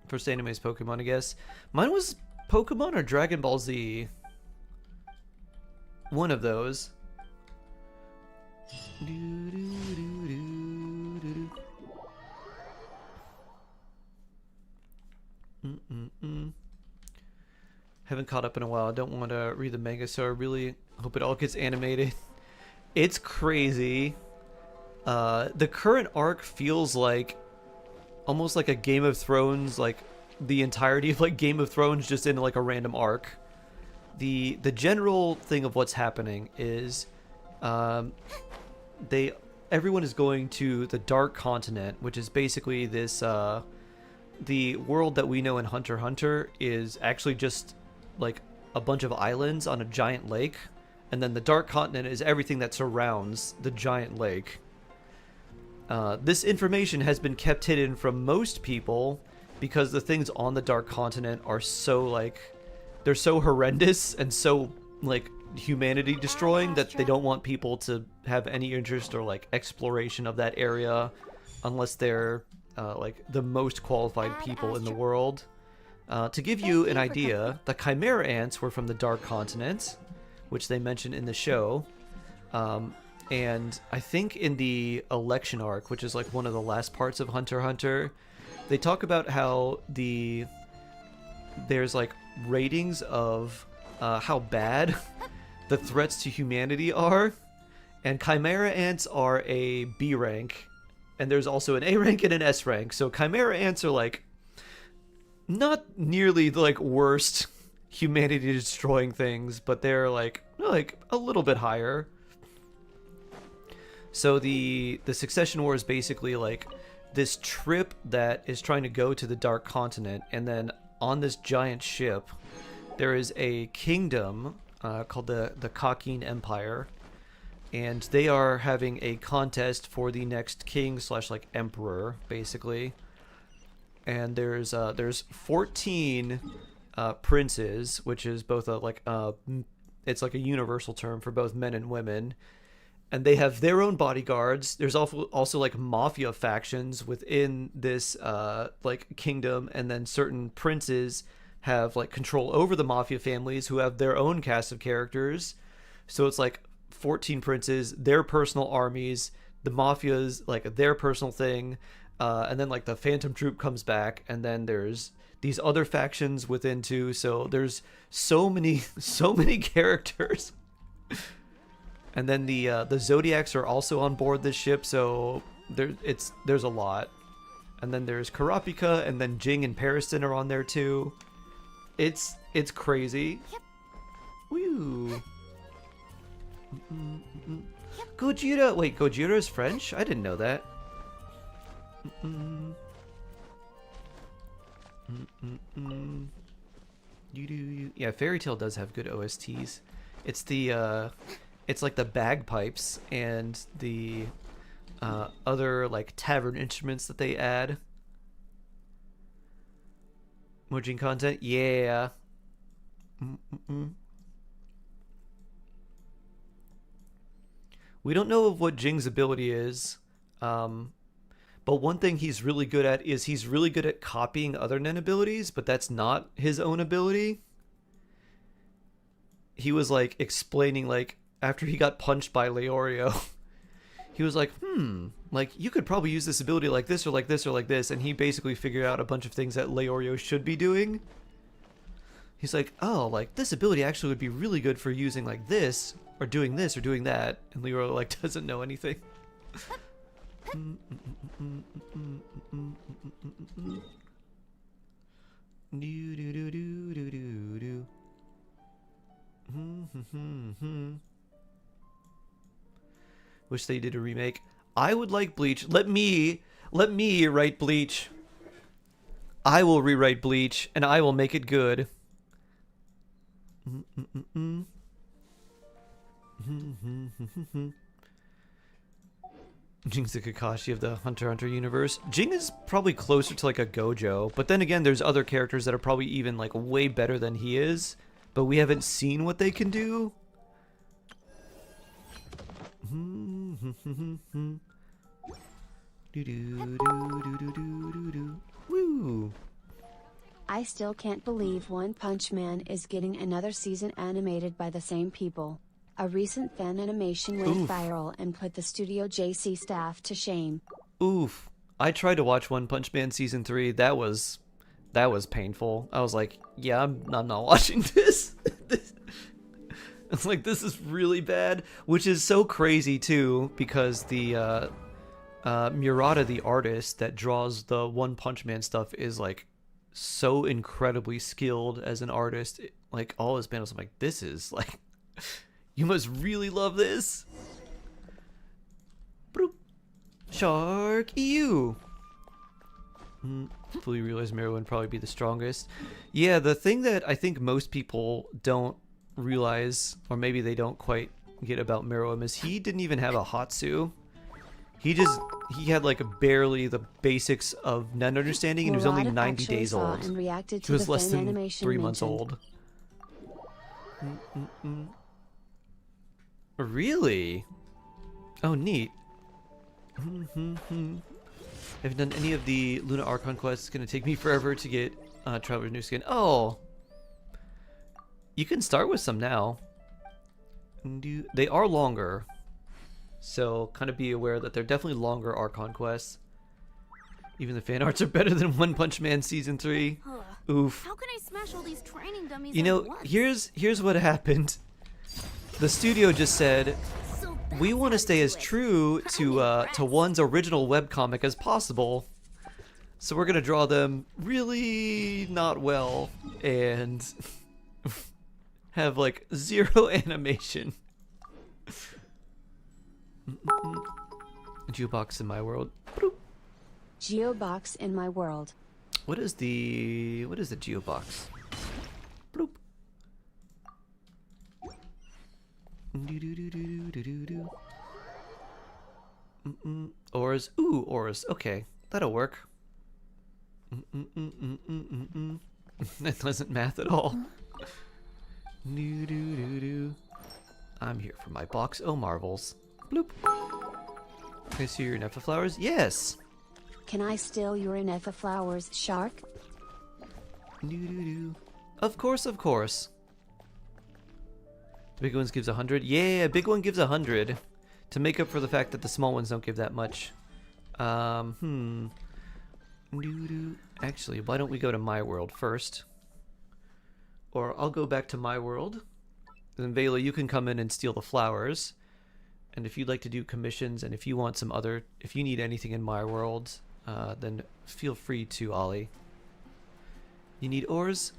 First anime is Pokemon, I guess. Mine was Pokemon or Dragon Ball Z. One of those. Haven't caught up in a while. I don't want to read the manga, so I really hope it all gets animated. It's crazy. The current arc feels like almost like a Game of Thrones, like the entirety of like Game of Thrones just in like a random arc. The general thing of what's happening is everyone is going to the Dark Continent, which is basically this the world that we know in Hunter x Hunter is actually just like a bunch of islands on a giant lake, and then the Dark Continent is everything that surrounds the giant lake. This information has been kept hidden from most people because the things on the Dark Continent are so like they're so horrendous and so like humanity destroying that they don't want people to have any interest or like exploration of that area unless they're like the most qualified people in the world. To give you an idea, the Chimera Ants were from the Dark Continent, which they mentioned in the show. And I think in the election arc, which is like one of the last parts of Hunter x Hunter, they talk about how there's like ratings of how bad the threats to humanity are, and Chimera Ants are a B rank, and there's also an A rank and an S rank. So Chimera Ants are like not nearly the like worst humanity destroying things, but they're like a little bit higher. So the Succession War is basically like this trip that is trying to go to the Dark Continent, and then on this giant ship there is a kingdom called the Kakin Empire, and they are having a contest for the next king slash like emperor, basically. And there's 14 princes, which is both it's like a universal term for both men and women, and they have their own bodyguards. There's also like mafia factions within this like kingdom, and then certain princes have like control over the mafia families who have their own cast of characters. So it's like 14 princes, their personal armies, the mafia's like their personal thing, and then like the Phantom Troop comes back, and then there's these other factions within too. So there's so many characters. And then the Zodiacs are also on board this ship, so there's a lot. And then there's Karapika, and then Jing and Pariston are on there too. It's crazy. Yep. Woo. Gojira. Wait, Gojira is French? I didn't know that. Yeah, Fairy Tail does have good OSTs. It's the it's like the bagpipes and the other like tavern instruments that they add. Mojin content, yeah. We don't know of what Jing's ability is, but one thing he's really good at is he's really good at copying other Nen abilities, but that's not his own ability. He was like explaining, like after he got punched by Leorio, he was like, like you could probably use this ability like this or like this or like this, and he basically figured out a bunch of things that Leorio should be doing. He's like, oh, like this ability actually would be really good for using like this or doing that, and Leorio like doesn't know anything. Wish they did a remake. I would like Bleach. Let me write Bleach. I will rewrite Bleach, and I will make it good. Jing's the Kakashi of the Hunter x Hunter universe. Jing is probably closer to like a Gojo, but then again, there's other characters that are probably even like way better than he is, but we haven't seen what they can do. Woo! I still can't believe One Punch Man is getting another season animated by the same people. A recent fan animation went viral and put the Studio JC staff to shame. Oof. I tried to watch One Punch Man Season 3. That was painful. I was like, yeah, I'm not watching this. It's like, this is really bad. Which is so crazy, too, because the Murata, the artist that draws the One Punch Man stuff, is like so incredibly skilled as an artist. Like, all his panels, I'm like, this is like... You must really love this. Broop. Shark EU. Fully realized Meruem would probably be the strongest. Yeah, the thing that I think most people don't realize, or maybe they don't quite get about Meruem, is he didn't even have a Hatsu. He had like barely the basics of Nen understanding, and he was only 90 days old. He was less than 3 months old. Really? Oh, neat. Haven't done any of the Luna Archon quests. It's gonna take me forever to get Traveler's New Skin. Oh! You can start with some now. They are longer. So, kind of be aware that they're definitely longer Archon quests. Even the fan arts are better than One Punch Man Season 3. Oof. How can I smash all these training dummies You know, here's what happened. The studio just said, we want to stay as true to One's original webcomic as possible, so we're gonna draw them really not well, and have like 0 animation. Geobox in my world. Bloop. Geobox in my world. What is the geobox? Bloop. Auras. Ooh, auras. Okay, that'll work. That doesn't math at all. I'm here for my box. Oh, marvels. Bloop. Can I see your Nefa flowers? Yes. Can I steal your Nefa flowers, Shark? Of course, of course. The big ones gives 100. Yeah, big one gives 100 to make up for the fact that the small ones don't give that much. Actually, why don't we go to my world first? Or I'll go back to my world. Then Vela, you can come in and steal the flowers. And if you'd like to do commissions, and if you want some other, if you need anything in my world, then feel free to, Ollie. You need ores?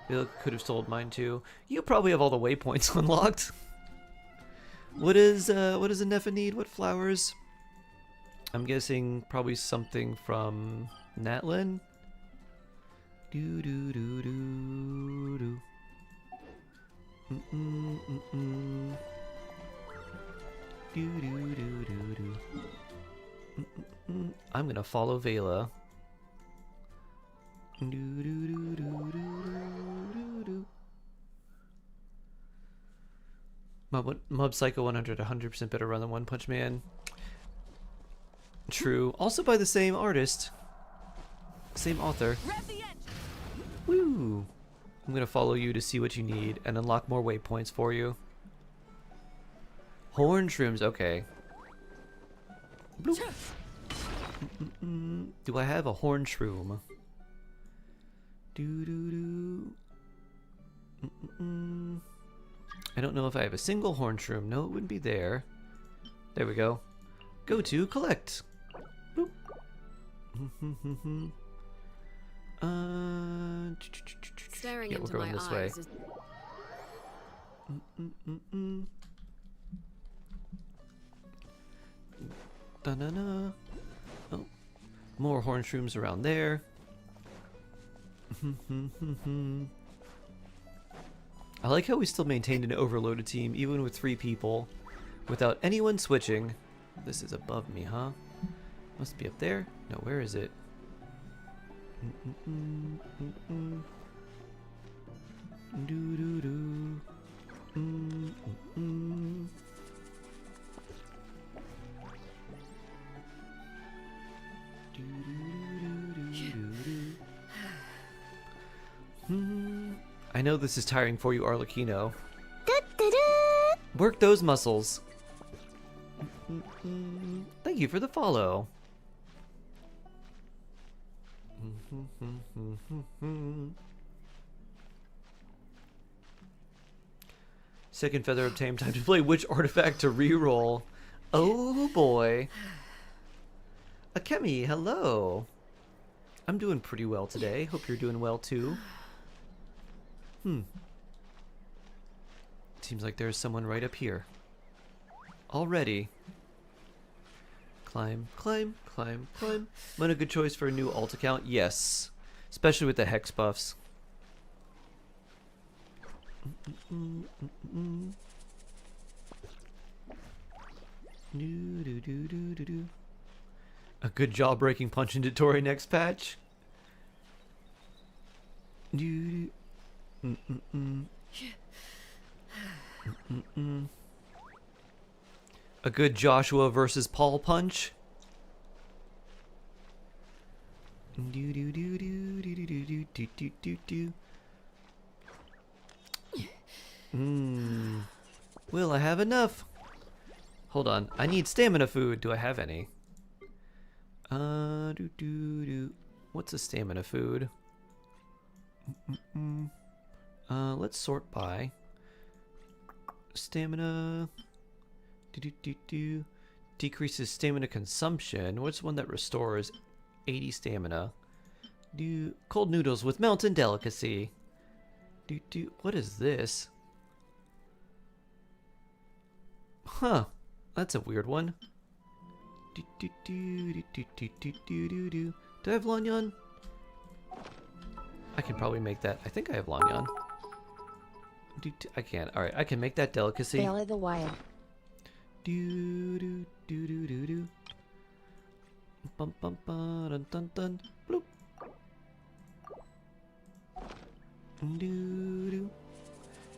Vela could have sold mine too. You probably have all the waypoints unlocked. What does a Nefa need? What flowers? I'm guessing probably something from Natlin. I'm gonna follow Vela. Mob Psycho 100, 100% better run than One Punch Man. True. Also by the same artist. Same author. Woo! I'm gonna follow you to see what you need and unlock more waypoints for you. Horn shrooms, okay. Bloop. Do I have a horn shroom? I don't know if I have a single horn shroom. No, it wouldn't be there. There we go. Go to collect. Bloop. Staring Yeah, we're into going my this way. eyes is Da-na-na. Oh, more horn shrooms around there. I like how we still maintained an overloaded team, even with 3 people, without anyone switching. This is above me, huh? Must be up there? No, where is it? I know this is tiring for you, Arlecchino. Work those muscles. Thank you for the follow. Second feather obtained. Time to play which artifact to reroll. Oh boy. Akemi, hello. I'm doing pretty well today. Hope you're doing well too. Seems like there's someone right up here. Already. Climb, climb, climb, climb. Am I a good choice for a new alt account? Yes. Especially with the hex buffs. A good jaw-breaking punch into Tori next patch. A good Joshua versus Paul punch. Will I have enough? Hold on, I need stamina food. Do I have any? What's a stamina food? Let's sort by stamina. Decreases stamina consumption. What's one that restores 80 stamina? Do cold noodles with mountain delicacy. What is this? Huh, that's a weird one. Do I have Lanyan? I can probably make that. I think I have Lanyan. I can. All right, I can make that delicacy. Bailey the Wyatt. Bum bum ba dun dun dun. Bloop.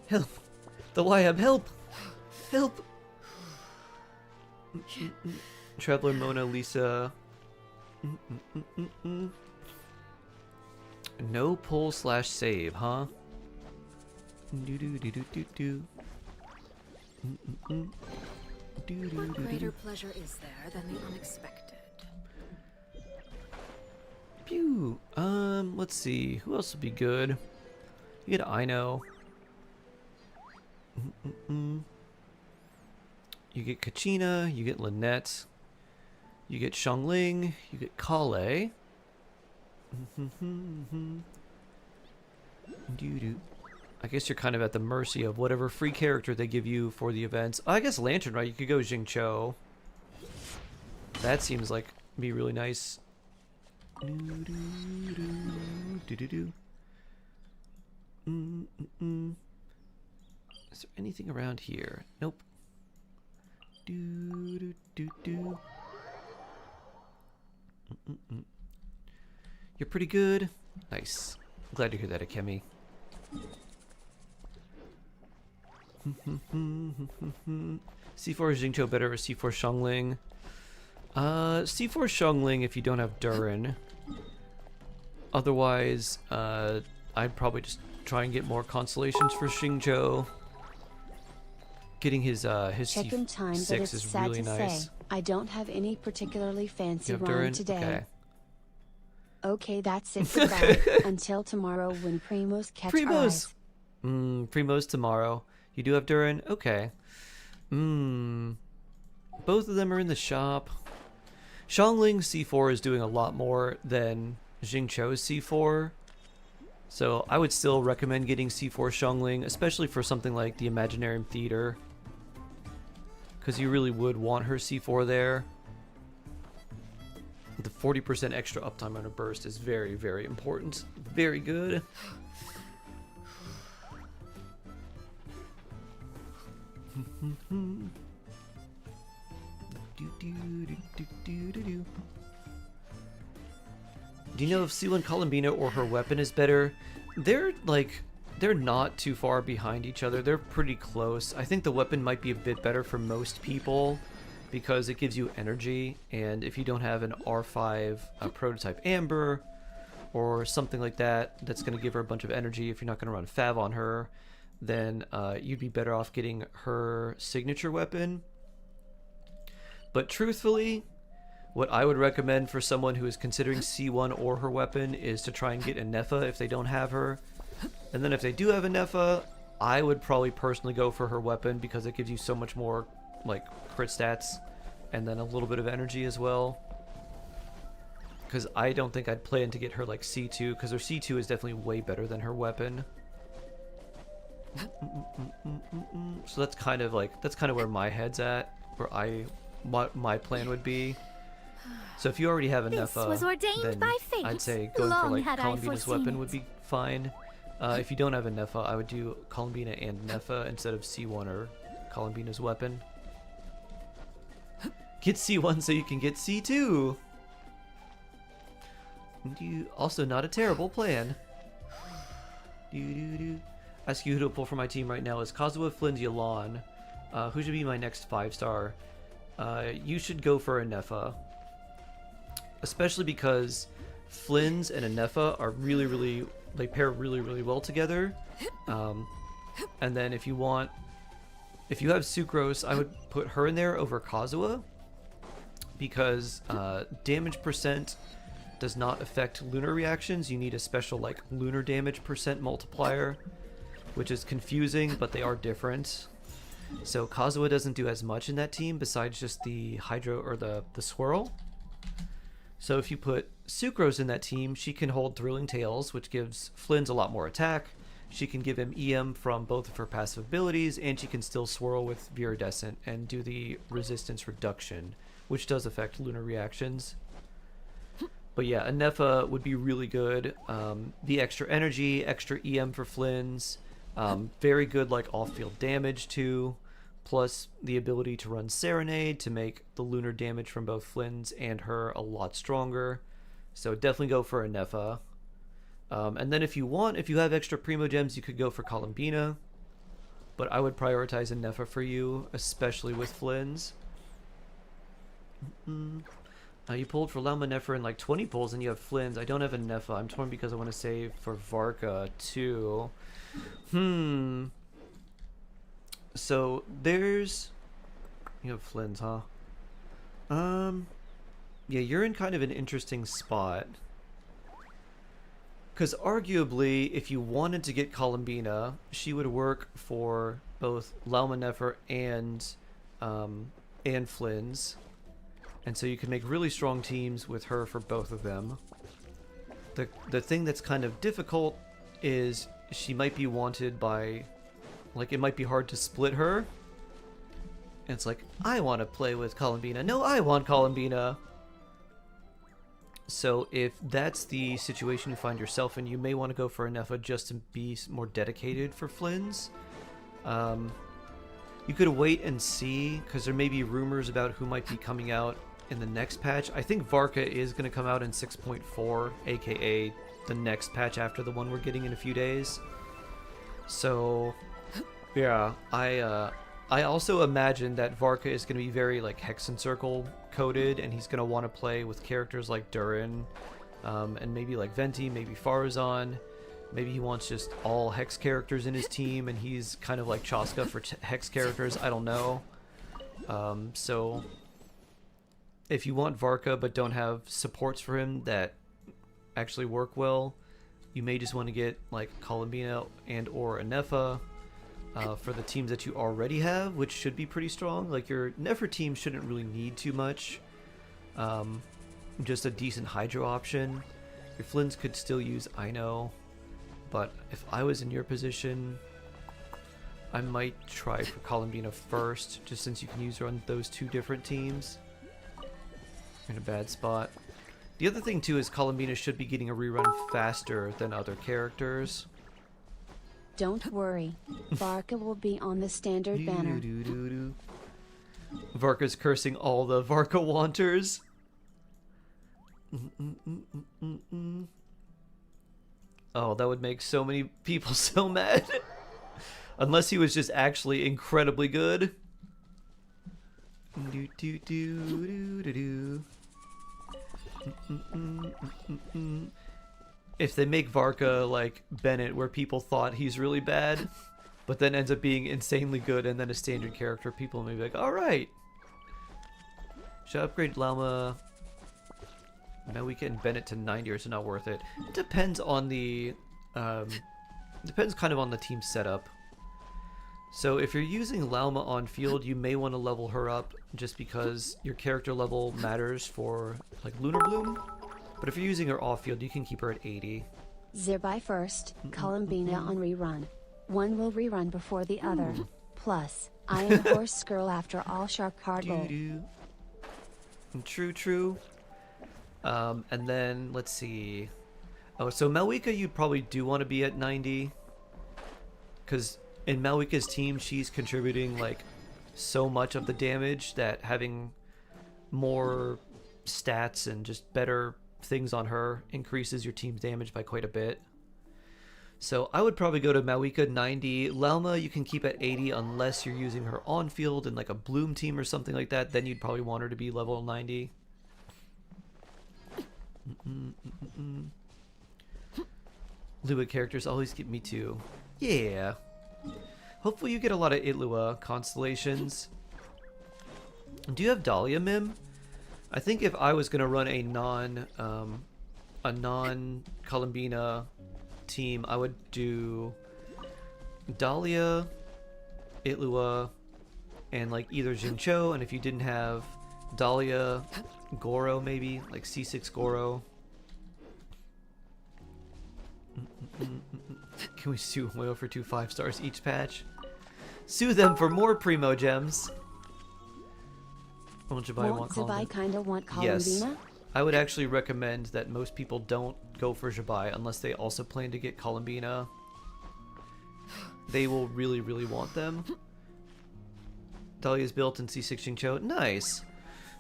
Help! The Wyatt, help! Help! Traveler Mona Lisa. No pull / save, huh? What greater pleasure is there than the unexpected? Pew. Let's see. Who else would be good? You get Ino. You get Kachina. You get Lynette. You get Xiangling. You get Kale. I guess you're kind of at the mercy of whatever free character they give you for the events. I guess Lantern, right? You could go Xingqiu. That seems like be really nice. Is there anything around here? Nope. You're pretty good. Nice. I'm glad to hear that, Akemi. C4 Xingqiu better or C4 Xiangling? C4 Xiangling if you don't have Durin. Otherwise, I'd probably just try and get more constellations for Xingqiu. Getting his Check-in time, but C6 it's is sad really to nice. say, I don't have any particularly fancy You have rhyme Durin? today. Okay. Okay, that's it. Goodbye. Until tomorrow when Primos catch Primos! eyes. Primos tomorrow. You do have Durin? Okay. Both of them are in the shop. Xiangling C4 is doing a lot more than Xingqiu's C4. So I would still recommend getting C4 Xiangling, especially for something like the Imaginarium Theater. Because you really would want her C4 there. The 40% extra uptime on a burst is very, very important. Very good. Do you know if C1 Columbina or her weapon is better? They're not too far behind each other. They're pretty close. I think the weapon might be a bit better for most people because it gives you energy, and if you don't have an R5 prototype Amber or something like that that's going to give her a bunch of energy, if you're not going to run Fav on her, then you'd be better off getting her signature weapon. But truthfully, what I would recommend for someone who is considering C1 or her weapon is to try and get a Nefa if they don't have her. And then if they do have a Nefa, I would probably personally go for her weapon because it gives you so much more like crit stats and then a little bit of energy as well. Because I don't think I'd plan to get her like C2 because her C2 is definitely way better than her weapon. So that's kind of where my head's at, where my plan would be. So if you already have a This Nefa, was ordained then by fate. I'd say going for Long like had I Columbina's foreseen weapon it. would be fine. If you don't have a Nefa, I would do Columbina and Nefa instead of C1 or Columbina's weapon. Get C1 so you can get C2. Also not a terrible plan. Ask you who to pull for my team right now is Kazuha, Flynn's, Yalan. Who should be my next 5-star? You should go for a Nefa. Especially because Flynn's and a Nefa are they pair really well together. And then if you have Sucrose, I would put her in there over Kazuha. Because damage percent does not affect lunar reactions. You need a special like lunar damage percent multiplier, which is confusing, but they are different. So Kazuha doesn't do as much in that team besides just the Hydro or the Swirl. So if you put Sucrose in that team, she can hold Thrilling Tales, which gives Flynn's a lot more attack. She can give him EM from both of her passive abilities, and she can still swirl with Viridescent and do the resistance reduction, which does affect lunar reactions. But yeah, a Nefa would be really good. The extra energy, extra EM for Flynn's, very good like off-field damage too, plus the ability to run Serenade to make the lunar damage from both Flynn's and her a lot stronger. So definitely go for a Nefa. And then if you have extra Primo Gems, you could go for Columbina. But I would prioritize a Nefa for you, especially with Flynn's. You pulled for Lelma Nefer in like 20 pulls and you have Flynn's. I don't have a Nefa. I'm torn because I want to save for Varka too. So there's... You have Flynn's, huh? Yeah, you're in kind of an interesting spot. Because arguably, if you wanted to get Columbina, she would work for both Lelma Nefer and Flynn's. And so you can make really strong teams with her for both of them. The thing that's kind of difficult is she might be wanted by... Like, it might be hard to split her. And it's like, I want to play with Columbina. No, I want Columbina. So if that's the situation you find yourself in, you may want to go for a Nefa just to be more dedicated for Flynn's. You could wait and see, because there may be rumors about who might be coming out in the next patch. I think Varka is going to come out in 6.4, aka the next patch after the one we're getting in a few days. So, yeah, I also imagine that Varka is going to be very like Hexen Circle coded, and he's going to want to play with characters like Durin, and maybe like Venti, maybe Farazan. Maybe he wants just all Hex characters in his team, and he's kind of like Chaska for Hex characters. I don't know. So if you want Varka but don't have supports for him that actually work well, you may just want to get like Columbina and or a Nefa. For the teams that you already have, which should be pretty strong. Like, your Nefer team shouldn't really need too much. Just a decent Hydro option. Your Flynn's could still use Ino, but if I was in your position, I might try for Columbina first, just since you can use her on those two different teams. You're in a bad spot. The other thing, too, is Columbina should be getting a rerun faster than other characters. Don't worry, Varka will be on the standard banner. Varka's cursing all the Varka wanters. Oh, that would make so many people so mad. Unless he was just actually incredibly good. If they make Varka like Bennett, where people thought he's really bad, but then ends up being insanely good and then a standard character, people may be like, alright. Should I upgrade Lalma? Now we can Bennett to 90, or is it not worth it? It depends on the... depends kind of on the team setup. So if you're using Lalma on field, you may want to level her up just because your character level matters for like Lunar Bloom. But if you're using her off field, you can keep her at 80. Zirbai first, Columbina on rerun. One will rerun before the other. Plus, I am Horse Girl after all. Shark Hard Roll. True. And then, let's see. Oh, so Malwika, you probably do want to be at 90. Because in Malwika's team, she's contributing like so much of the damage that having more stats and just better things on her increases your team's damage by quite a bit. So I would probably go to Malwika 90. Lalma you can keep at 80 unless you're using her on field in like a Bloom team or something like that. Then you'd probably want her to be level 90. Lua characters always get me too. Yeah. Hopefully you get a lot of Itlua constellations. Do you have Dahlia, Mim? I think if I was gonna run a non Columbina team, I would do Dahlia, Itlua, and like either Jincho, and if you didn't have Dahlia, Goro maybe, like C6 Goro. Can we sue Whale for 2 5-stars each patch? Sue them for more primo gems. Won't Zabai kinda want Columbina? Yes. I would actually recommend that most people don't go for Zabai unless they also plan to get Columbina. They will really, really want them. Dahlia's built in C6 Jingqiu. Nice.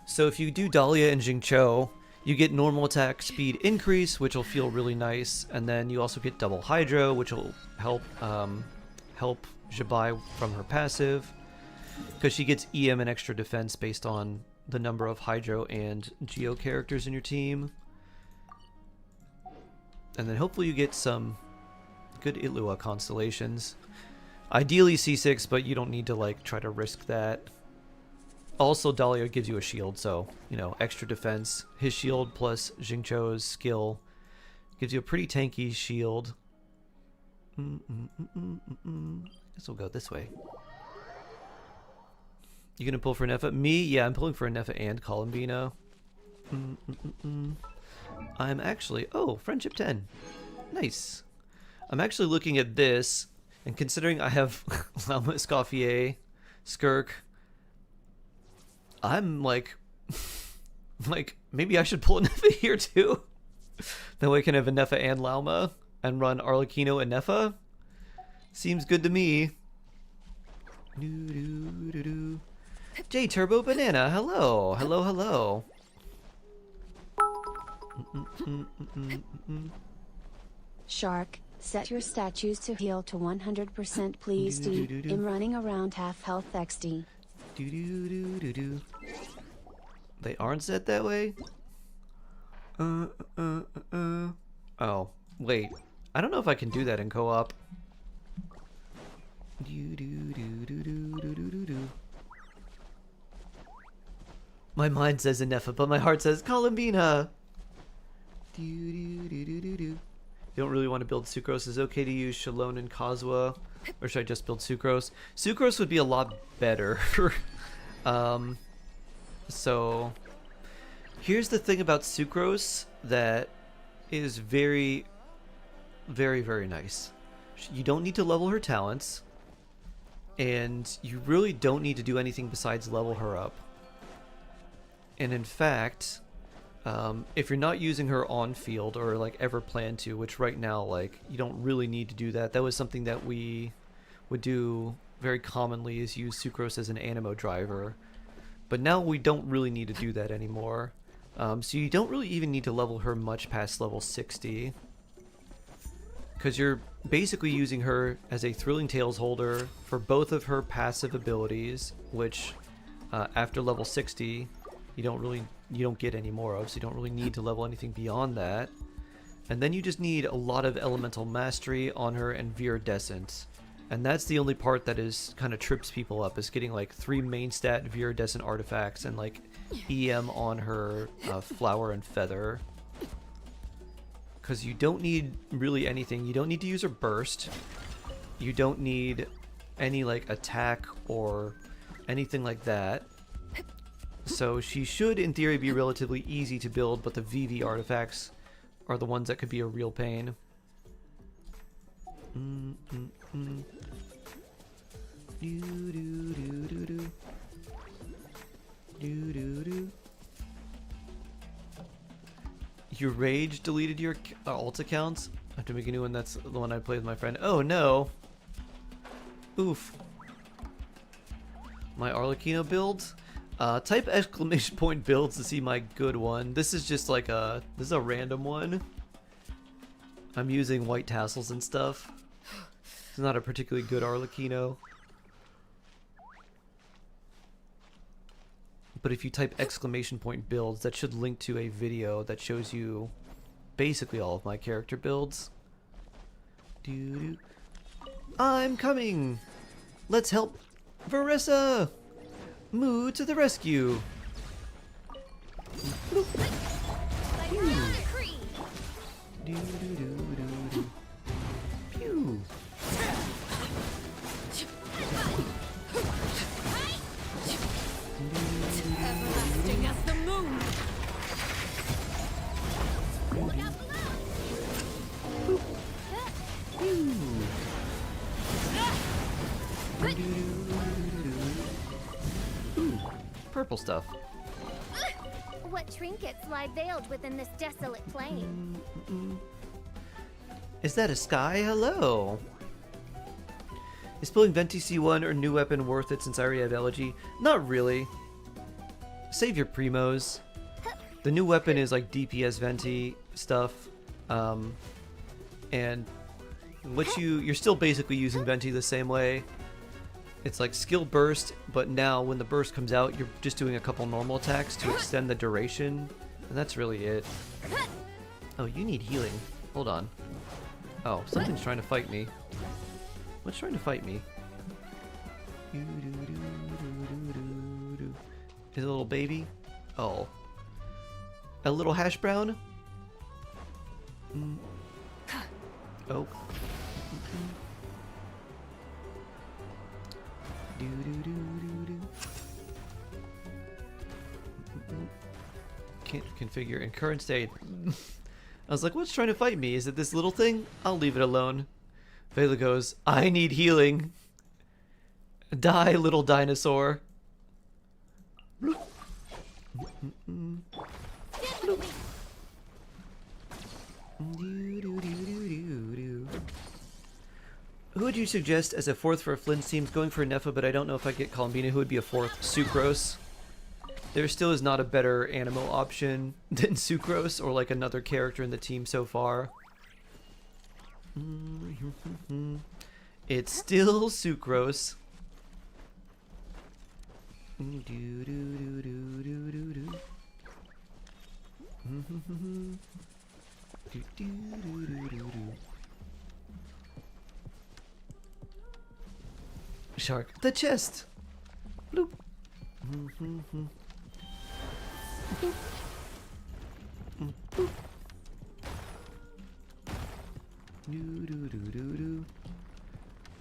So if you do Dahlia and Jingqiu, you get normal attack speed increase, which will feel really nice, and then you also get double Hydro, which will help help Zabai from her passive, because she gets EM and extra defense based on the number of Hydro and Geo characters in your team. And then hopefully you get some good Itlua constellations. Ideally C6, but you don't need to like try to risk that. Also, Dahlia gives you a shield, so, you know, extra defense. His shield plus Jingqiu's skill gives you a pretty tanky shield. Guess we'll go this way. You gonna pull for Nefa? Me? Yeah, I'm pulling for Nefa and Columbina. I'm actually... Oh, Friendship 10. Nice. I'm actually looking at this, and considering I have Lama Escoffier, Skirk, I'm like... maybe I should pull a Nefa here too? That way I can have a Nefa and Lauma, and run Arlecchino and Nefa? Seems good to me. J Turbo Banana, hello. Hello, hello. Shark, set your statues to heal to 100% please D. I'm running around half health XD. They aren't set that way? Oh, wait. I don't know if I can do that in co-op. My mind says Inefa, but my heart says Columbina. You don't really want to build Sucrose. Is it okay to use Shalone and Kazuha? Or should I just build Sucrose? Sucrose would be a lot better. So, here's the thing about Sucrose that is very, very, very nice. You don't need to level her talents. And you really don't need to do anything besides level her up. And in fact, if you're not using her on field or like ever plan to, which right now like you don't really need to do that. That was something that we would do very commonly, is use Sucrose as an Anemo driver. But now we don't really need to do that anymore. So you don't really even need to level her much past level 60. Because you're basically using her as a Thrilling Tales holder for both of her passive abilities, which after level 60 you don't get any more of, so you don't really need to level anything beyond that. And then you just need a lot of elemental mastery on her and Viridescent. And that's the only part that is kind of trips people up, is getting like 3 main stat Viridescent artifacts and like EM on her Flower and Feather. Because you don't need really anything. You don't need to use her burst. You don't need any like attack or anything like that. So she should in theory be relatively easy to build, but the VV artifacts are the ones that could be a real pain. Your Rage deleted your alt accounts? I have to make a new one. That's the one I played with my friend. Oh no! Oof. My Arlecchino builds? Type exclamation point builds to see my good one. This is just like this is a random one. I'm using white tassels and stuff. It's not a particularly good Arlecchino. But if you type exclamation point builds, that should link to a video that shows you basically all of my character builds. I'm coming! Let's help Verissa! Moo to the rescue! Pew! Everlasting as the moon. Pew! purple stuff. What trinkets lie veiled within this desolate plain? Is that a sky? Hello. Is pulling Venti C1 or new weapon worth it since I already have elegy? Not really. Save your primos. The new weapon is like DPS Venti stuff. And what you're still basically using Venti the same way. It's like skill burst, but now when the burst comes out, you're just doing a couple normal attacks to extend the duration, and that's really it. Oh, you need healing. Hold on. Oh, something's trying to fight me. What's trying to fight me? Is it a little baby? Oh. A little hash brown? Oh. Can't configure in current state. I was like, what's trying to fight me? Is it this little thing? I'll leave it alone. Vela goes, I need healing. Die, little dinosaur. Who would you suggest as a fourth for Flynn's teams? Going for Nefa, but I don't know if I get Columbina. Who would be a fourth? Sucrose. There still is not a better Animo option than Sucrose or like another character in the team so far. It's still Sucrose. Shark. The chest! Bloop.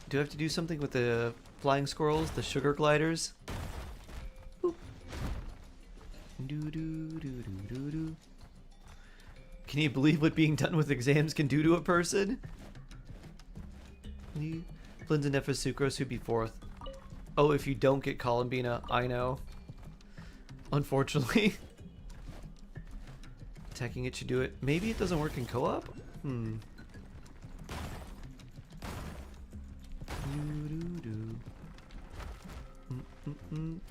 Do I have to do something with the flying squirrels, the sugar gliders? Can you believe what being done with exams can do to a person? Flynn's and Nephis Sucrose, who'd be fourth. Oh, if you don't get Columbina, I know. Unfortunately. Attacking it should do it. Maybe it doesn't work in co-op?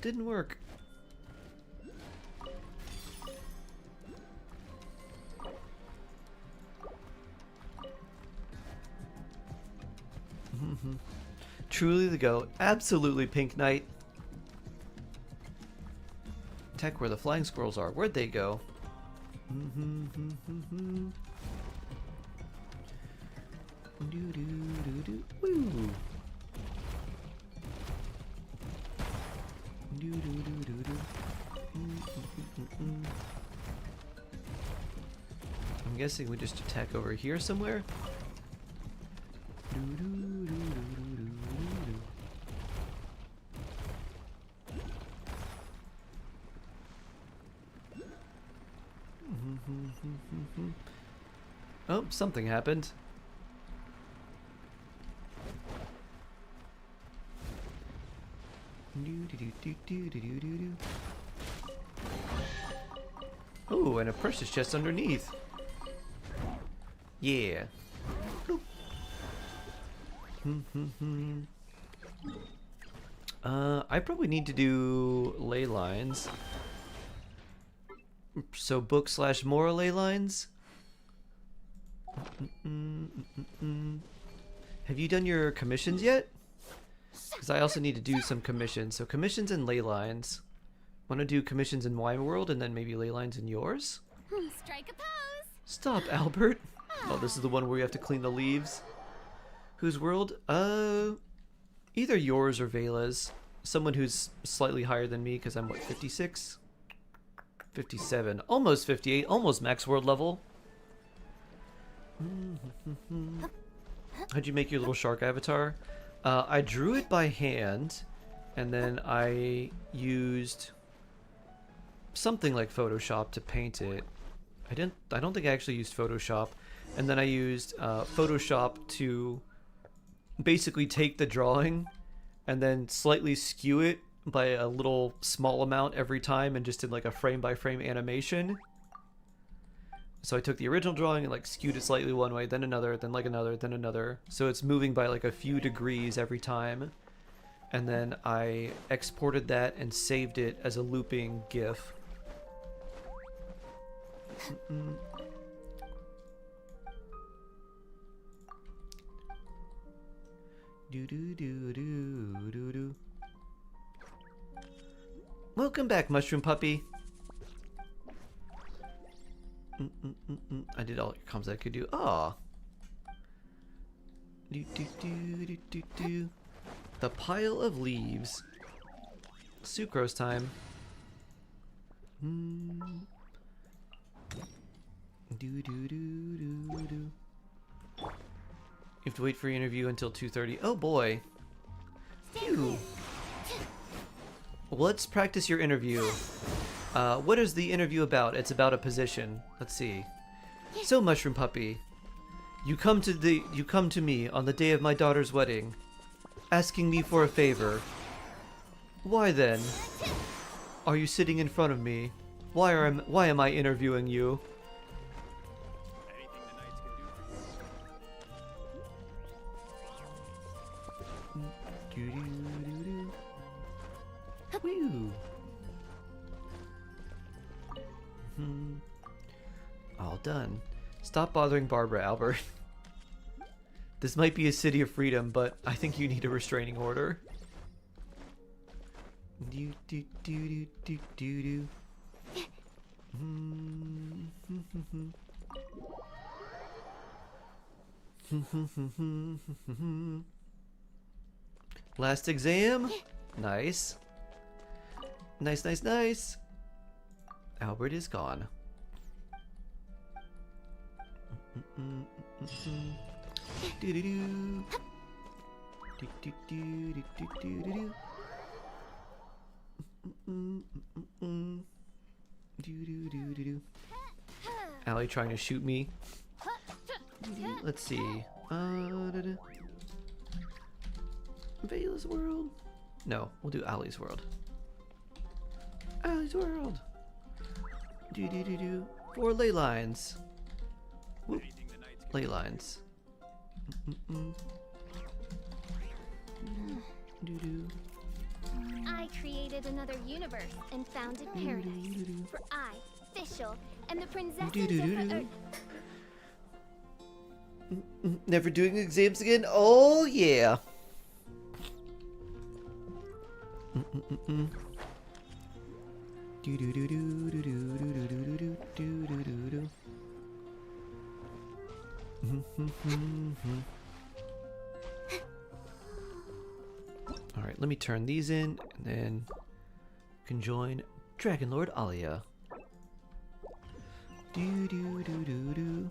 Didn't work. Truly the goat. Absolutely, Pink Knight. Attack where the flying squirrels are. Where'd they go? Woo. I'm guessing we just attack over here somewhere. Oh, something happened. Oh, and a precious chest underneath. Yeah. I probably need to do ley lines. So book / more ley lines. Have you done your commissions yet? Because I also need to do some commissions. So commissions and ley lines. Want to do commissions in my world and then maybe ley lines in yours? Strike a pose. Stop, Albert. Oh, this is the one where you have to clean the leaves. Whose world? Either yours or Vela's. Someone who's slightly higher than me because I'm what, 56? 57, almost 58, almost max world level. How'd you make your little shark avatar? I drew it by hand, and then I used something like Photoshop to paint it. I don't think I actually used Photoshop, and then I used Photoshop to basically take the drawing and then slightly skew it by a little small amount every time and just did like a frame by frame animation. So I took the original drawing and like skewed it slightly one way, then another, then like another, then another. So it's moving by like a few degrees every time. And then I exported that and saved it as a looping GIF. Do do do do do do. Welcome back, Mushroom Puppy. I did all your comms I could do. Ah. Do do do do do do. The pile of leaves. Sucrose time. Do do do do do. You have to wait for your interview until 2:30. Oh boy. Phew. Let's practice your interview. What is the interview about? It's about a position. Let's see. So, Mushroom Puppy, you come to me on the day of my daughter's wedding, asking me for a favor. Why then are you sitting in front of me? Why am I interviewing you? Woo. All done. Stop bothering Barbara, Albert. This might be a city of freedom, but I think you need a restraining order. Do do do do do do do. Last exam? Nice. Nice, nice, nice. Albert is gone. Do do do. Do do do do do do do. Do do do do do. Allie trying to shoot me. Let's see. Vela's world. No, we'll do Allie's world. Allie's world. Do do do do. 4 ley lines. Whoop. Ley lines. Do do. I created another universe and founded paradise. For I, Fischl, and the princesses of the earth. Never doing exams again? Oh yeah. Do do do do do do do do do do do do do. All right, let me turn these in, and then you can join Dragon Lord Alia. Do do do do do.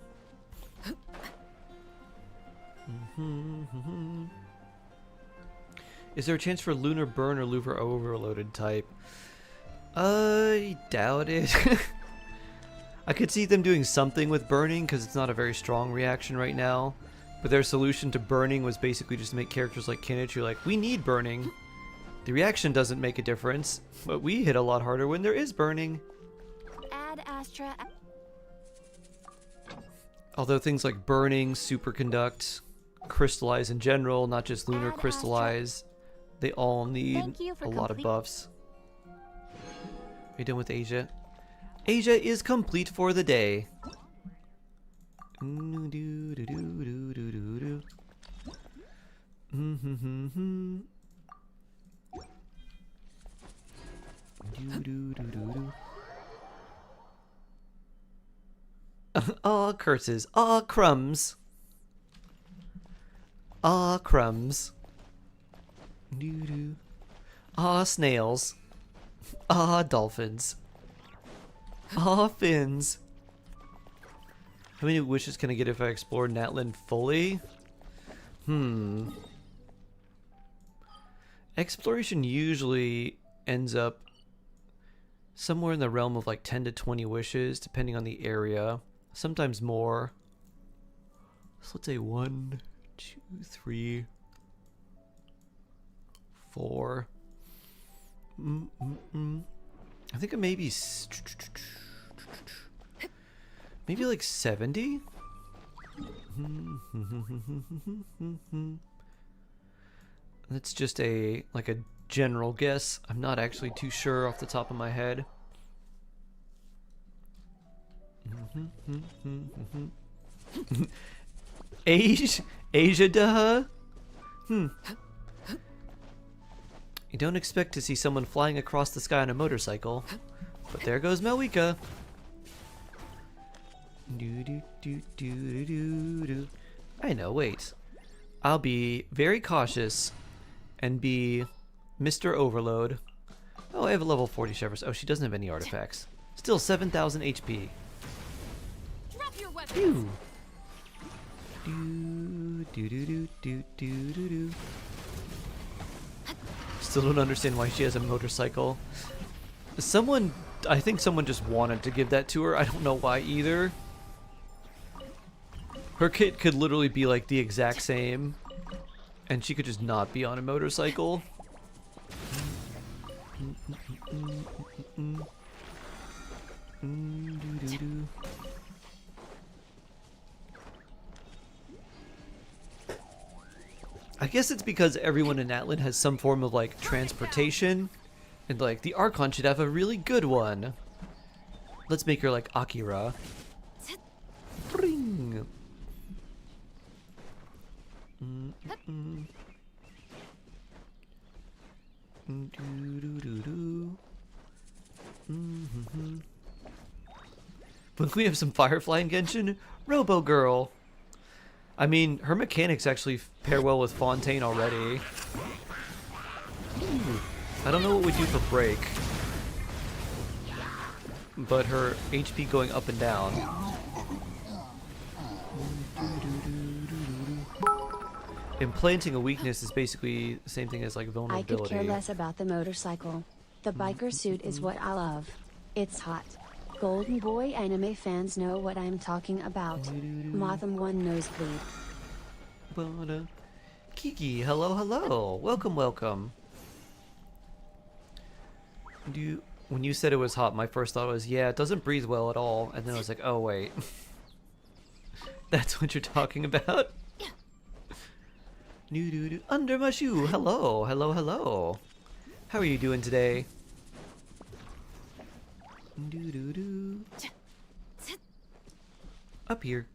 Is there a chance for lunar burn or lunar overloaded type? I doubt it. I could see them doing something with burning because it's not a very strong reaction right now. But their solution to burning was basically just to make characters like Kinich who are like, we need burning. The reaction doesn't make a difference, but we hit a lot harder when there is burning. Ad Astra. Although things like burning, superconduct, crystallize in general, not just lunar crystallize, they all need a lot of buffs. Are you done with Asia? Asia is complete for the day. Aw, curses. Aw, crumbs. Aw, crumbs. Aw, snails. Aw, dolphins. Aw, fins. How many wishes can I get if I explore Natlan fully? Exploration usually ends up somewhere in the realm of like 10 to 20 wishes, depending on the area. Sometimes more. So let's say 1, 2, 3, 4. I think it may be maybe like 70. That's just a general guess. I'm not actually too sure off the top of my head. Asia, duh. You don't expect to see someone flying across the sky on a motorcycle, but there goes Malwika. I know, wait. I'll be very cautious and be Mr. Overload. Oh, I have a level 40 Shepherds. Oh, she doesn't have any artifacts. Still 7,000 HP. Drop your weapons. Phew. Still don't understand why she has a motorcycle. I think someone just wanted to give that to her. I don't know why either. Her kit could literally be like the exact same, and she could just not be on a motorcycle. I guess it's because everyone in Atlan has some form of like transportation, and like the Archon should have a really good one. Let's make her like Akira. Bring. When we have some Firefly in Genshin, Robo Girl. I mean, her mechanics actually pair well with Fontaine already. Ooh, I don't know what we do for break, but her HP going up and down. Implanting a weakness is basically the same thing as like vulnerability. I could care less about the motorcycle. The biker suit is what I love. It's hot. Golden Boy anime fans know what I'm talking about. Motham 1 nosebleed. Kiki, hello, hello. Welcome, welcome. When you said it was hot, my first thought was, yeah, it doesn't breathe well at all. And then I was like, oh, wait. That's what you're talking about? Under my shoe. Hello, hello, hello. How are you doing today? Up here.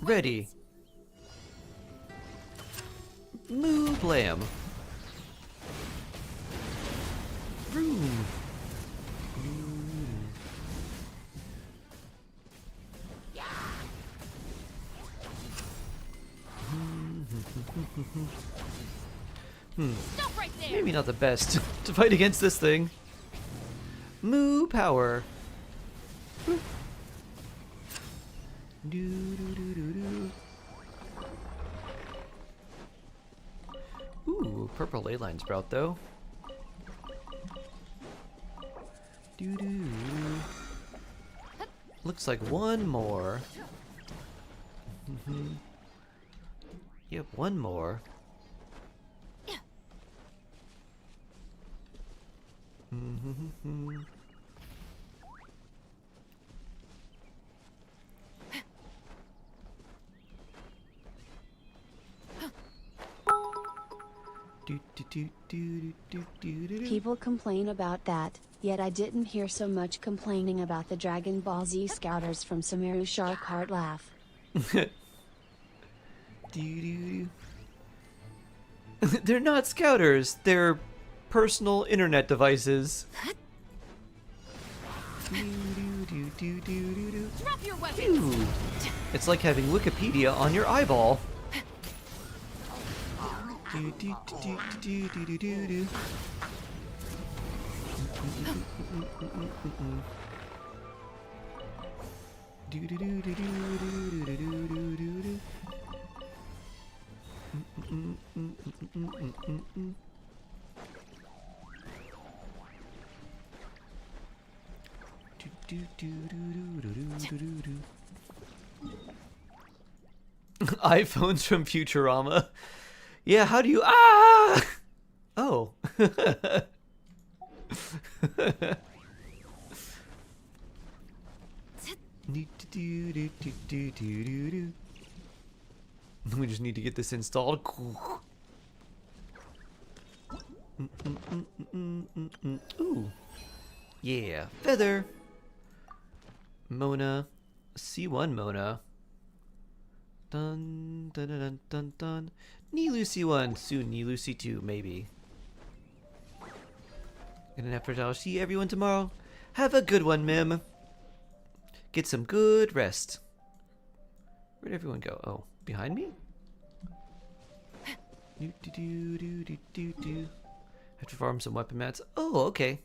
Ready. Moo blam. Vroom. Stop right there. Maybe not the best to fight against this thing. Moo power. Ooh, purple ley line sprout though. Looks like one more. Yep, one more. People complain about that, yet I didn't hear so much complaining about the Dragon Ball Z scouters from Sumeru Shark Heart Laugh. They're not scouters, they're personal internet devices. Drop your weapons. Phew. It's like having Wikipedia on your eyeball. iPhones from Futurama. Yeah, how do you... Ah! Oh. We just need to get this installed. Ooh. Yeah. Feather. Mona. C1 Mona. Dun dun dun dun dun dun. Nilu C1. Soon Nilu C2, maybe. In an effort, I'll see everyone tomorrow. Have a good one, Mim. Get some good rest. Where'd everyone go? Oh, behind me? Have to farm some weapon mats. Oh, okay.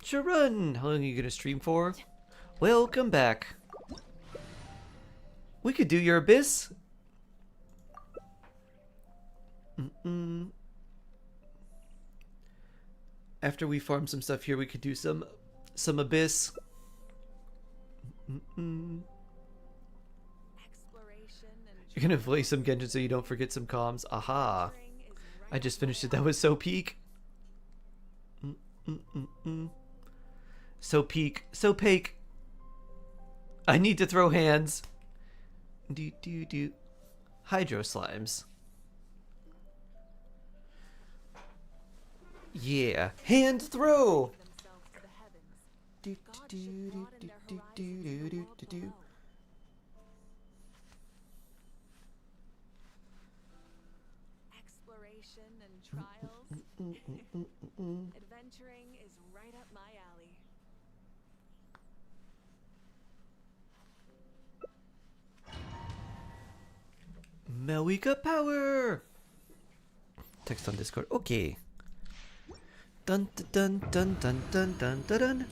Sure, run. How long are you gonna stream for? Welcome back. We could do your abyss. After we farm some stuff here, we could do some abyss. You're gonna play some Genshin so you don't forget some comms. Aha! I just finished it. That was so peak. So peak. So peak. I need to throw hands. Hydro slimes. Yeah. Hand throw! Exploration and trials. Adventuring is right up my alley. Melwika power! Text on Discord. Okay. Dun dun dun dun dun dun dun dun.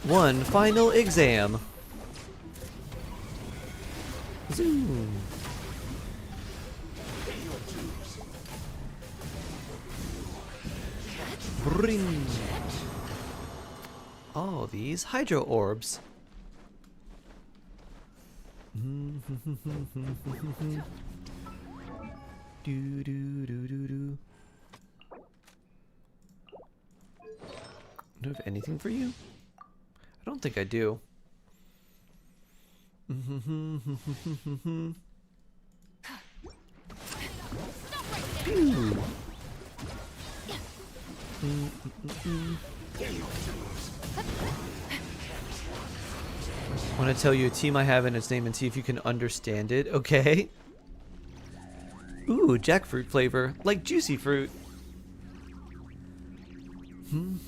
One final exam. Zoom. Bring. Oh, these hydro orbs. Do do do do do. Do I have anything for you? I don't think I do. I want to tell you a team I have in its name and see if you can understand it, okay? Ooh, jackfruit flavor, like juicy fruit. And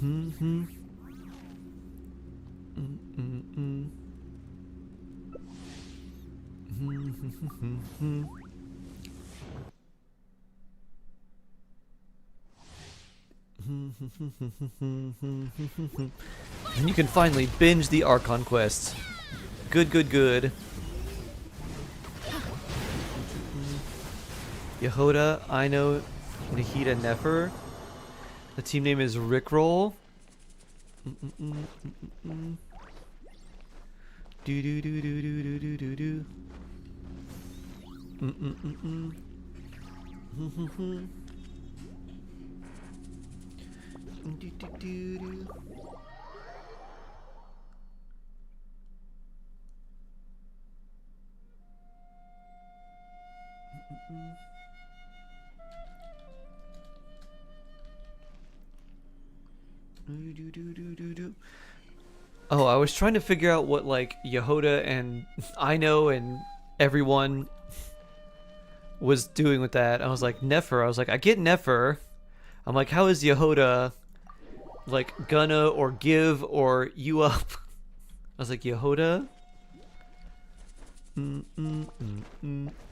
you can finally binge the Archon quests. Good, good, good. Yehoda, Ino, Nahida, Nefer. The team name is Rickroll. Do do do do do do do do do. Do do do do. Oh, I was trying to figure out what like Yehoda and Ino and everyone was doing with that. I was like, Nefer. I was like, I get Nefer. I'm like, how is Yehoda like gonna or give or you up? I was like, Yehoda. 10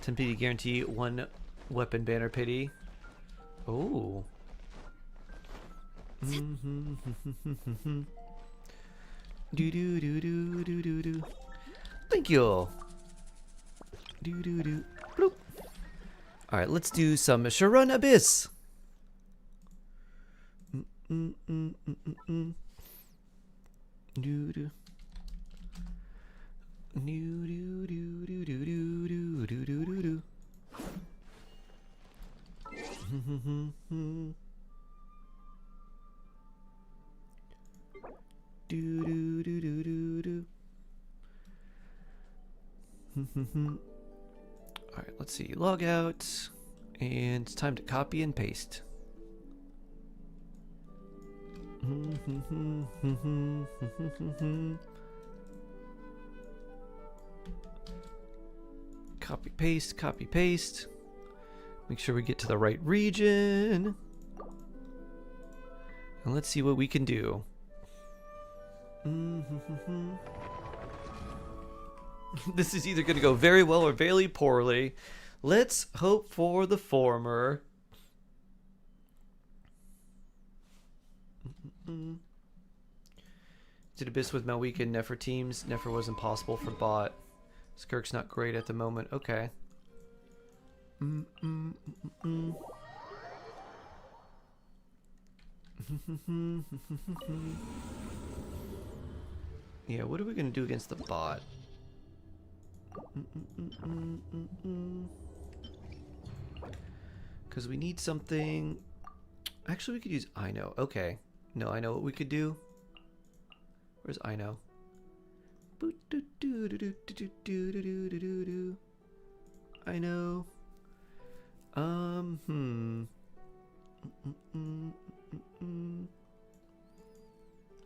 pity guarantee, 1 weapon banner pity. Oh. Do do do do do do do. Thank you. Do do do. Bloop. All right, let's do some Sharun Abyss. All right, let's see. Log out, and it's time to copy and paste. Copy paste, copy paste. Make sure we get to the right region. And let's see what we can do. This is either going to go very well or very poorly. Let's hope for the former. Did Abyss with Malwika and Nefer teams. Nefer was impossible for bot. Skirk's not great at the moment. Okay. Yeah, what are we going to do against the bot? Because we need something. Actually, we could use I know. Okay. No, I know what we could do. Where's I know? I know.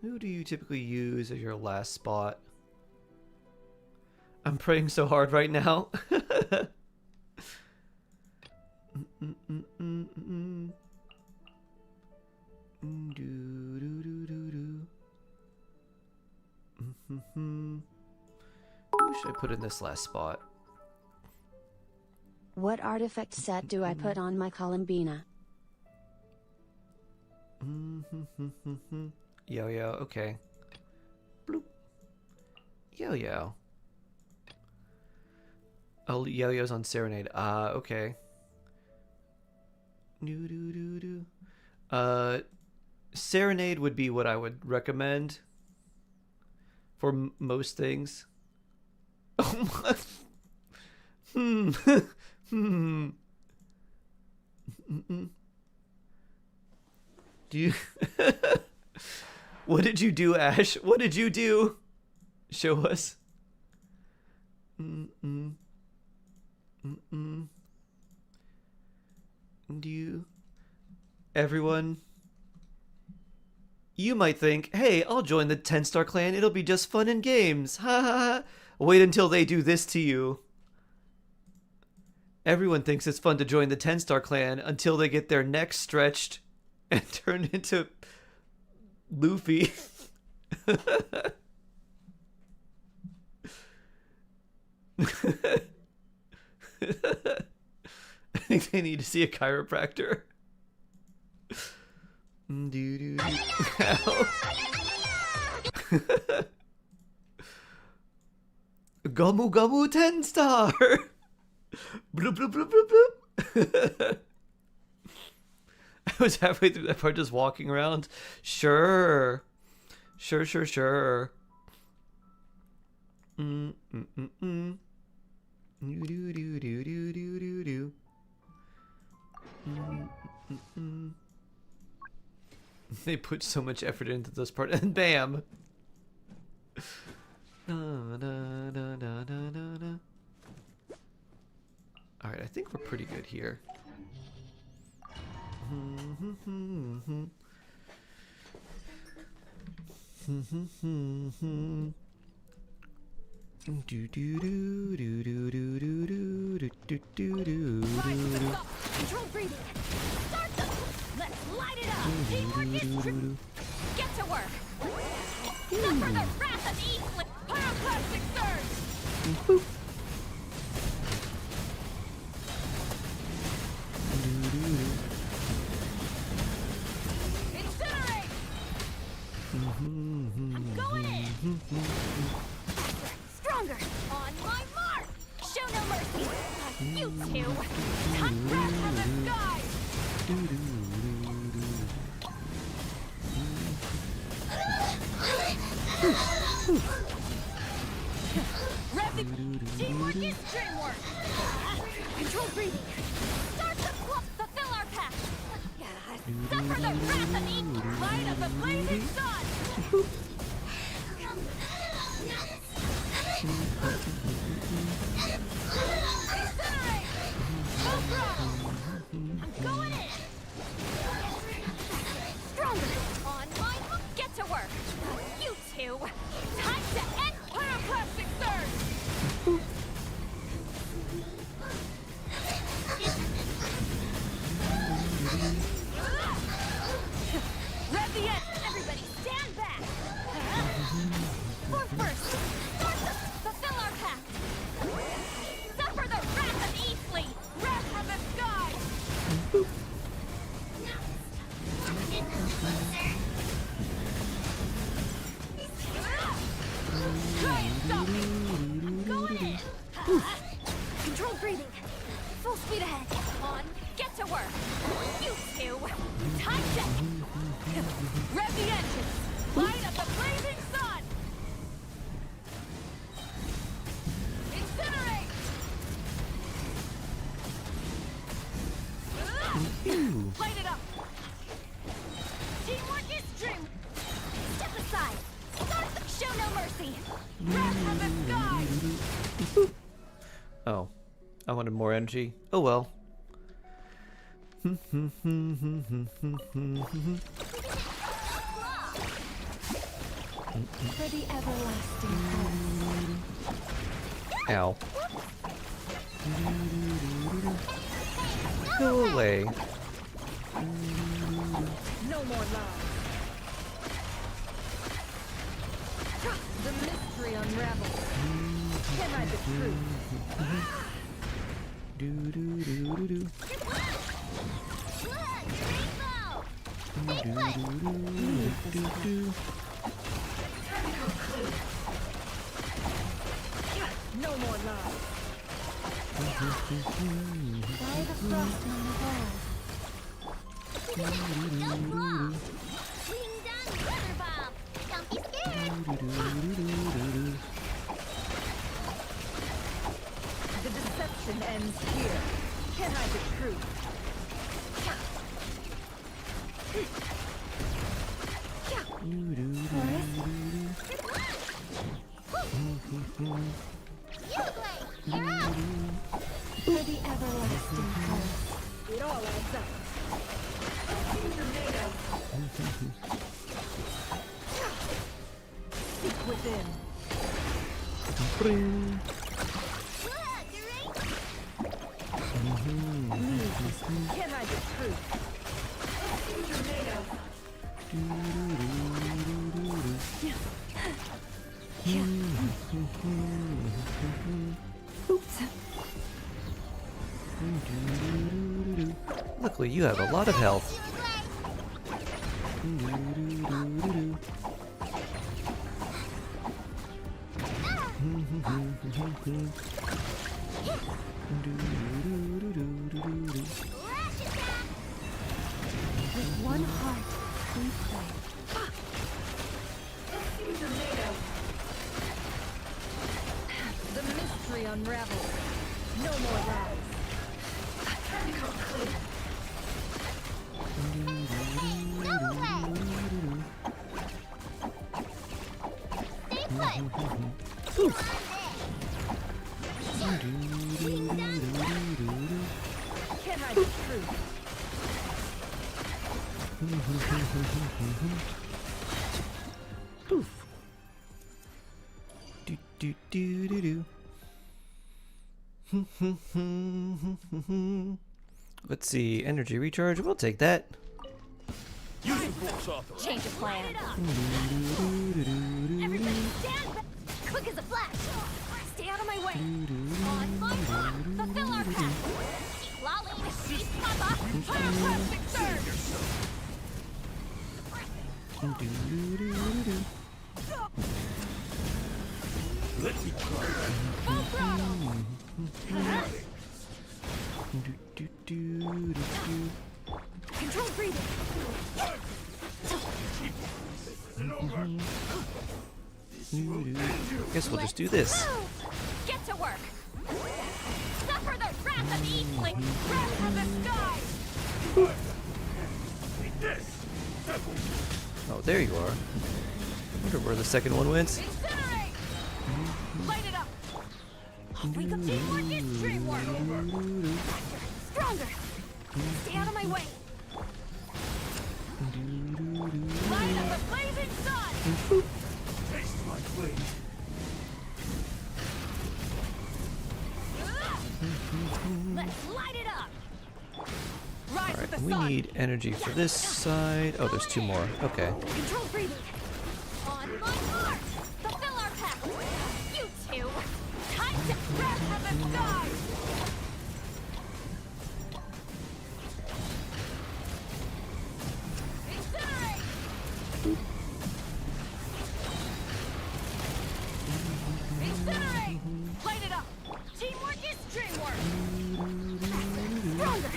Who do you typically use as your last spot? I'm praying so hard right now. Who should I put in this last spot? What artifact set do I put on my Columbina? Yo-yo, okay. Bloop. Yo-yo. Oh, Yo-yo's on Serenade. Okay. Serenade would be what I would recommend for most things. Oh my. Do you... What did you do, Ash? What did you do? Show us. Do you... Everyone... You might think, hey, I'll join the 10-star clan. It'll be just fun and games. Ha ha ha. Wait until they do this to you. Everyone thinks it's fun to join the 10-star clan until they get their necks stretched and turn into Luffy. I think they need to see a chiropractor. Gumu Gumu 10-star. Bloop bloop bloop bloop bloop. I was halfway through that part just walking around. Sure. Sure. They put so much effort into this part, and bam. Alright, I think we're pretty good here. Control breathing. Start them. Let's light it up. Teamwork is true. Get to work. Suffer the wrath of Eastland. Pyroclastic surge. Incinerate. I'm going in. Stronger. On my mark. Show no mercy. You two. Cut Teamwork is dreamwork! Control breathing! Start to fulfill our path! Suffer the wrath of evil! Light of the blazing sun! Incinerate! Full throttle! I'm going in! Stronger! On my hook! Get to work! You two! Time to end pyroclastic surge! Rev the end! Everybody stand back! Form first! Start to fulfill our path! Suffer the wrath of Eastleigh! Wrath from the sky! Try and stop me! Going in! Control breathing! Full speed ahead! On! Get to work! You two! Time to... Rev the engines! Light up the blazing sun! Incinerate! Light it up! Teamwork is dream! Step aside! Show no mercy! Wrath from the sky! Oh, I wanted more energy. Oh well. For the everlasting pulse. Ow. Go away. No more lies. The mystery unravels. Can I the truth? No more lies. By the frost on the wall. Don't blow! Swing down weather bomb! Don't be scared! The deception ends here. Can I the truth? You're up! For the everlasting pulse. It all adds up. Seek within. Can I the truth? Luckily, you have a lot of health. With one heart, we pray. The mystery unravels. No more lies. Stay put! Can I the truth? Poof. Do do do do do. Let's see, energy recharge. We'll take that. Change of plan. Everybody stand back! Quick as a flash! Stay out of my way! On my mark! Fulfill our path! Keep lolling! Cease papa! Pyroclastic surge! Full throttle! Control breathing. Guess we'll just do this. Get to work. Suffer the wrath of Affliate Links. Wrath from the sky. Oh, there you are. Wonder where the second one went. Incinerate. Light it up. Wake up, teamwork is dreamwork. Faster, stronger. Stay out of my way. Light up the blazing sun. Taste my blade. Let's light it up. Rise with the Alright, we sun. need energy for this side. Oh, there's two more. Okay. Control breathing. On my mark. Fulfill our path. You two. Time to wrath from the sky. Incinerate. Incinerate. Light it up. Teamwork is dreamwork. Stronger.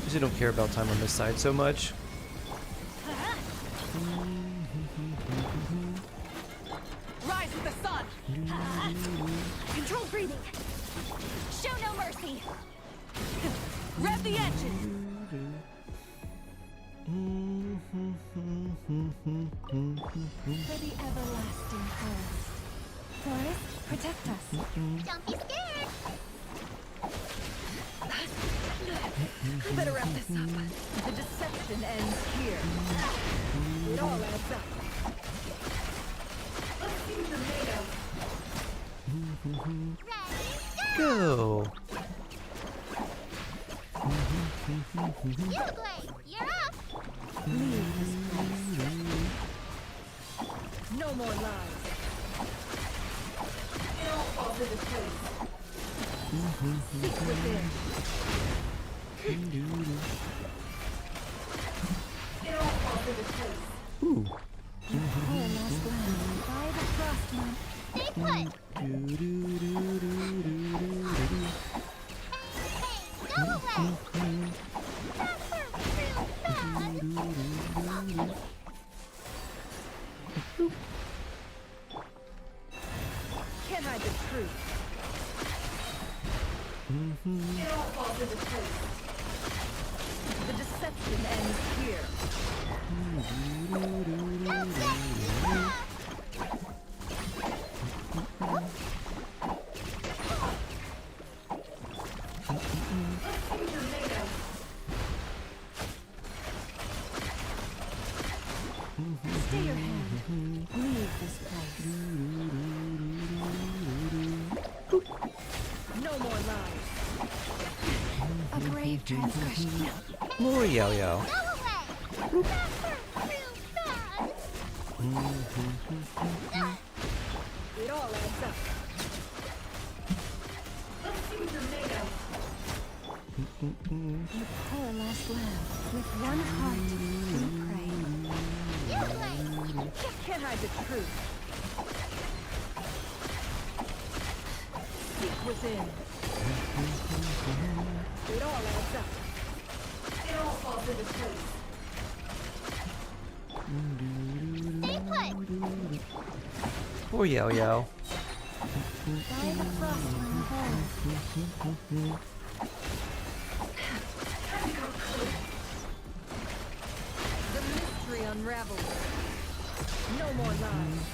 Usually don't care about time on this side so much. Rise with the sun. Control breathing. Show no mercy. Rev the engine. For the everlasting forest. Forest, protect us. Don't be scared. I better wrap this up. The deception ends here. It all adds up. Ready, Go! you Blade, you're up. No more lies. Seek within. Ooh. Our last land by the frostman. Stay put. Hey, go away. Suffer real bad. Can't hide the truth. The deception ends here. Stay your hand. Leave this place. No more lies. A brave transgression. More Yao Yao. Go away. Suffer real bad. It all adds up. You poor last lamb. With one heart, we pray. You Blade. Can't hide the truth. Seek within. It all adds up. Stay put. Poor Yao Yao. By the frostman home. The mystery unravels. No more lies.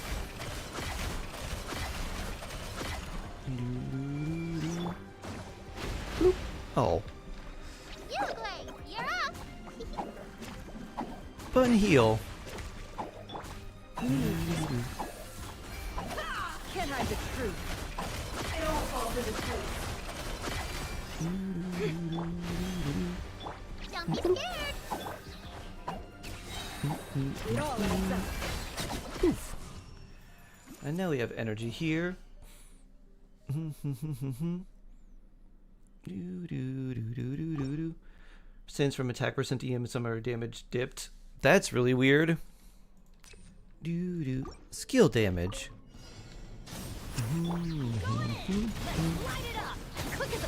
Oh. You Blade, you're up. Bun heal. Can't hide the truth. Don't be scared. It all adds up. And now we have energy here. Since from attack percent EM some are damage dipped. That's really weird. Skill damage. Light it up! Quick as a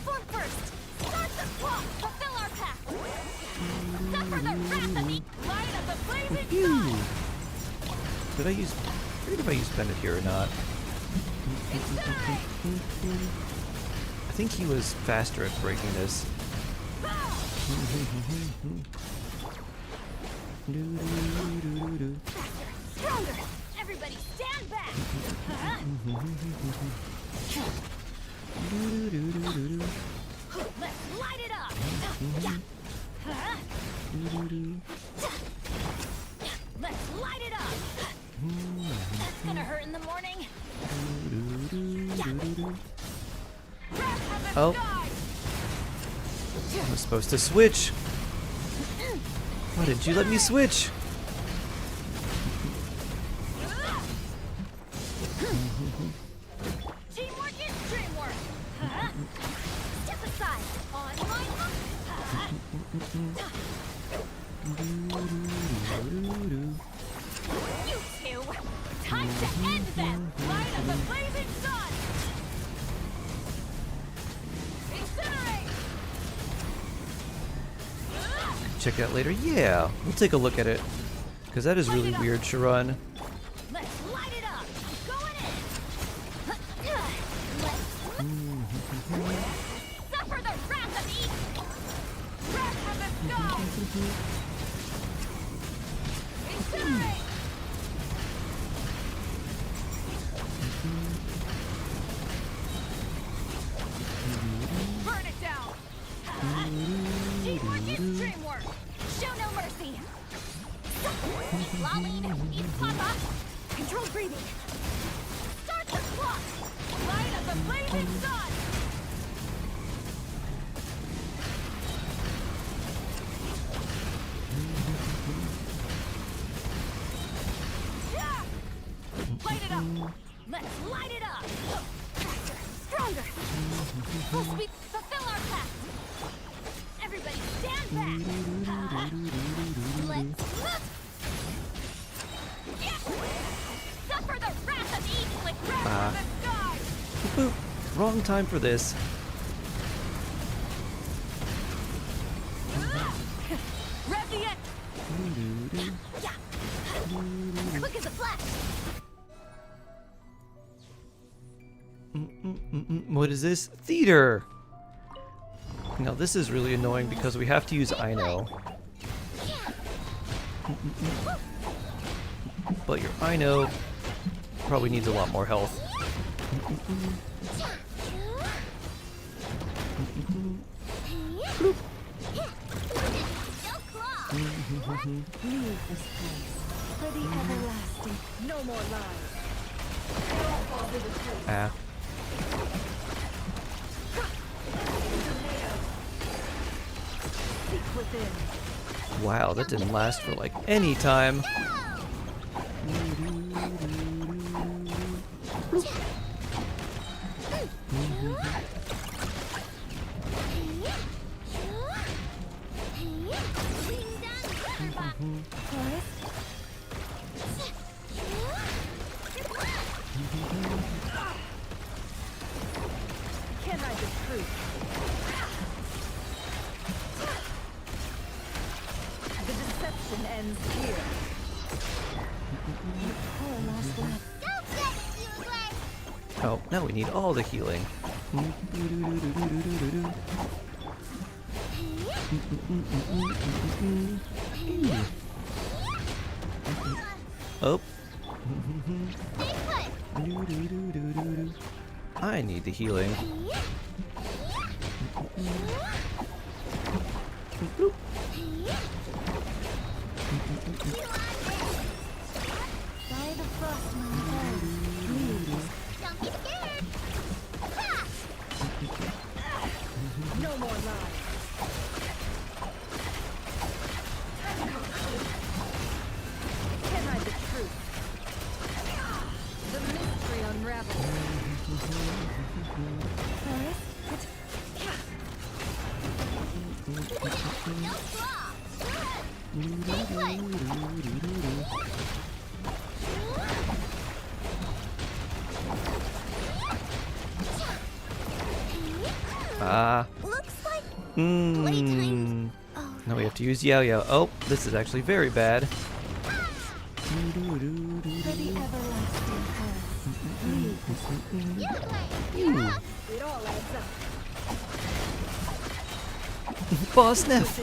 form first! Start the clock! Fulfill our path! Suffer the wrath of the light of the blazing sun! Did I use... I forget if I used Bennett here or not. I think he was faster at breaking this. Stronger! Everybody stand back! Let's light it up! Let's light it up! That's gonna hurt in the morning. Oh. I was supposed to switch. Why didn't you let me switch? Teamwork is dreamwork! Step aside! On my hook! You two! Time to end them! Light of the blazing sun! Incinerate! Check it out later. Yeah, we'll take a look at it. Because that is really weird, Sharon. Let's light it up! Going in! Suffer the wrath of evil! Wrath of the sky! Incinerate! Burn it down! Teamwork is dreamwork! Show no mercy! Eat Laline, eat Papa! Controlled breathing! Start the clock! Light of the blazing sun! Yeah! Light it up! Let's light it up! Faster! Stronger! Full speed! Fulfill our path! Everybody stand back! Let's look! Yeah! Suffer the wrath of evil with wrath of the sky! Boop. Wrong time for this. Rev the end! Yeah! Quick as a flash! What is this? Theater! Now this is really annoying because we have to use Ino. But your Ino probably needs a lot more health. Leave this place for the everlasting. No more lies. Ah. Seek within. Wow, that didn't last for like any time. Can I the truth? The deception ends here. Poor last laugh. Oh, now we need all the healing. Oh. I need the healing. By the frost moon home, please. Don't be scared! No more lies. Can I the truth? The mystery unravels. Forest, No flaw! Good play! Ah. Looks like playtime. Oh, now we have to use Yo-Yo. Oh, this is actually very bad. For the everlasting curse. It all adds up. Boss Neff.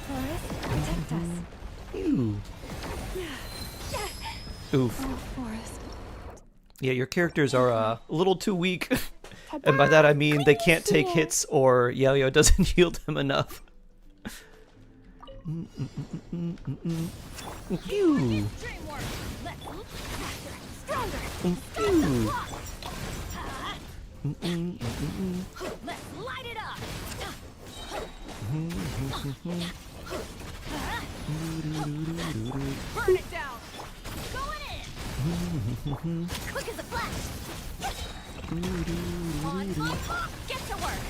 Forest, protect us. Oof. Oh, Forest. Yeah, your characters are a little too weak. And by that I mean they can't take hits or Yo-Yo doesn't heal them enough. Phew. Phew. Let's light it up. Burn it down. Going in. Quick as a flash. On top. Get to work.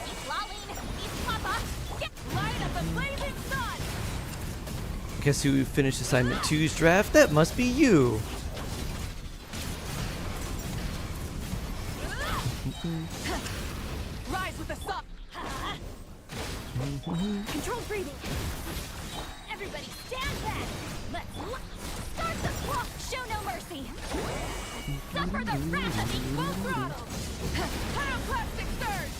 Eat Laline. Eat Papa. Get light up the blazing sun. Guess who finished assignment 2's draft? That must be you. Rise with the sun. Control breathing. Everybody stand back. Let's start the clock. Show no mercy. Suffer the wrath of equal throttle. Pyroclastic surge.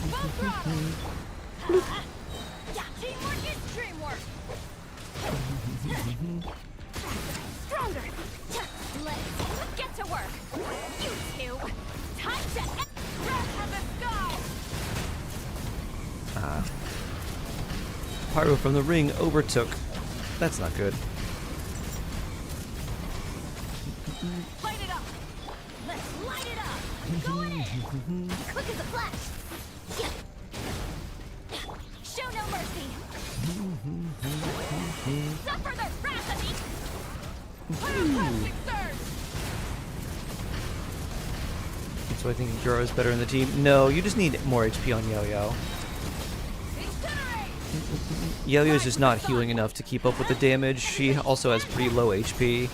Full throttle. Teamwork is dreamwork. Stronger. Let's get to work. You two. Time to wrath of the sky. Pyro from the ring overtook. That's not good. Light it up. Let's light it up. Going in. Quick as a flash. Show no mercy. Suffer the wrath of each. Pyroclastic surge. So I think Juro is better in the team. No, you just need more HP on Yo-Yo. Incinerate. Yo-Yo is just not healing enough to keep up with the damage. She also has pretty low HP.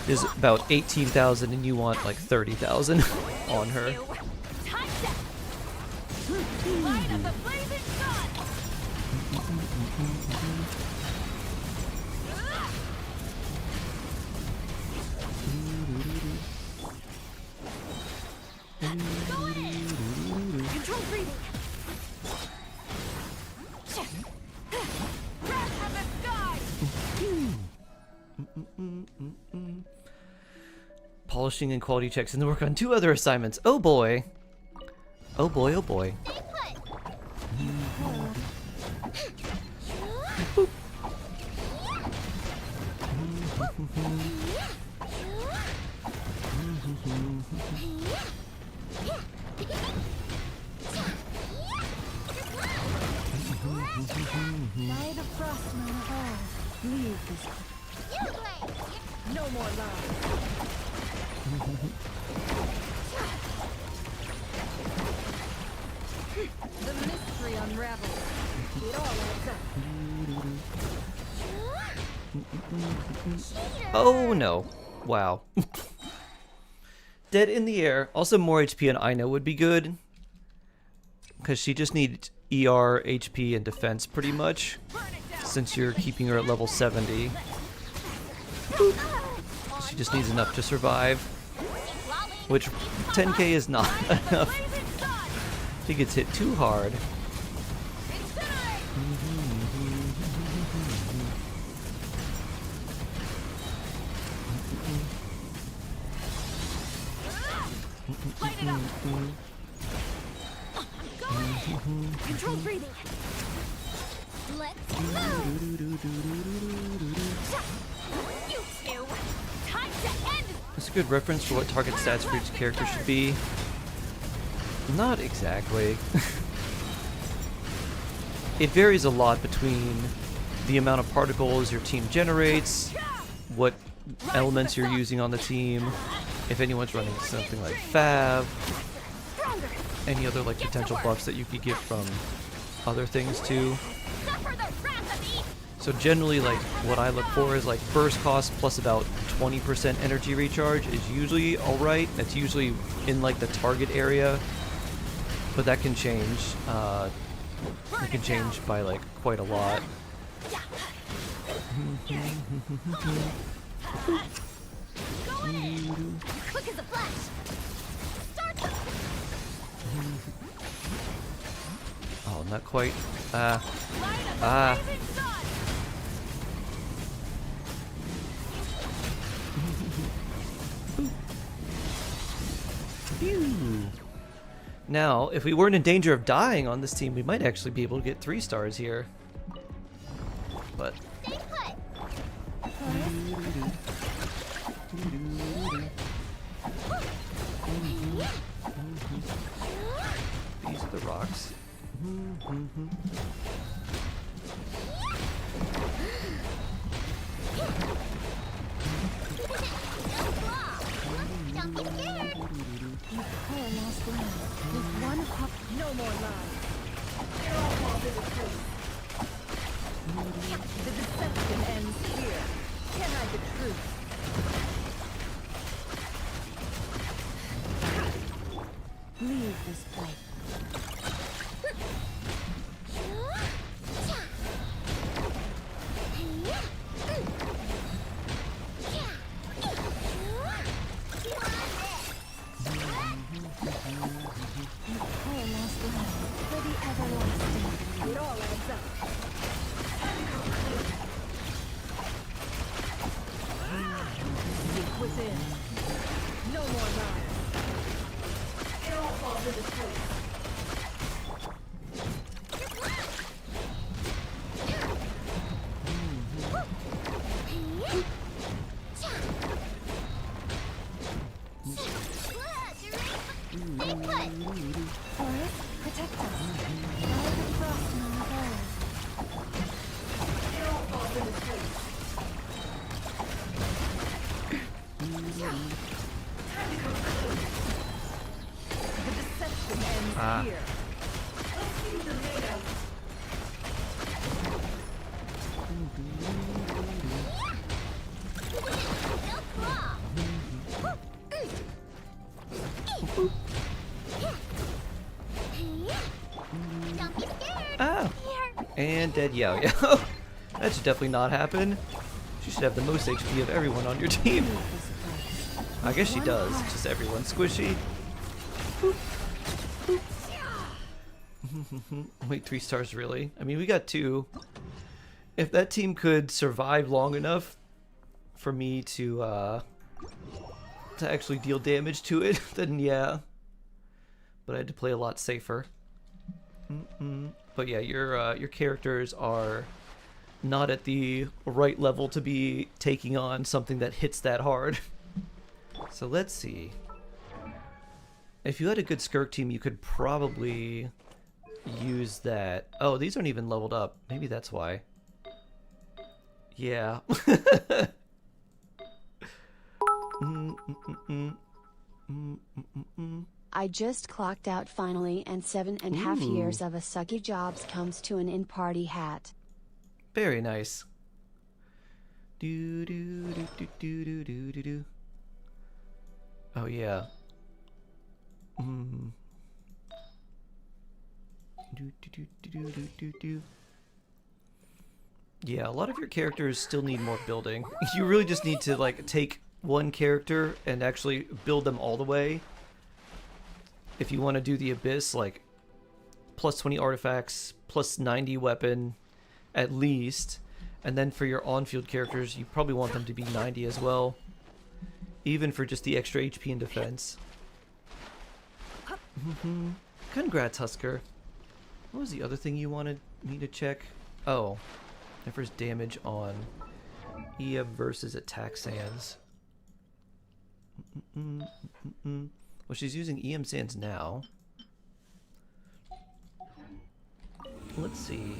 Is about 18,000 and you want like 30,000 on her. Time set. Light up the blazing sun. Control breathing. Wrath of the sky. Polishing and quality checks and work on 2 other assignments. Oh boy. Oh boy, oh boy. By the frostman of all, leave this. No more love. The mystery unravels. It all adds up. Oh no. Wow. Dead in the air. Also more HP on Aina would be good. Because she just needs ER, HP, and defense pretty much. Since you're keeping her at level 70. She just needs enough to survive. Which 10k is not enough. She gets hit too hard. Light it up. Control breathing. Let's move. You two. Time to end. That's a good reference for what target stats for each character should be. Not exactly. It varies a lot between the amount of particles your team generates, what elements you're using on the team, if anyone's running something like Fav, any other like potential buffs that you could get from other things too. Suffer the wrath of Eve. So generally, like, what I look for is like burst cost plus about 20% energy recharge is usually alright. That's usually in like the target area, but that can change. It can change by like quite a lot. Go in. Quick as a flash. Start them. Oh, not quite. Light of the blazing sun. Phew. Now, if we weren't in danger of dying on this team, we might actually be able to get 3 stars here. But Stay put. these are the rocks. Don't be scared. Poor lost land. With one heart. No more lies. The deception ends here. Can I the truth? Leave this place. Poor lost land. For the everlasting. It all adds up. Look within. No more lies. It all falls into place. Stay put. Forest, protect us. All the frost on the gold. It all falls into place. The deception ends here. Let's see what they're made of. They'll claw. Don't be scared. Ah! Here. And dead Yao Yao. That should definitely not happen. She should have the most HP of everyone on your team. I guess she does. Just everyone's squishy. Wait, 3 stars really? I mean, we got 2. If that team could survive long enough for me to actually deal damage to it, then yeah. But I had to play a lot safer. But yeah, your characters are not at the right level to be taking on something that hits that hard. So let's see. If you had a good Skirk team, you could probably use that. Oh, these aren't even leveled up. Maybe that's why. Yeah. I just clocked out finally, and 7.5 years of a sucky jobs comes to an end. Party hat. Very nice. Do do do do do do do do do. Oh yeah. Do do do do do do do do. Yeah, a lot of your characters still need more building. You really just need to like take one character and actually build them all the way. If you want to do the Abyss, like plus 20 artifacts, plus 90 weapon, at least. And then for your on-field characters, you probably want them to be 90 as well. Even for just the extra HP and defense. Congrats, Husker. What was the other thing you wanted me to check? Oh, first damage on Ea versus attack sands. Well, she's using EM sands now. Let's see.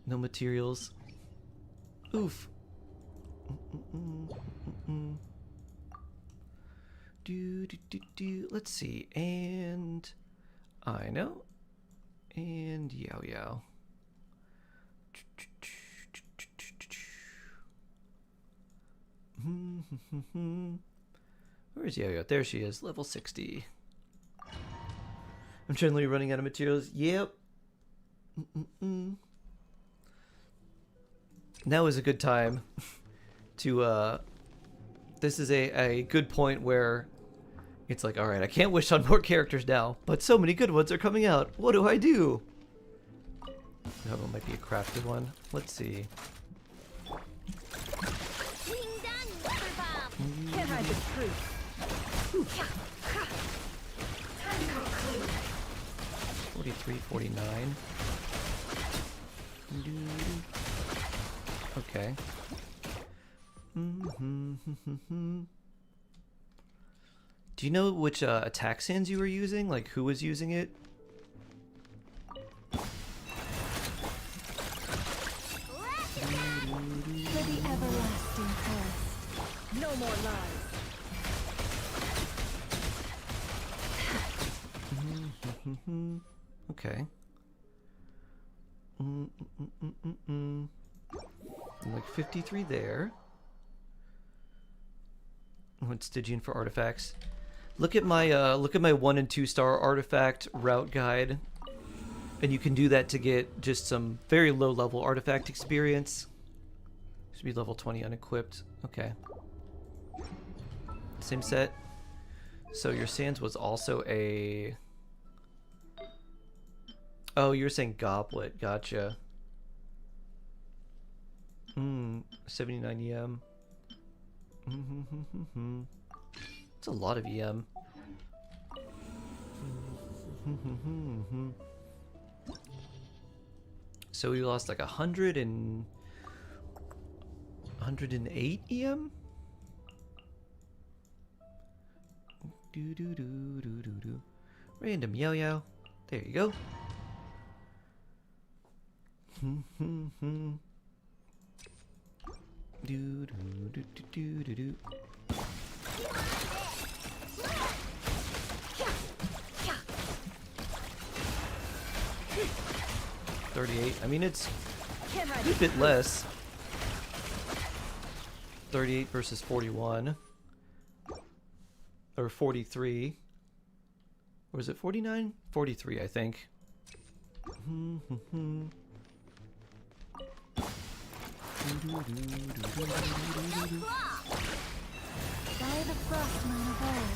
No materials. Oof. Let's see. And I know. And Yao Yao. Where's Yao Yao? There she is, level 60. I'm generally running out of materials. Yep. Now is a good time to, this is a good point where it's like, alright, I can't wish on more characters now, but so many good ones are coming out. What do I do? That one might be a crafted one. Let's see. Can't hide the truth. 43, 49. Okay. Do you know which attack sands you were using? Like, who was using it? For the everlasting quest. No more lies. Okay. Like 53 there. What's Stygian for artifacts? Look at my 1 and 2 star artifact route guide, and you can do that to get just some very low level artifact experience. Should be level 20 unequipped. Okay. Same set. So your sands was also a. Oh, you're saying goblet. Gotcha. 79 EM. It's a lot of EM. So we lost like 108 EM? Random Yao Yao. There you go. Do do do do do do. 38. I mean, it's a bit less. 38 versus 41. Or 43. Or is it 49? 43, I think. By the frostman of old.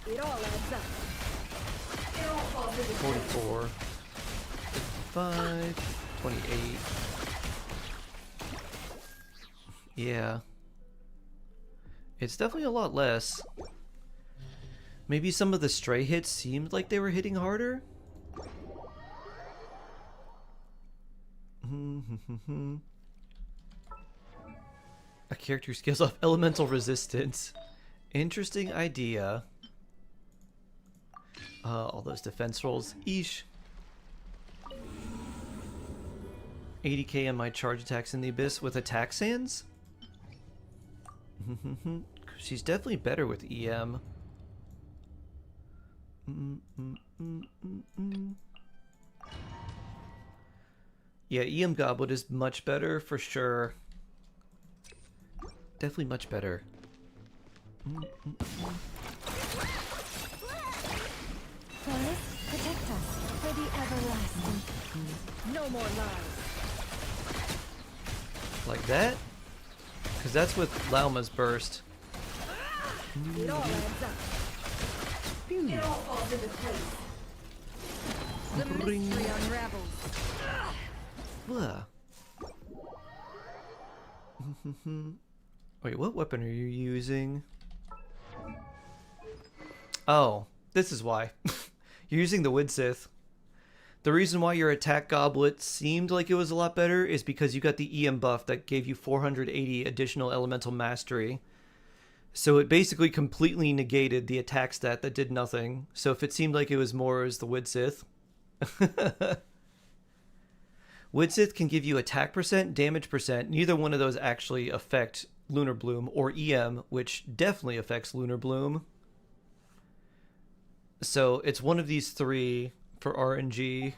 It all adds up. 44. 55. 28. Yeah. It's definitely a lot less. Maybe some of the stray hits seemed like they were hitting harder? A character scales off elemental resistance. Interesting idea. All those defense rolls. Eesh. 80k on my charge attacks in the abyss with attack sands? She's definitely better with EM. Yeah, EM Goblet is much better for sure. Definitely much better. Forest, protect us for the everlasting. No more lies. Like that? Because that's with Lauma's burst. It all adds up. It all falls into place. The mystery unravels. Blah. Wait, what weapon are you using? Oh, this is why. You're using the Widsith. The reason why your attack goblet seemed like it was a lot better is because you got the EM buff that gave you 480 additional elemental mastery. So it basically completely negated the attack stat that did nothing. So if it seemed like it was more, it was the Widsith. Widsith can give you attack percent, damage percent. Neither one of those actually affect Lunar Bloom or EM, which definitely affects Lunar Bloom. So it's one of these three for RNG.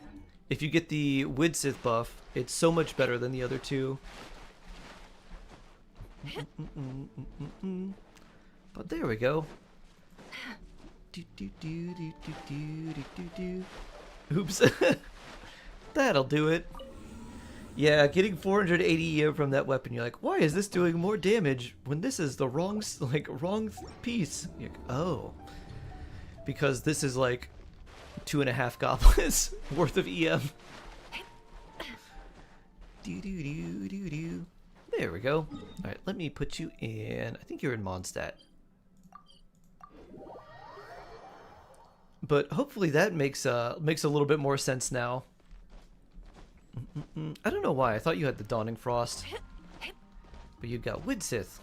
If you get the Widsith buff, it's so much better than the other two. But there we go. Oops. That'll do it. Yeah, getting 480 EM from that weapon, you're like, why is this doing more damage when this is the wrong piece? You're like, oh. Because this is like 2.5 goblins worth of EM. There we go. Alright, let me put you in. I think you're in Mondstadt. But hopefully that makes a little bit more sense now. I don't know why. I thought you had the Dawning Frost. But you've got Widsith.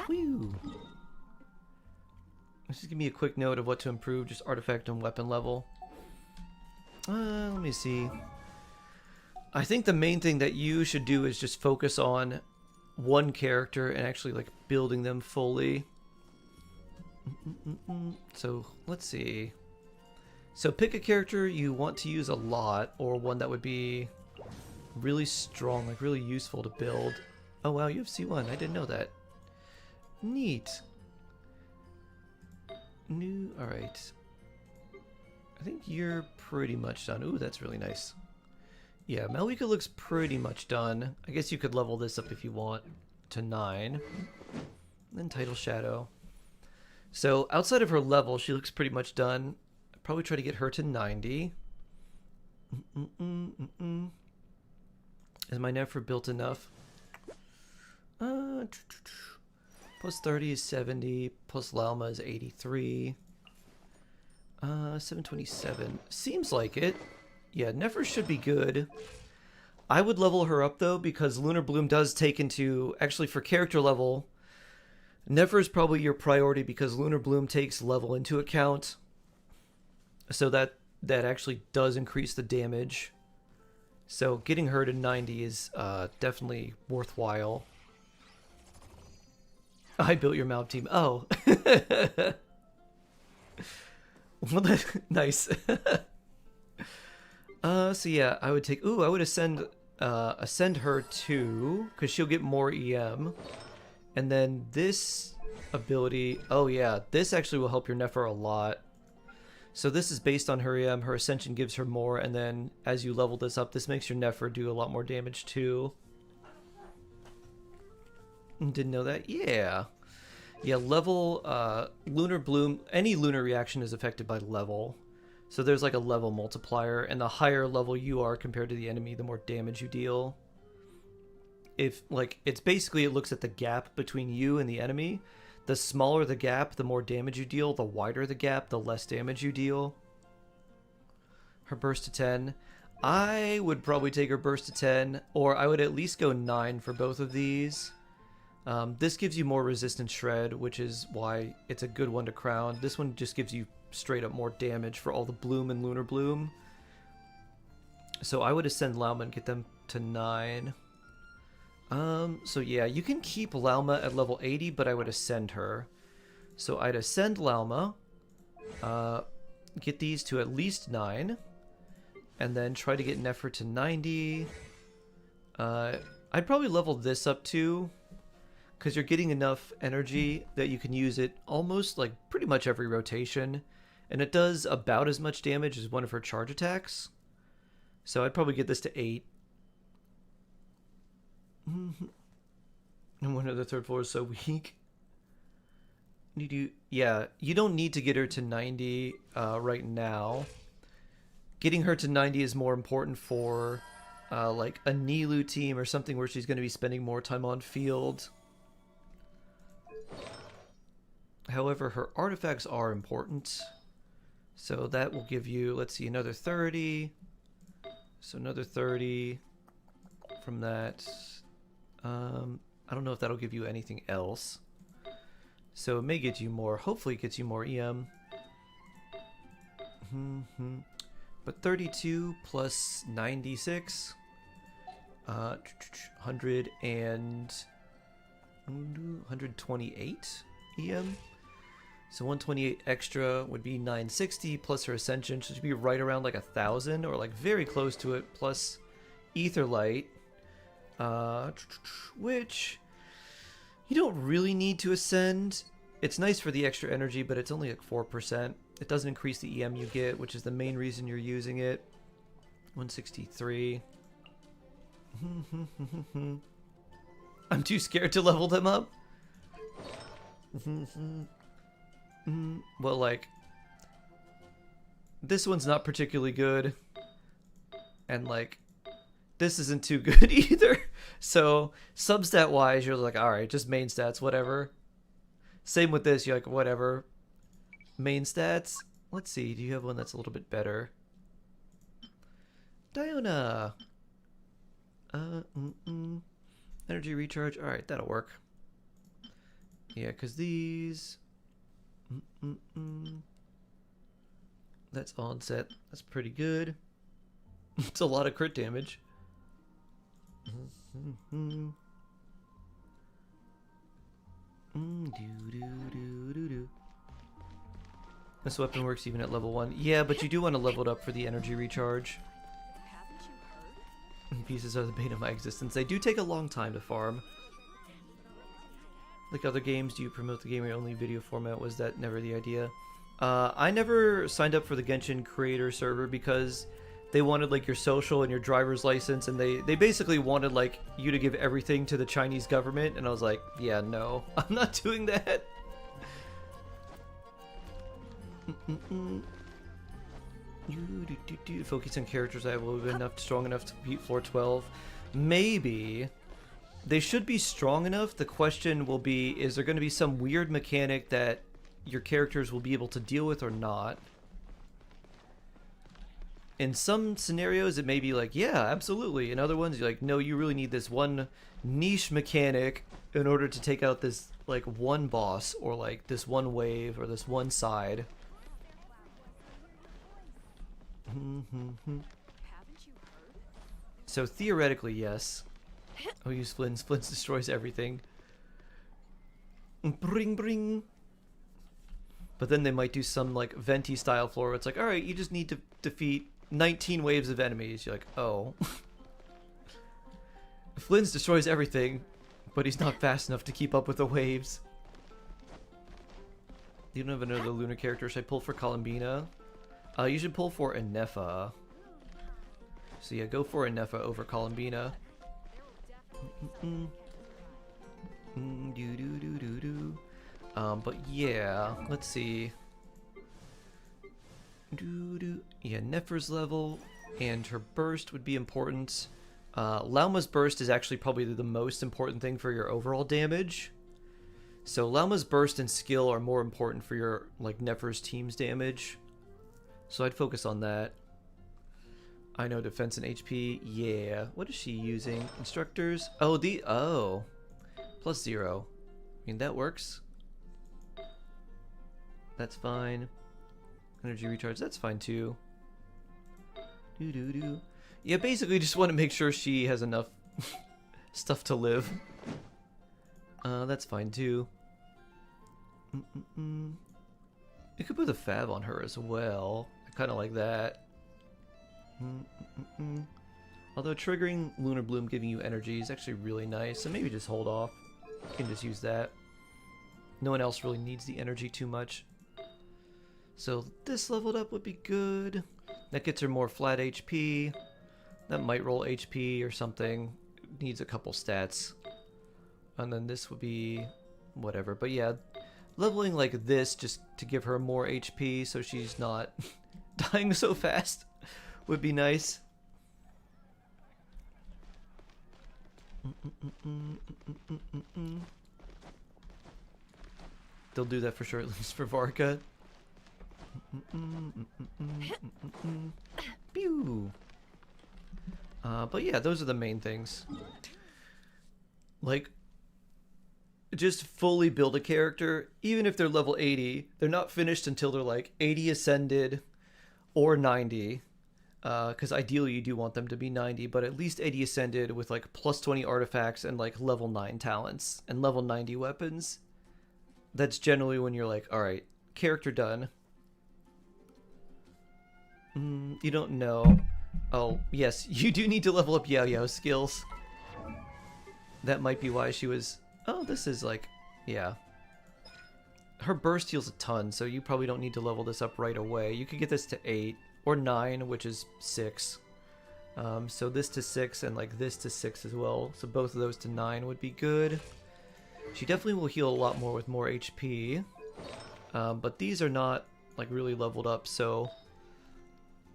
Whew. Let's just give me a quick note of what to improve, just artifact and weapon level. Let me see. I think the main thing that you should do is just focus on one character and actually like building them fully. So let's see. So pick a character you want to use a lot, or one that would be really strong, like really useful to build. Oh wow, you have C1. I didn't know that. Neat. New. All right. I think you're pretty much done. Ooh, that's really nice. Yeah, Malwika looks pretty much done. I guess you could level this up if you want to 9. Then Tidal Shadow. So outside of her level, she looks pretty much done. I'd probably try to get her to 90. Is my Nefer built enough? Plus 30 is 70. Plus Lauma is 83. 727. Seems like it. Yeah, Nefer should be good. I would level her up though, because Lunar Bloom does take into, actually for character level, Nefer is probably your priority because Lunar Bloom takes level into account. So that actually does increase the damage. So getting her to 90 is definitely worthwhile. I built your mob team. Oh. Well, nice. So yeah, I would take. Ooh, I would ascend her to, because she'll get more EM, and then this ability. Oh yeah, this actually will help your Nefer a lot. So this is based on her EM. Her ascension gives her more, and then as you level this up, this makes your Nefer do a lot more damage too. Didn't know that. Yeah. Yeah, level, Lunar Bloom, any lunar reaction is affected by level. So there's like a level multiplier, and the higher level you are compared to the enemy, the more damage you deal. If, like, it's basically, it looks at the gap between you and the enemy. The smaller the gap, the more damage you deal. The wider the gap, the less damage you deal. Her burst to 10. I would probably take her burst to 10, or I would at least go 9 for both of these. This gives you more resistance shred, which is why it's a good one to crown. This one just gives you straight up more damage for all the bloom and lunar bloom. So I would ascend Lauma and get them to 9. So yeah, you can keep Lauma at level 80, but I would ascend her. So I'd ascend Lauma, get these to at least 9, and then try to get Nefer to 90. I'd probably level this up too, because you're getting enough energy that you can use it almost like pretty much every rotation. And it does about as much damage as one of her charge attacks. So I'd probably get this to 8. And one of the third floor is so weak. Yeah, you don't need to get her to 90 right now. Getting her to 90 is more important for like a Nilu team or something where she's going to be spending more time on field. However, her artifacts are important. So that will give you, let's see, another 30. So another 30 from that. I don't know if that'll give you anything else. So it may get you more, hopefully it gets you more EM. But 32 plus 96. 100 and... 128 EM. So 128 extra would be 960 plus her ascension, so she'd be right around like 1,000 or like very close to it, plus Etherlight, which you don't really need to ascend. It's nice for the extra energy, but it's only like 4%. It doesn't increase the EM you get, which is the main reason you're using it. 163. I'm too scared to level them up. Well, like, this one's not particularly good, and like, this isn't too good either. So substat wise, you're like, all right, just main stats, whatever. Same with this, you're like, whatever. Main stats. Let's see, do you have one that's a little bit better? Diona. Energy recharge. All right, that'll work. Yeah, because these. That's onset. That's pretty good. It's a lot of crit damage. This weapon works even at level 1. Yeah, but you do want to level it up for the energy recharge. Pieces are the bane of my existence. They do take a long time to farm. Like other games, do you promote the gamer only video format? Was that never the idea? I never signed up for the Genshin creator server because they wanted like your social and your driver's license, and they basically wanted like you to give everything to the Chinese government, and I was like, yeah, no, I'm not doing that. Focus on characters I will be strong enough to beat floor 12. Maybe. They should be strong enough. The question will be, is there going to be some weird mechanic that your characters will be able to deal with or not? In some scenarios, it may be like, yeah, absolutely. In other ones, you're like, no, you really need this one niche mechanic in order to take out this, like, one boss or, like, this one wave or this one side. So theoretically, yes. I'll use Flint. Flint destroys everything. Bring, bring. But then they might do some like Venti style floor where it's like, alright, you just need to defeat 19 waves of enemies. You're like, oh. Flint destroys everything, but he's not fast enough to keep up with the waves. You don't have another lunar character. Should I pull for Columbina? You should pull for Inefa. So yeah, go for Inefa over Columbina. But yeah, let's see. Yeah, Nefer's level and her burst would be important. Lauma's burst is actually probably the most important thing for your overall damage. So Lauma's burst and skill are more important for your like Nefer's team's damage. So I'd focus on that. I know defense and HP. Yeah. What is she using? Instructors? Oh, +0. I mean, that works. That's fine. Energy recharge. That's fine too. Yeah, basically just want to make sure she has enough stuff to live. That's fine too. You could put a fab on her as well. I kind of like that. Although triggering Lunar Bloom giving you energy is actually really nice, so maybe just hold off. You can just use that. No one else really needs the energy too much. So this leveled up would be good. That gets her more flat HP. That might roll HP or something. It needs a couple stats. And then this would be whatever. But yeah, leveling like this just to give her more HP so she's not dying so fast would be nice. They'll do that for sure, at least for Varka. Pew. But yeah, those are the main things. Like, just fully build a character, even if they're level 80, they're not finished until they're like 80 ascended or 90. because ideally you do want them to be 90, but at least 80 ascended with like plus 20 artifacts and like level 9 talents and level 90 weapons. That's generally when you're like, all right, character done. You don't know. Oh, yes, you do need to level up Yao-Yao's skills. That might be why she was... Oh, this is like... Yeah. Her burst heals a ton, so you probably don't need to level this up right away. You could get this to 8 or 9, which is 6. So this to 6 and like this to 6 as well. So both of those to 9 would be good. She definitely will heal a lot more with more HP. But these are not like really leveled up, so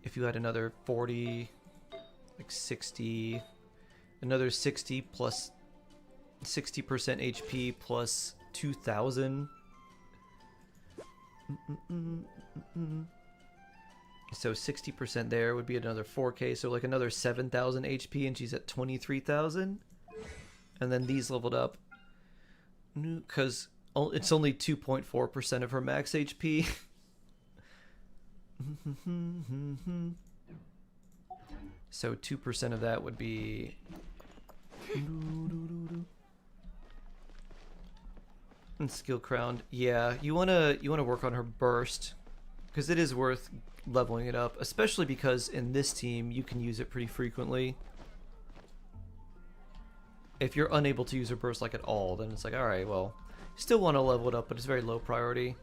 if you had another 40, like 60, another 60 plus 60% HP plus 2,000. So 60% there would be another 4k, so like another 7,000 HP, and she's at 23,000. And then these leveled up because it's only 2.4% of her max HP. So 2% of that would be... And skill crowned. Yeah, you wanna work on her burst, because it is worth leveling it up, especially because in this team you can use it pretty frequently. If you're unable to use her burst like at all, then it's like, alright, well, still want to level it up, but it's very low priority.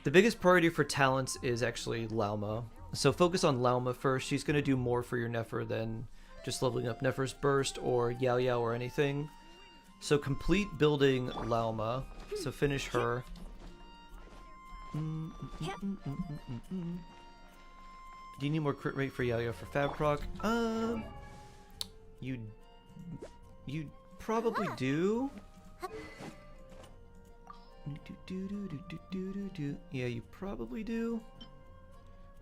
The biggest priority for talents is actually Lauma. So focus on Lauma first. She's going to do more for your Nefer than just leveling up Nefer's burst or Yao-Yao or anything. So complete building Lauma. So finish her. Do you need more crit rate for Yao-Yao for Fab Proc? You probably do. Yeah, you probably do.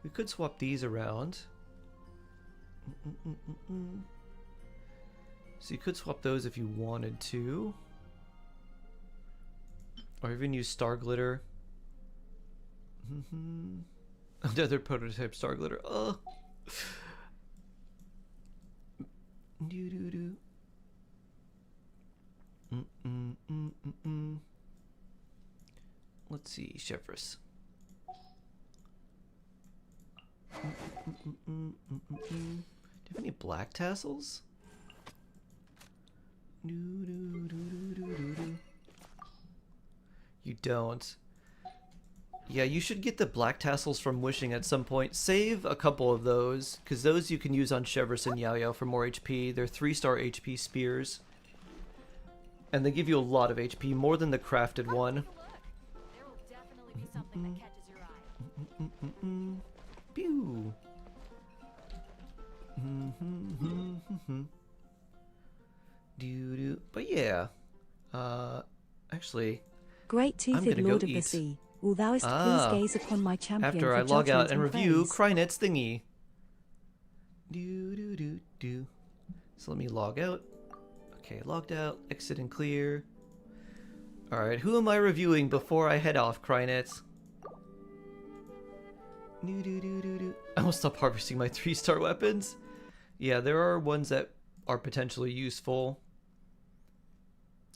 We could swap these around. So you could swap those if you wanted to. Or even use Star Glitter. Another prototype Star Glitter. Oh. Let's see, Chevres. Do you have any black tassels? You don't. Yeah, you should get the black tassels from Wishing at some point. Save a couple of those, because those you can use on Chevres and Yao-Yao for more HP. They're 3-star HP spears. And they give you a lot of HP, more than the crafted one. There will definitely be something that catches your eye. Pew. But yeah. Actually, Great-toothed Lord of the Sea, will thouest please gaze upon my champion after I log out and review Crynet's thingy. So let me log out. Okay, logged out, exit and clear. Alright, who am I reviewing before I head off, Crynet? I will stop harvesting my 3-star weapons. Yeah, there are ones that are potentially useful.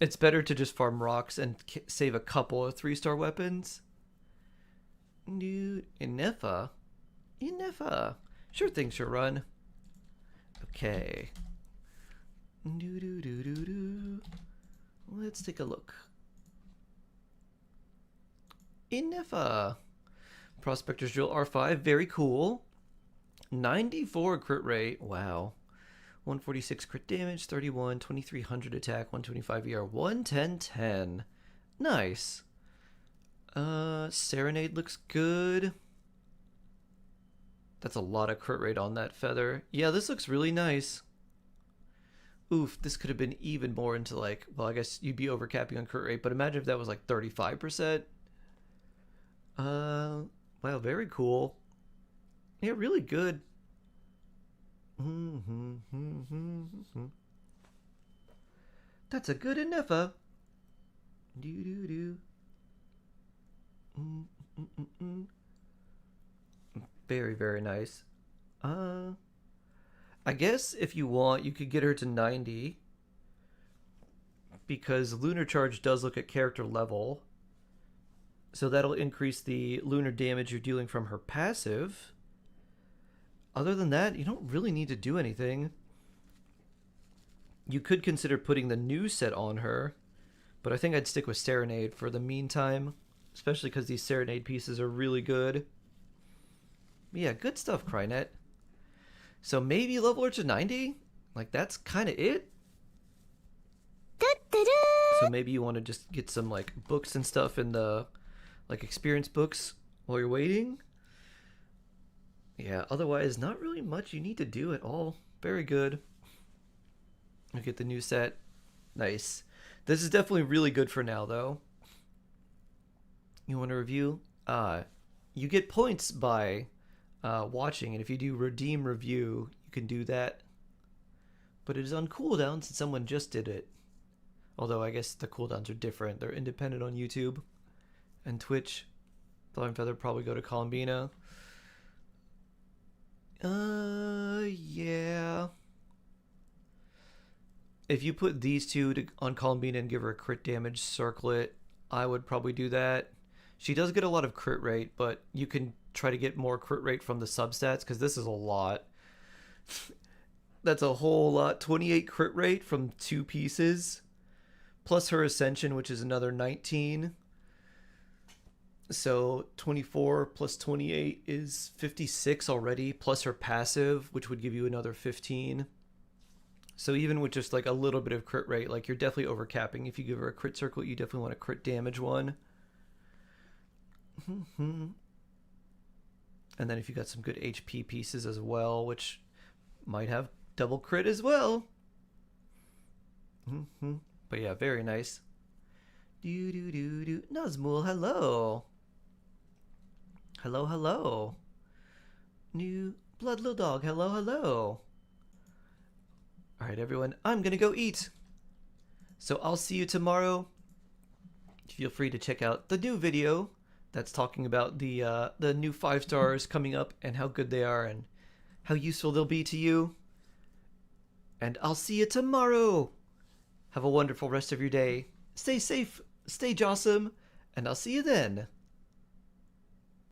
It's better to just farm rocks and save a couple of 3-star weapons. Inefa? Inefa. Sure thing, sure run. Okay. Let's take a look. Inefa. Prospector's Drill R5, very cool. 94 crit rate, wow. 146 crit damage, 31, 2300 attack, 125 ER, 110. Nice. Serenade looks good. That's a lot of crit rate on that feather. Yeah, this looks really nice. Oof, this could have been even more into like, well, I guess you'd be overcapping on crit rate, but imagine if that was like 35%. Wow, very cool. Yeah, really good. That's a good Inefa. Very, very nice. I guess if you want, you could get her to 90. Because Lunar Charge does look at character level. So that'll increase the lunar damage you're dealing from her passive. Other than that, you don't really need to do anything. You could consider putting the new set on her, but I think I'd stick with Serenade for the meantime, especially because these Serenade pieces are really good. Yeah, good stuff, Crynet. So maybe level her to 90? Like, that's kind of it? So maybe you want to just get some, like, books and stuff in the, like, experience books while you're waiting? Yeah, otherwise, not really much you need to do at all. Very good. You get the new set. Nice. This is definitely really good for now, though. You want to review? You get points by watching, and if you do redeem review, you can do that. But it is on cooldown since someone just did it. Although I guess the cooldowns are different. They're independent on YouTube and Twitch. Flying Feather probably go to Columbina. Yeah. If you put these two on Columbina and give her a crit damage circlet, I would probably do that. She does get a lot of crit rate, but you can try to get more crit rate from the substats, because this is a lot. That's a whole lot. 28 crit rate from 2 pieces. Plus her Ascension, which is another 19. So 24 plus 28 is 56 already, plus her passive, which would give you another 15. So even with just like a little bit of crit rate, like you're definitely overcapping. If you give her a crit circle, you definitely want a crit damage one. And then if you got some good HP pieces as well, which might have double crit as well. But yeah, very nice. Nazmul, hello. Hello, hello. New Blood Little Dog, hello, hello. Alright, everyone, I'm gonna go eat. So I'll see you tomorrow. Feel free to check out the new video that's talking about the new 5 stars coming up and how good they are and how useful they'll be to you. And I'll see you tomorrow. Have a wonderful rest of your day. Stay safe, stay jawsome, and I'll see you then.